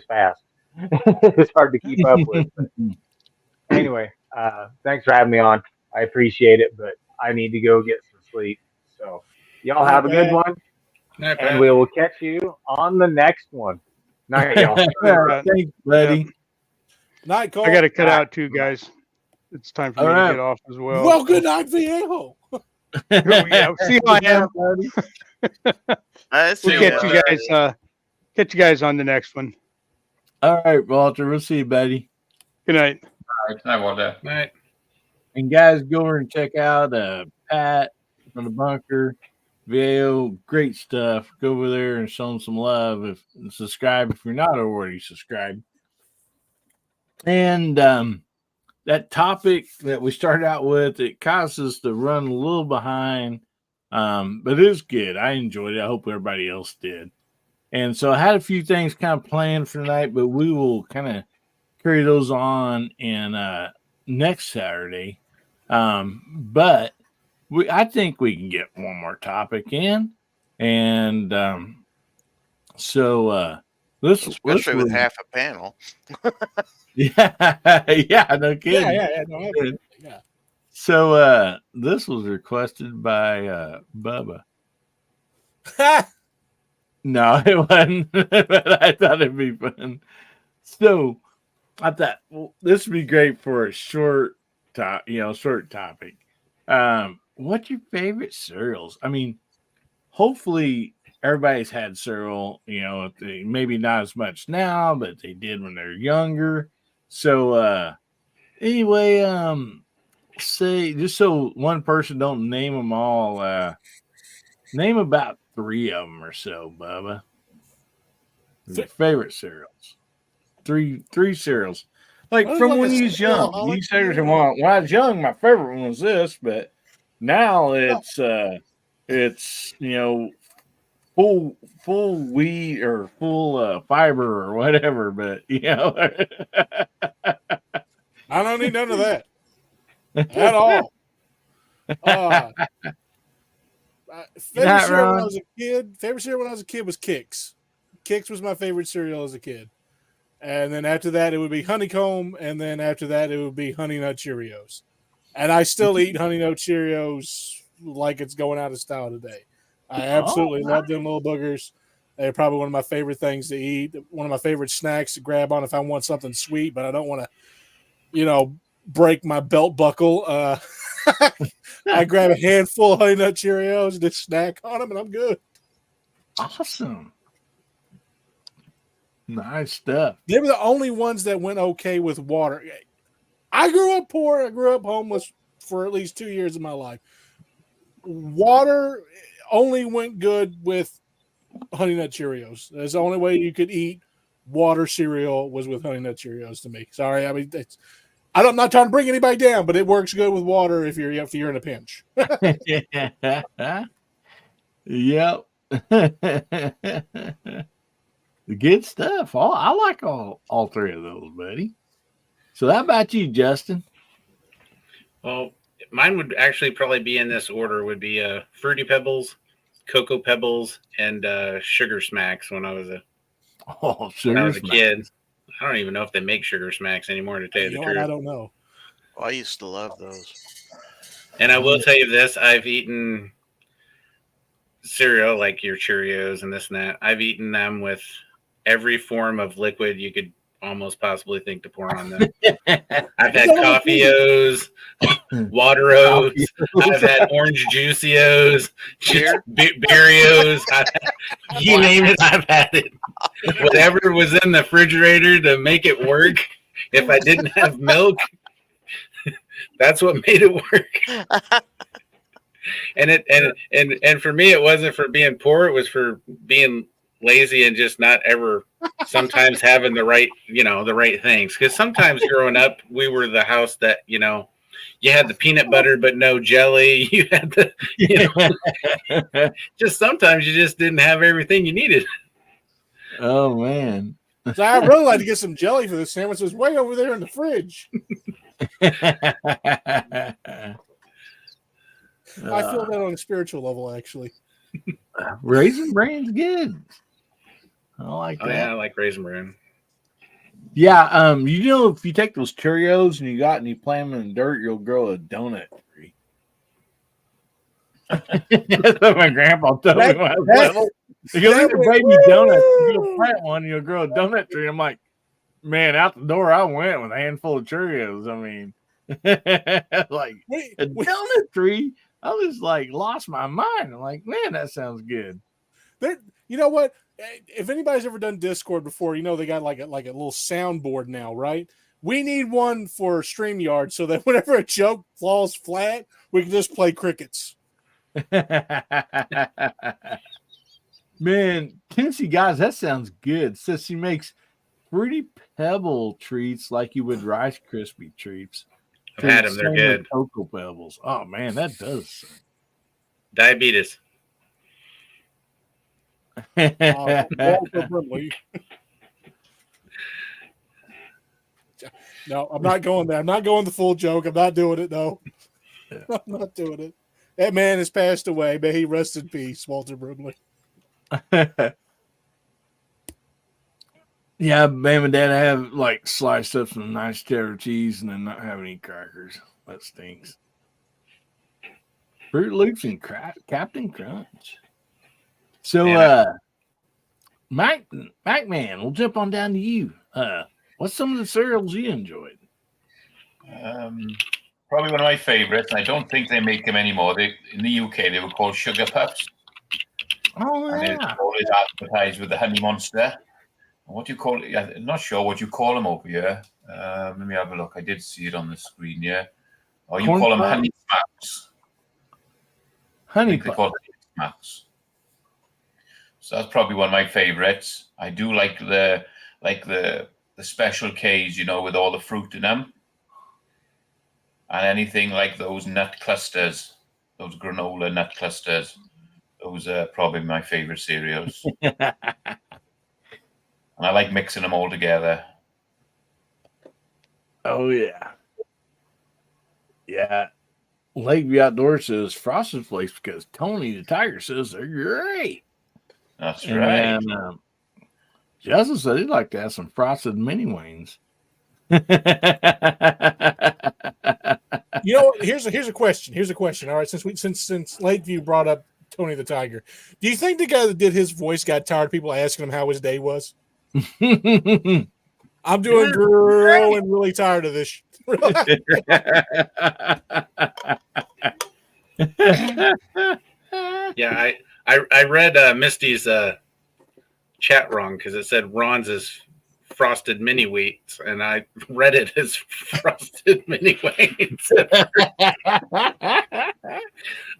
fast. It was hard to keep up with. But anyway, thanks for having me on. I appreciate it, but I need to go get some sleep. So y'all have a good one, and we will catch you on the next one. Night, y'all. Thanks, buddy. Night, Cole. I got to cut out too, guys. It's time for me to get off as well. Well, good night, Viejo. Oh, yeah. See how I am. I see. We'll catch you guys on the next one. All right, Walter. We'll see you, buddy. Good night. All right, Walter. All right. And guys, go over and check out Pat from the bunker. VAO, great stuff. Go over there and show them some love. And subscribe if you're not already subscribed. And that topic that we started out with, it caused us to run a little behind, but it was good. I enjoyed it. I hope everybody else did. And so I had a few things kind of planned for tonight, but we will kind of carry those on in next Saturday. But I think we can get one more topic in, and Especially with half a panel. yeah, no kidding. Yeah. So this was requested by Bubba. No, it wasn't, but I thought it'd be fun. So I thought this would be great for a short topic. What's your favorite cereals? I mean, hopefully everybody's had cereal, maybe not as much now, but they did when they're younger. So anyway, say just so one person don't name them all, name about 3 of them or so, Bubba. Your favorite cereals. Three cereals. Like from when you was young. You said, well, when I was young, my favorite one was this, but now it's full wheat or full fiber or whatever, but I don't need none of that at all. Favorite cereal when I was a kid. Favorite cereal when I was a kid was Kix. Kix was my favorite cereal as a kid, and then after that it would be Honeycomb, and then after that it would be Honey Nut Cheerios. And I still eat Honey Nut Cheerios like it's going out of style today. I absolutely love them little boogers. They're probably one of my favorite things to eat. One of my favorite snacks to grab on if I want something sweet, but I don't want to, break my belt buckle. I grab a handful of Honey Nut Cheerios and just snack on them, and I'm good. Awesome. Nice stuff. They were the only ones that went okay with water. I grew up poor. I grew up homeless for at least 2 years of my life. Water only went good with Honey Nut Cheerios. That's the only way you could eat water cereal was with Honey Nut Cheerios to me. Sorry, I mean, I'm not trying to bring anybody down, but it works good with water if you're in a pinch. Yep. Good stuff. I like all 3 of those, buddy. So how about you, Justin? Well, mine would actually probably be in this order. Would be Fruity Pebbles, Cocoa Pebbles, and Sugar Smacks when I was a kid. I don't even know if they make Sugar Smacks anymore, to tell you the truth. I don't know. Well, I used to love those. And I will tell you this, I've eaten cereal like your Cheerios and this and that. I've eaten them with every form of liquid you could almost possibly think to pour on them. I've had Coffee-O's, Water-O's, I've had Orange Juicy-O's, Berry-O's. You name it, I've had it. Whatever was in the refrigerator to make it work. If I didn't have milk, that's what made it work. And for me, it wasn't for being poor. It was for being lazy and just not ever sometimes having the right things. Because sometimes growing up, we were the house that, you had the peanut butter, but no jelly. You had just sometimes you just didn't have everything you needed. Oh, man. So I'd really like to get some jelly for this sandwich. It's way over there in the fridge. I feel that on a spiritual level, actually. Raisin Bran's good. I like that. Yeah, I like Raisin Bran. Yeah, if you take those Cheerios and you plant them in the dirt, you'll grow a donut tree. That's what my grandpa told me when I was little. He goes, "These are baby donuts. You'll plant one, you'll grow a donut tree." I'm like, man, out the door I went with a handful of Cheerios. I mean, like a donut tree. I was like lost my mind. I'm like, man, that sounds good. You know what? If anybody's ever done Discord before, they got like a little soundboard now, right? We need one for StreamYard so that whenever a joke falls flat, we can just play crickets. Man, Tennessee guys, that sounds good. Says she makes Fruity Pebble treats like you would Rice Krispie treats. I've had them. They're good. Cocoa Pebbles. Oh man, that does. Diabetes. No, I'm not going there. I'm not going the full joke. I'm not doing it. No, I'm not doing it. That man has passed away. May he rest in peace, Walter Brimley. Yeah, Mom and Dad have like sliced up some nice cheddar cheese and then not have any crackers. That stinks. Fruit Loops and Captain Crunch. So, Mac Man, we'll jump on down to you. What's some of the cereals you enjoyed? Probably one of my favorites. I don't think they make them anymore. In the UK, they were called Sugar Puffs. Oh, and yeah. it's always advertised with the Honey Monster. What do you call it? I'm not sure what you call them over here. Let me have a look. I did see it on the screen, yeah. Or you call them Honey Smacks. Honey Smacks. So that's probably one of my favorites. I do like the special K's, with all the fruit in them. And anything like those nut clusters, those granola nut clusters. Those are probably my favorite cereals. And I like mixing them all together. Oh, yeah. Yeah. Lakeview Outdoors says Frosted Flakes because Tony the Tiger says they're great. That's right. And Justin said he'd like to have some frosted mini wings. Here's a question. Here's a question. All right, since Lakeview brought up Tony the Tiger, do you think the guy that did his voice got tired of people asking him how his day was? I'm doing real and really tired of this. Yeah, I read Misty's chat wrong because it said Ron's is frosted mini wheats, and I read it as frosted mini wings.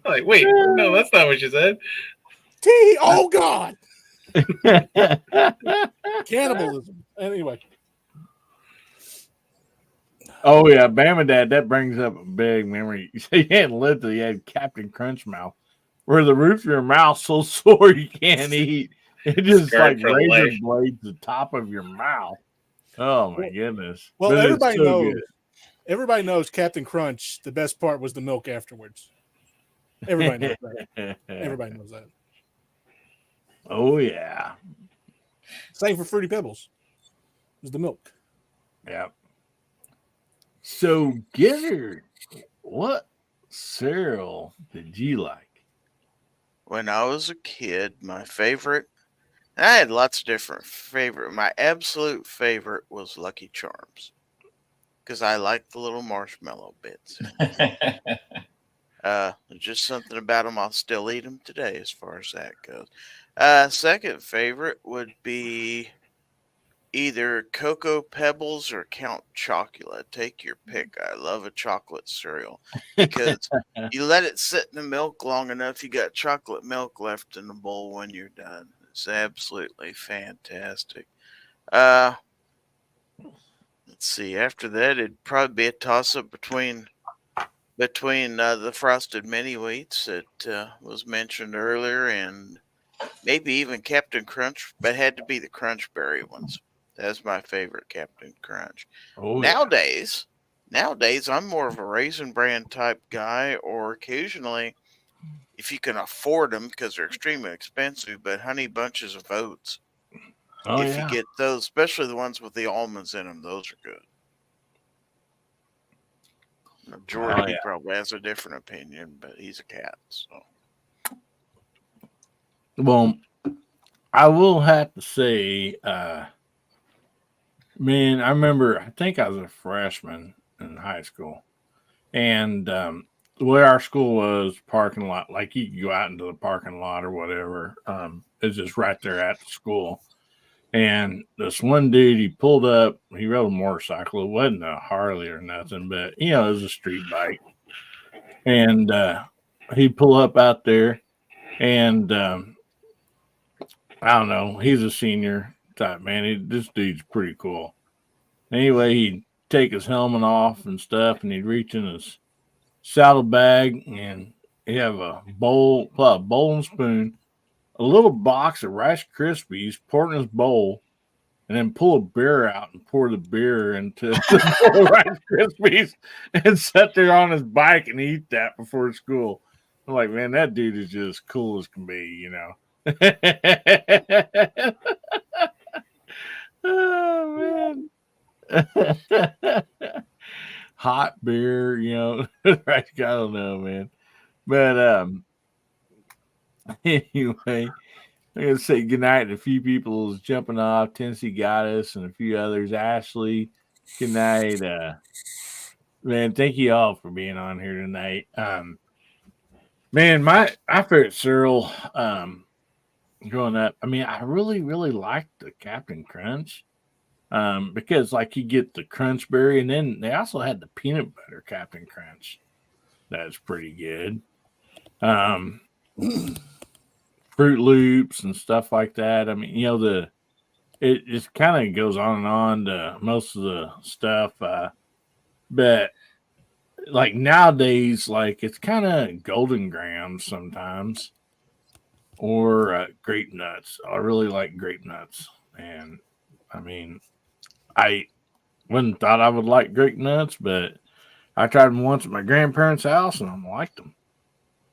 Like, wait, no, that's not what you said. Oh God. Cannibalism. Anyway. Oh yeah, Bama Dad, that brings up a big memory. You say you hadn't lived till you had Captain Crunch mouth, where the roof of your mouth so sore you can't eat. It just like razor blades the top of your mouth. Oh my goodness. Well, but everybody knows. Good. Everybody knows Captain Crunch. The best part was the milk afterwards. Everybody knows that. Everybody knows that. Oh yeah. Same for Fruity Pebbles. It was the milk. Yeah. So, Gizzard, what cereal did you like? When I was a kid, my favorite, I had lots of different favorite. My absolute favorite was Lucky Charms because I like the little marshmallow bits. There's just something about them. I'll still eat them today as far as that goes. Second favorite would be either Cocoa Pebbles or Count Chocula. Take your pick. I love a chocolate cereal because you let it sit in the milk long enough, you got chocolate milk left in the bowl when you're done. It's absolutely fantastic. Let's see. After that, it'd probably be a toss-up between the Frosted Mini Wheats that was mentioned earlier and maybe even Captain Crunch, but it had to be the Crunch Berry ones. That's my favorite Captain Crunch. Oh, nowadays, I'm more of a Raisin Bran type guy, or occasionally, if you can afford them, because they're extremely expensive, but Honey Bunches of Oats. Oh, if you get those, especially the ones with the almonds in them, those are good. Now, Jordan, he probably has a different opinion, but he's a cat, so. Well, I will have to say, man, I remember, I think I was a freshman in high school. And the way our school was, parking lot, like you could go out into the parking lot or whatever. It's just right there at the school. And this one dude, he pulled up. He rode a motorcycle. It wasn't a Harley or nothing, but it was a street bike. And he'd pull up out there, and I don't know. He's a senior type man. This dude's pretty cool. Anyway, he'd take his helmet off and stuff, and he'd reach in his saddle bag, and he'd have a bowl and spoon, a little box of Rice Krispies, pour it in his bowl, and then pull a beer out and pour the beer into the bowl of Rice Krispies and sit there on his bike and eat that before school. I'm like, man, that dude is just cool as can be, Oh, man. Hot beer, right? I don't know, man. But anyway, I'm gonna say goodnight to a few people who's jumping off. Tennessee got us and a few others. Ashley, good night. Man, thank you all for being on here tonight. Man, my favorite cereal growing up, I mean, I really, really liked the Captain Crunch. Because like you get the Crunch Berry, and then they also had the peanut butter Captain Crunch. That's pretty good. Fruit Loops and stuff like that. I mean, it just kind of goes on and on to most of the stuff. But like nowadays, like it's kind of Golden Grams sometimes, or Grape Nuts. I really like Grape Nuts, and I mean, I wouldn't thought I would like Grape Nuts, but I tried them once at my grandparents' house, and I liked them.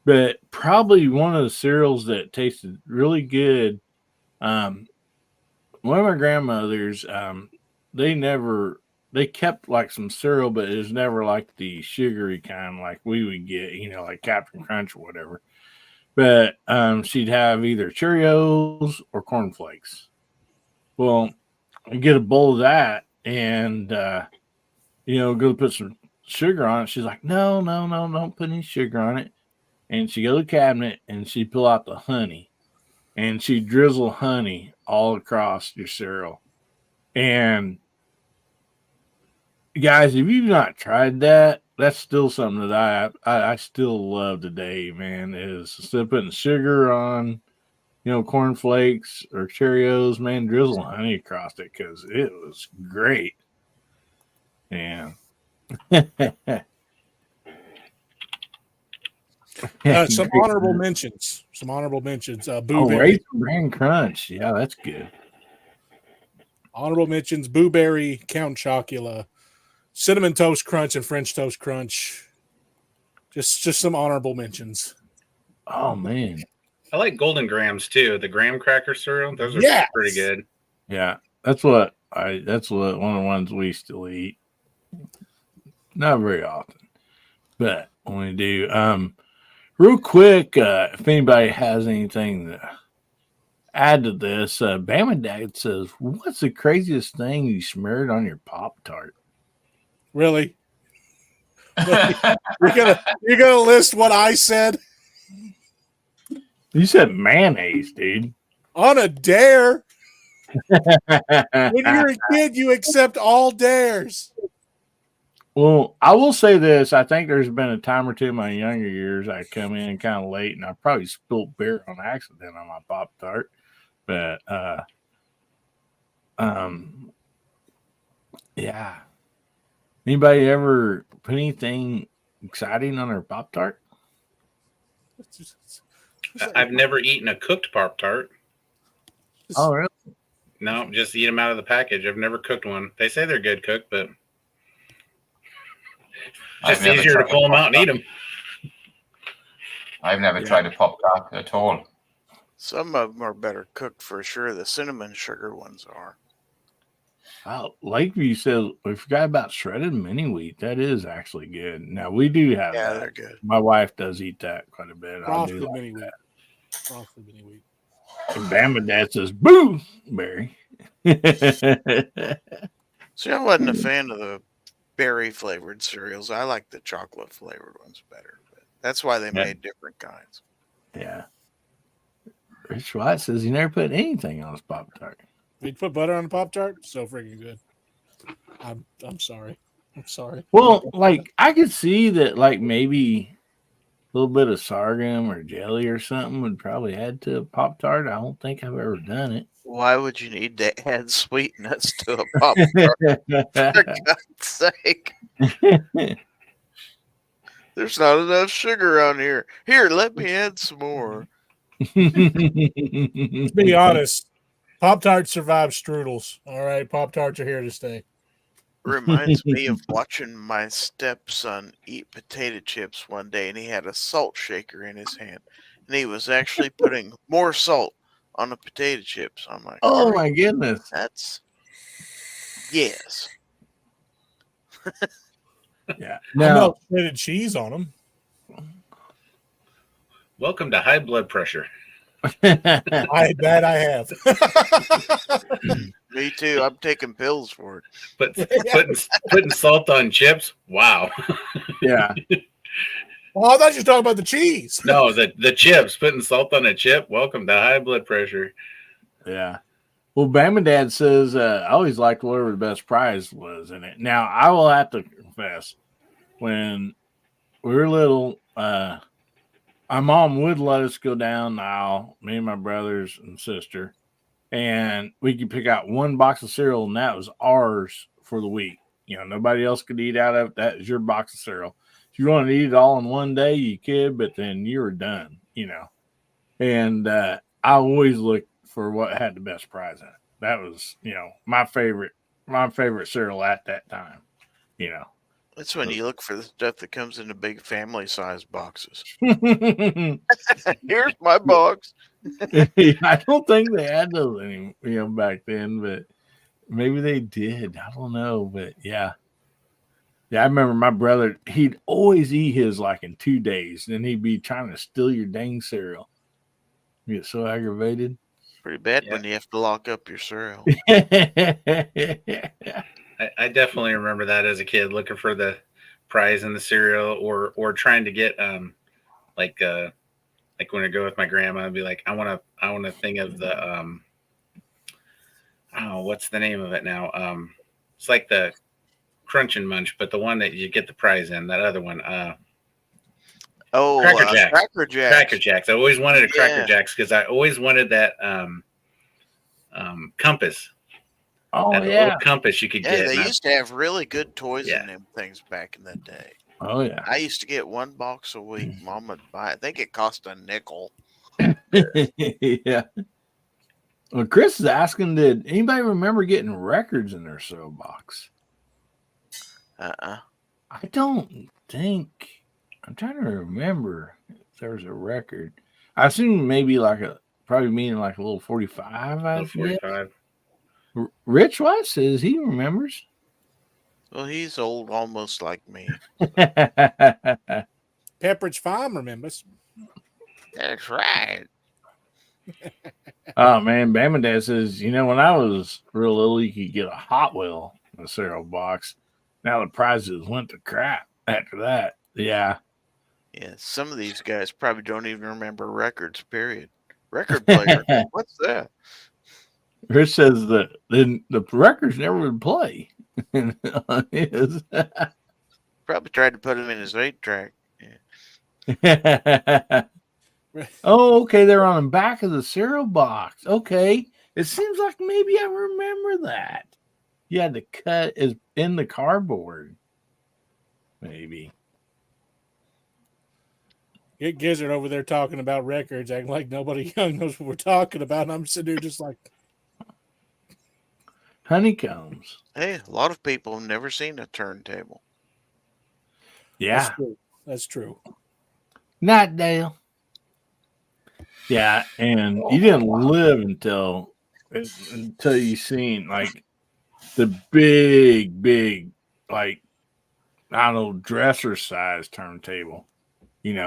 But probably one of the cereals that tasted really good. One of my grandmothers, they kept like some cereal, but it was never like the sugary kind like we would get, like Captain Crunch or whatever. But she'd have either Cheerios or Corn Flakes. Well, I get a bowl of that and go put some sugar on it. She's like, no, don't put any sugar on it. And she go to the cabinet and she pull out the honey and she drizzle honey all across your cereal. And guys, if you've not tried that, that's still something that I still love today, man, is instead of putting sugar on, Corn Flakes or Cheerios, man, drizzle honey across it because it was great. Yeah. Some honorable mentions. Boo Berry. Raisin Bran Crunch. Yeah, that's good. Honorable mentions: Boo Berry, Count Chocula, Cinnamon Toast Crunch, and French Toast Crunch. Just some honorable mentions. Oh man, I like Golden Grams too. The graham cracker cereal; those are pretty good. Yeah, that's what one of the ones we still eat. Not very often, but when we do, real quick, if anybody has anything to add to this, Bama Dad says, "What's the craziest thing you smeared on your Pop-Tart?" Really? You're gonna list what I said? You said mayonnaise, dude. On a dare. When you're a kid, you accept all dares. Well, I will say this. I think there's been a time or two in my younger years I come in kind of late and I probably spilled beer on accident on my Pop-Tart. But yeah. Anybody ever put anything exciting on their Pop-Tart? I've never eaten a cooked Pop-Tart. Oh, really? No, just eat them out of the package. I've never cooked one. They say they're good cooked, but it's just easier to pull them out and eat them. I've never tried a Pop-Tart at all. Some of them are better cooked for sure. The cinnamon sugar ones are. Lakeview says we forgot about shredded mini wheat. That is actually good. Now we do have that. They're good. My wife does eat that quite a bit. Frosted mini wheat. Frosted mini wheat. And Bama Dad says, "Boo, Barry." See, I wasn't a fan of the berry flavored cereals. I like the chocolate flavored ones better. But that's why they made different kinds. Yeah. Rich White says he never put anything on his Pop Tart. Did you put butter on the Pop Tart? So freaking good. I'm sorry. I'm sorry. Well, like I could see that, like maybe a little bit of sorghum or jelly or something would probably add to a Pop Tart. I don't think I've ever done it. Why would you need to add sweet nuts to a Pop Tart? For God's sake. There's not enough sugar on here. Here, let me add some more. To be honest, Pop Tarts survive strudels. All right, Pop Tarts are here to stay. Reminds me of watching my stepson eat potato chips one day, and he had a salt shaker in his hand, and he was actually putting more salt on the potato chips. I'm like, Oh my goodness. That's yes. Yeah. I melt shredded cheese on them. Welcome to high blood pressure. I have. Me too. I'm taking pills for it. But putting salt on chips, wow. Yeah. Oh, I thought you were talking about the cheese. No, the chips, putting salt on a chip. Welcome to high blood pressure. Yeah. Well, Bama Dad says, I always liked whatever the best prize was in it. Now, I will have to confess, when we were little, my mom would let us go down the aisle, me and my brothers and sister, and we could pick out one box of cereal, and that was ours for the week. You know, nobody else could eat out of it. That is your box of cereal. If you want to eat it all in one day, you could, but then you were done, you know. And I always looked for what had the best prize in it. That was, you know, my favorite cereal at that time, you know. That's when you look for the stuff that comes in the big family size boxes. Here's my box. I don't think they had those back then, but maybe they did. I don't know, but yeah. Yeah, I remember my brother, he'd always eat his like in 2 days, and he'd be trying to steal your dang cereal. You get so aggravated. Pretty bad when you have to lock up your cereal. I definitely remember that as a kid, looking for the prize in the cereal, or trying to get like when I go with my grandma, I'd be like, I want a thing of the oh, what's the name of it now? It's like the Crunch and Munch, but the one that you get the prize in, that other one. Cracker Jacks. Cracker Jacks. Cracker Jacks. I always wanted a Cracker Jacks because I always wanted that compass. Oh, that little compass you could get. Yeah, they used to have really good toys in them things back in the day. Oh, yeah. I used to get one box a week. Mom would buy it. I think it cost a nickel. Yeah. Well, Chris is asking, did anybody remember getting records in their cereal box? I don't think. I'm trying to remember if there was a record. I assume maybe probably meaning like a little 45. 45. Rich White says he remembers. Well, he's old, almost like me. Pepperidge Farm remembers. That's right. Oh man, Bama Dad says, when I was real little, you could get a Hot Wheel in a cereal box. Now the prizes went to crap after that. Yeah. Yeah, some of these guys probably don't even remember records, period. Record player. What's that? Rich says that the records never would play on his. Probably tried to put him in his 8-track. Yeah. Oh, okay. They're on the back of the cereal box. Okay. It seems like maybe I remember that. You had to cut it in the cardboard. Maybe. Get Gizzard over there talking about records, acting like nobody young knows what we're talking about. And I'm sitting there just like honeycombs. Hey, a lot of people have never seen a turntable. Yeah. That's true. Not Dale. Yeah, and you didn't live until you seen like the big, like, I don't know, dresser size turntable. You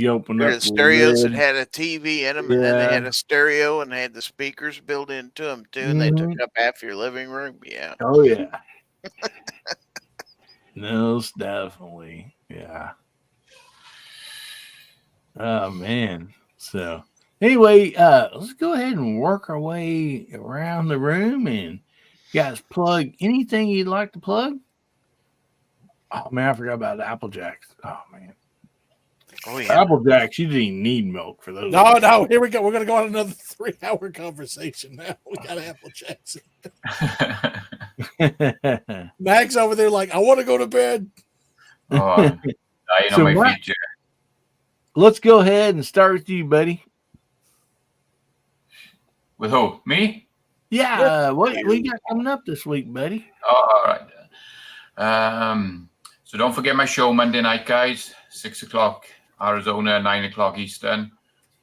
open up the stereos lid. that had a TV in them, and then they had a stereo, and they had the speakers built into them too, and they took up half your living room. Yeah. Oh yeah. Most definitely. Yeah. Oh man. So anyway, let's go ahead and work our way around the room and guys plug anything you'd like to plug. Oh man, I forgot about the Apple Jacks. Oh man. Oh yeah. Apple Jacks, you didn't even need milk for those. No, here we go. We're gonna go on another 3-hour conversation now. We got Apple Jacks. Max over there, like, I want to go to bed. Oh, I'm dying So on my Max, feet here. let's go ahead and start with you, buddy. With who? Me? Yeah, what we got coming up this week, buddy? Oh, all right. So don't forget my show Monday night, guys. 6 o'clock Arizona, 9 o'clock Eastern.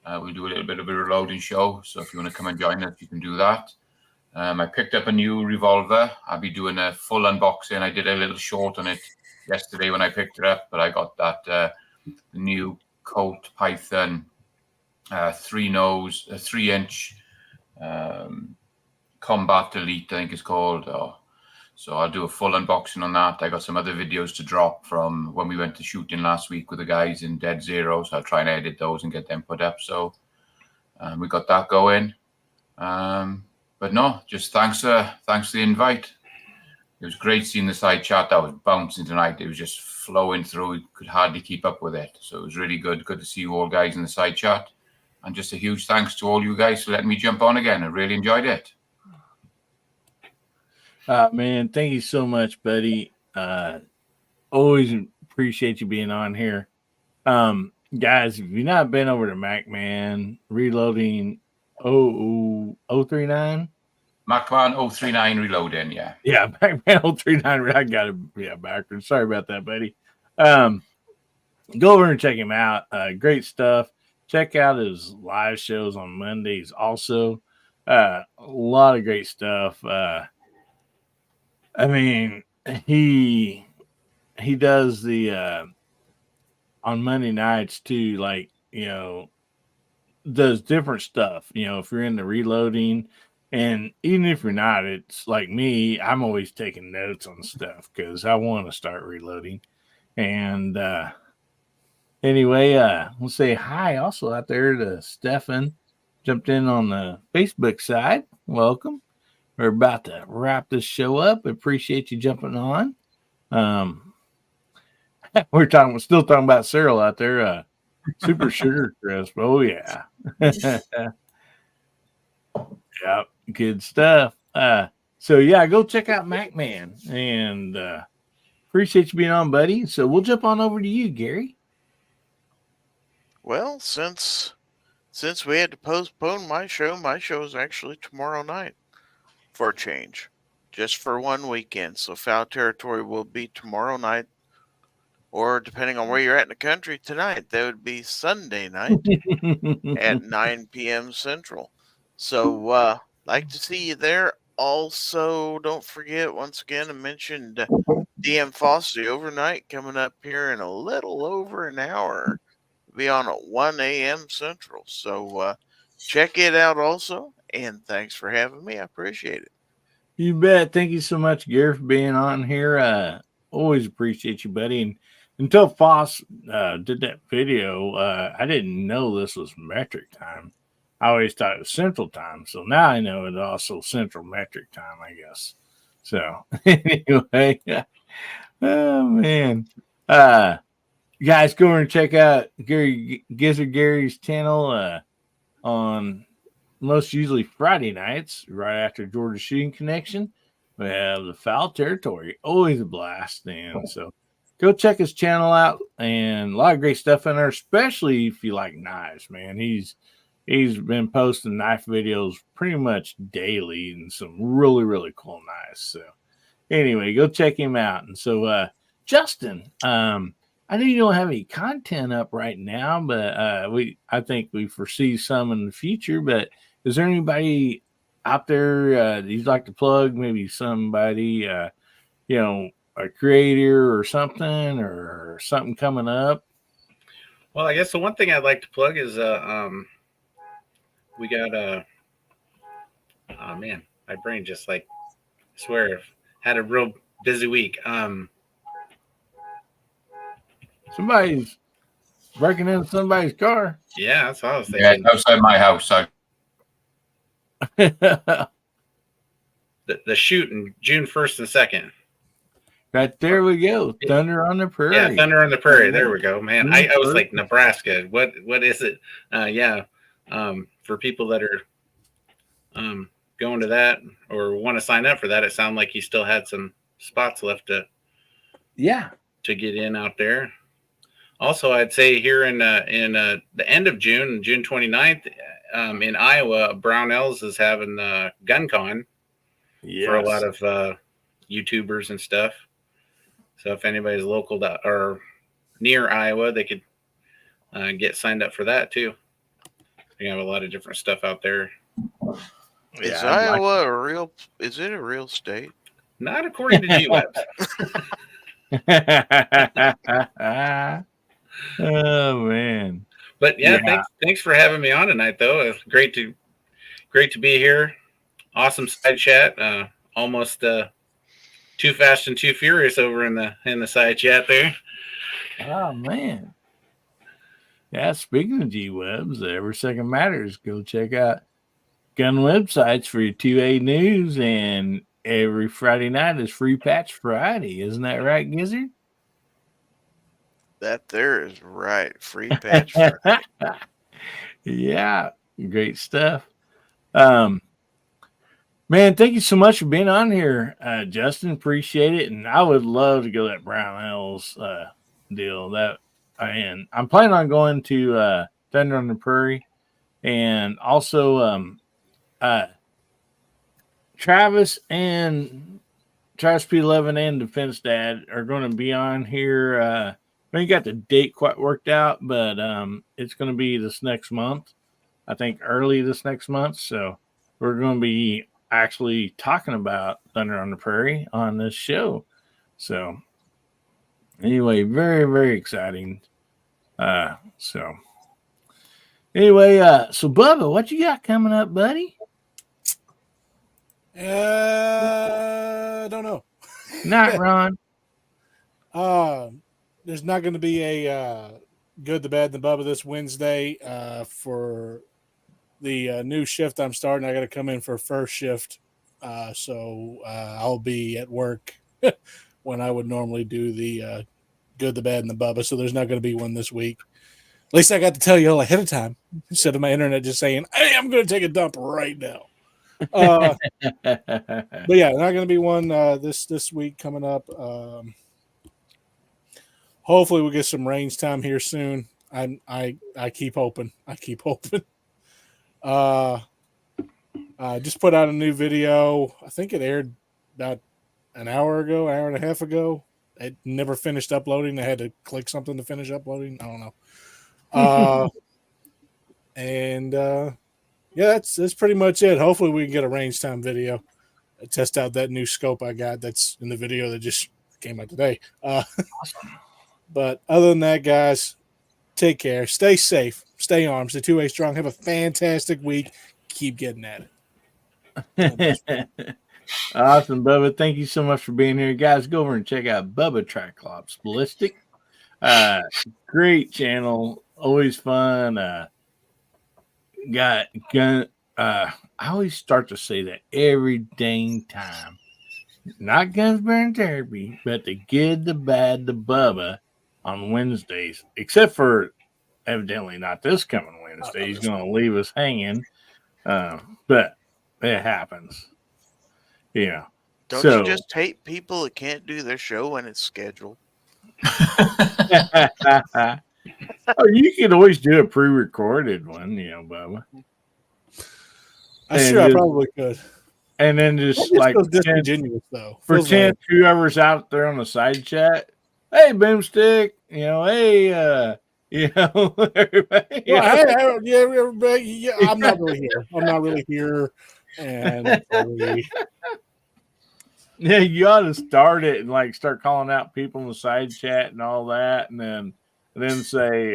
We'll do a little bit of a reloading show. So if you want to come and join us, you can do that. I picked up a new revolver. I'll be doing a full unboxing. I did a little short on it yesterday when I picked it up, but I got that the new Colt Python 3-inch Combat Elite, I think it's called. So I'll do a full unboxing on that. I got some other videos to drop from when we went to shooting last week with the guys in Dead Zero. So I'll try and edit those and get them put up. So we got that going. But no, just thanks for the invite. It was great seeing the side chat. That was bouncing tonight. It was just flowing through. We could hardly keep up with it. So it was really good. Good to see you all guys in the side chat. And just a huge thanks to all you guys for letting me jump on again. I really enjoyed it. Man, thank you so much, buddy. Always appreciate you being on here. Guys, if you've not been over to MacMan Reloading 039. MacMan 039 Reloading, yeah. Yeah, MacMan 039. I got it backwards. Sorry about that, buddy. Go over and check him out. Great stuff. Check out his live shows on Mondays also. A lot of great stuff. I mean, he does the on Monday nights too, like, does different stuff. If you're into reloading, and even if you're not, it's like me, I'm always taking notes on stuff because I want to start reloading. And anyway, we'll say hi also out there to Stefan. Jumped in on the Facebook side. Welcome. We're about to wrap this show up. Appreciate you jumping on. We're still talking about cereal out there. Super Sugar Crisp. Oh yeah. Yeah, good stuff. So yeah, go check out MacMan, and appreciate you being on, buddy. So we'll jump on over to you, Gary. Well, since we had to postpone my show is actually tomorrow night for a change, just for one weekend. So Foul Territory will be tomorrow night, or depending on where you're at in the country, tonight. That would be Sunday night at 9 p.m. Central. So, like to see you there. Also, don't forget, once again, I mentioned DM Fossey overnight coming up here in a little over an hour. Be on at 1 a.m. Central. So, check it out also. And thanks for having me. I appreciate it. You bet. Thank you so much, Gary, for being on here. Always appreciate you, buddy. And until Foss did that video, I didn't know this was metric time. I always thought it was Central Time. So now I know it's also Central Metric Time, I guess. So anyway, oh man. Guys, go over and check out Gizzard Gary's channel on most usually Friday nights, right after Georgia Shooting Connection. We have the Foul Territory, always a blast. And so go check his channel out, and a lot of great stuff in there, especially if you like knives, man. He's been posting knife videos pretty much daily and some really, really cool knives. So anyway, go check him out. And so Justin, I know you don't have any content up right now, but I think we foresee some in the future. But is there anybody out there that you'd like to plug? Maybe somebody, a creator or something coming up? Well, I guess the one thing I'd like to plug is we got oh man, my brain just I swear had a real busy week. Somebody's breaking into somebody's car. Yeah, that's what I was Yeah, thinking. outside my house. The shooting June 1st and 2nd. Right there we go. Thunder on the Prairie. Yeah, Thunder on the Prairie. There we go, man. I was like Nebraska. What is it? For people that are going to that or want to sign up for that, it sounded like he still had some spots left to get in out there. Also, I'd say here in the end of June, June 29th, in Iowa, Brownells is having Gun Con for a lot of YouTubers and stuff. So if anybody's local or near Iowa, they could get signed up for that too. We have a lot of different stuff out there. Is Iowa a real? Is it a real state? Not according to GWebs. Oh man! But thanks for having me on tonight, though. It's great to be here. Awesome side chat. Almost Too Fast and Too Furious over in the side chat there. Oh man! Yeah. Speaking of GWebs, Every Second Matters. Go check out gun websites for your 2A news, and every Friday night is Free Patch Friday. Isn't that right, Gizzard? That there is right. Free Patch Friday. Yeah, great stuff. Man, thank you so much for being on here, Justin. Appreciate it, and I would love to go that Brownells deal. And I'm planning on going to Thunder on the Prairie, and also Travis P11 and Defense Dad are going to be on here. We ain't got the date quite worked out, but it's going to be this next month. I think early this next month. So we're going to be actually talking about Thunder on the Prairie on this show. So anyway, very, very exciting. So Bubba, what you got coming up, buddy? I don't know. Not Ron. There's not going to be a Good, the Bad, and the Bubba this Wednesday for the new shift I'm starting. I got to come in for first shift, so I'll be at work when I would normally do the Good, the Bad, and the Bubba. So there's not going to be one this week. At least I got to tell you all ahead of time instead of my internet just saying, "Hey, I'm going to take a dump right now." But yeah, not going to be one this week coming up. Hopefully we'll get some range time here soon. I keep hoping. Just put out a new video. I think it aired about an hour and a half ago. It never finished uploading. I had to click something to finish uploading. I don't know. Yeah, that's pretty much it. Hopefully we can get a range time video. Test out that new scope I got that's in the video that just came out today. But other than that, guys, take care. Stay safe. Stay armed. Stay 2A strong. Have a fantastic week. Keep getting at it. Awesome, Bubba. Thank you so much for being here. Guys, go over and check out Bubba Triclops Ballistic. Great channel. Always fun. Got gun. I always start to say that every dang time. Not Guns Burn Therapy, but the Good, the Bad, the Bubba on Wednesdays, except for evidently not this coming Wednesday. He's going to leave us hanging. But it happens. Yeah. Don't you just hate people that can't do their show when it's scheduled? Oh, you can always do a pre-recorded one, Bubba. I probably could. And then just like disingenuous though. Pretend whoever's out there on the side chat, hey Boomstick, hey everybody. Everybody, I'm not really here. And yeah, you ought to start it and start calling out people in the side chat and all that, and then say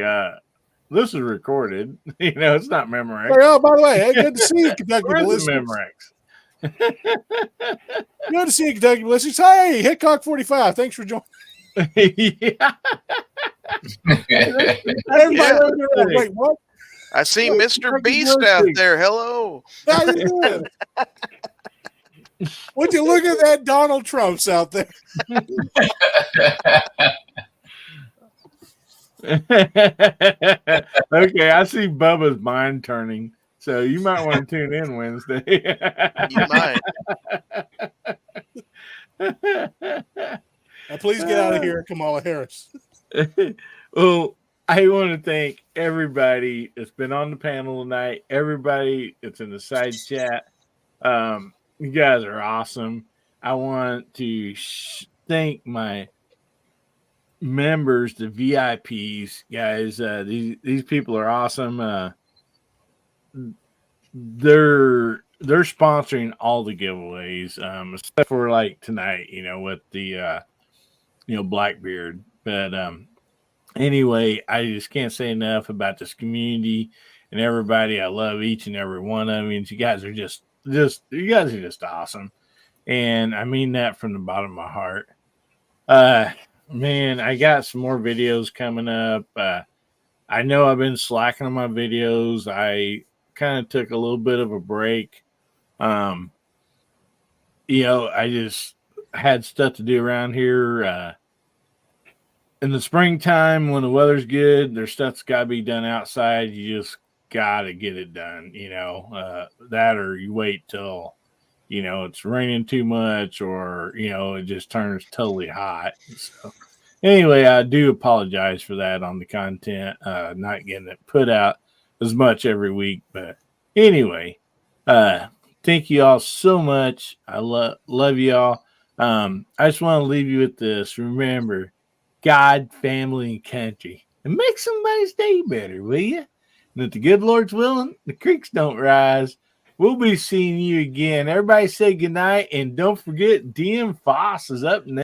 this is recorded. It's not Memorex. Oh, by the way, hey, good to see you, Kentucky Where's listeners. Memorex? Good to see you, Kentucky listeners. Hey, Hitcock 45, thanks for joining. Yeah. Everybody Yeah. looking around, wait, what? I see Hey, Mr. Frankie Beast Murphy. out there. Hello. How you doing? Would you look at that Donald Trump's out there? Okay, I see Bubba's mind turning, so you might want to tune in Wednesday. You might. Now, please get out of here, Kamala Harris. Well, I want to thank everybody that's been on the panel tonight, everybody that's in the side chat. You guys are awesome. I want to thank my members, the VIPs, guys. These people are awesome. They're sponsoring all the giveaways, except for like tonight, with the Blackbeard. But anyway, I just can't say enough about this community and everybody. I love each and every one of you. You guys are just you guys are just awesome, and I mean that from the bottom of my heart. Man, I got some more videos coming up. I know I've been slacking on my videos. I kind of took a little bit of a break. I just had stuff to do around here. In the springtime, when the weather's good, there's stuff's got to be done outside. You just got to get it done, that or you wait till, it's raining too much or, it just turns totally hot. So anyway, I do apologize for that on the content, not getting it put out as much every week. But anyway, thank you all so much. I love you all. I just want to leave you with this. Remember, God, family, and country. And make somebody's day better, will you? And if the good Lord's willing, the creeks don't rise. We'll be seeing you again. Everybody say goodnight. And don't forget, DM Foss is up next.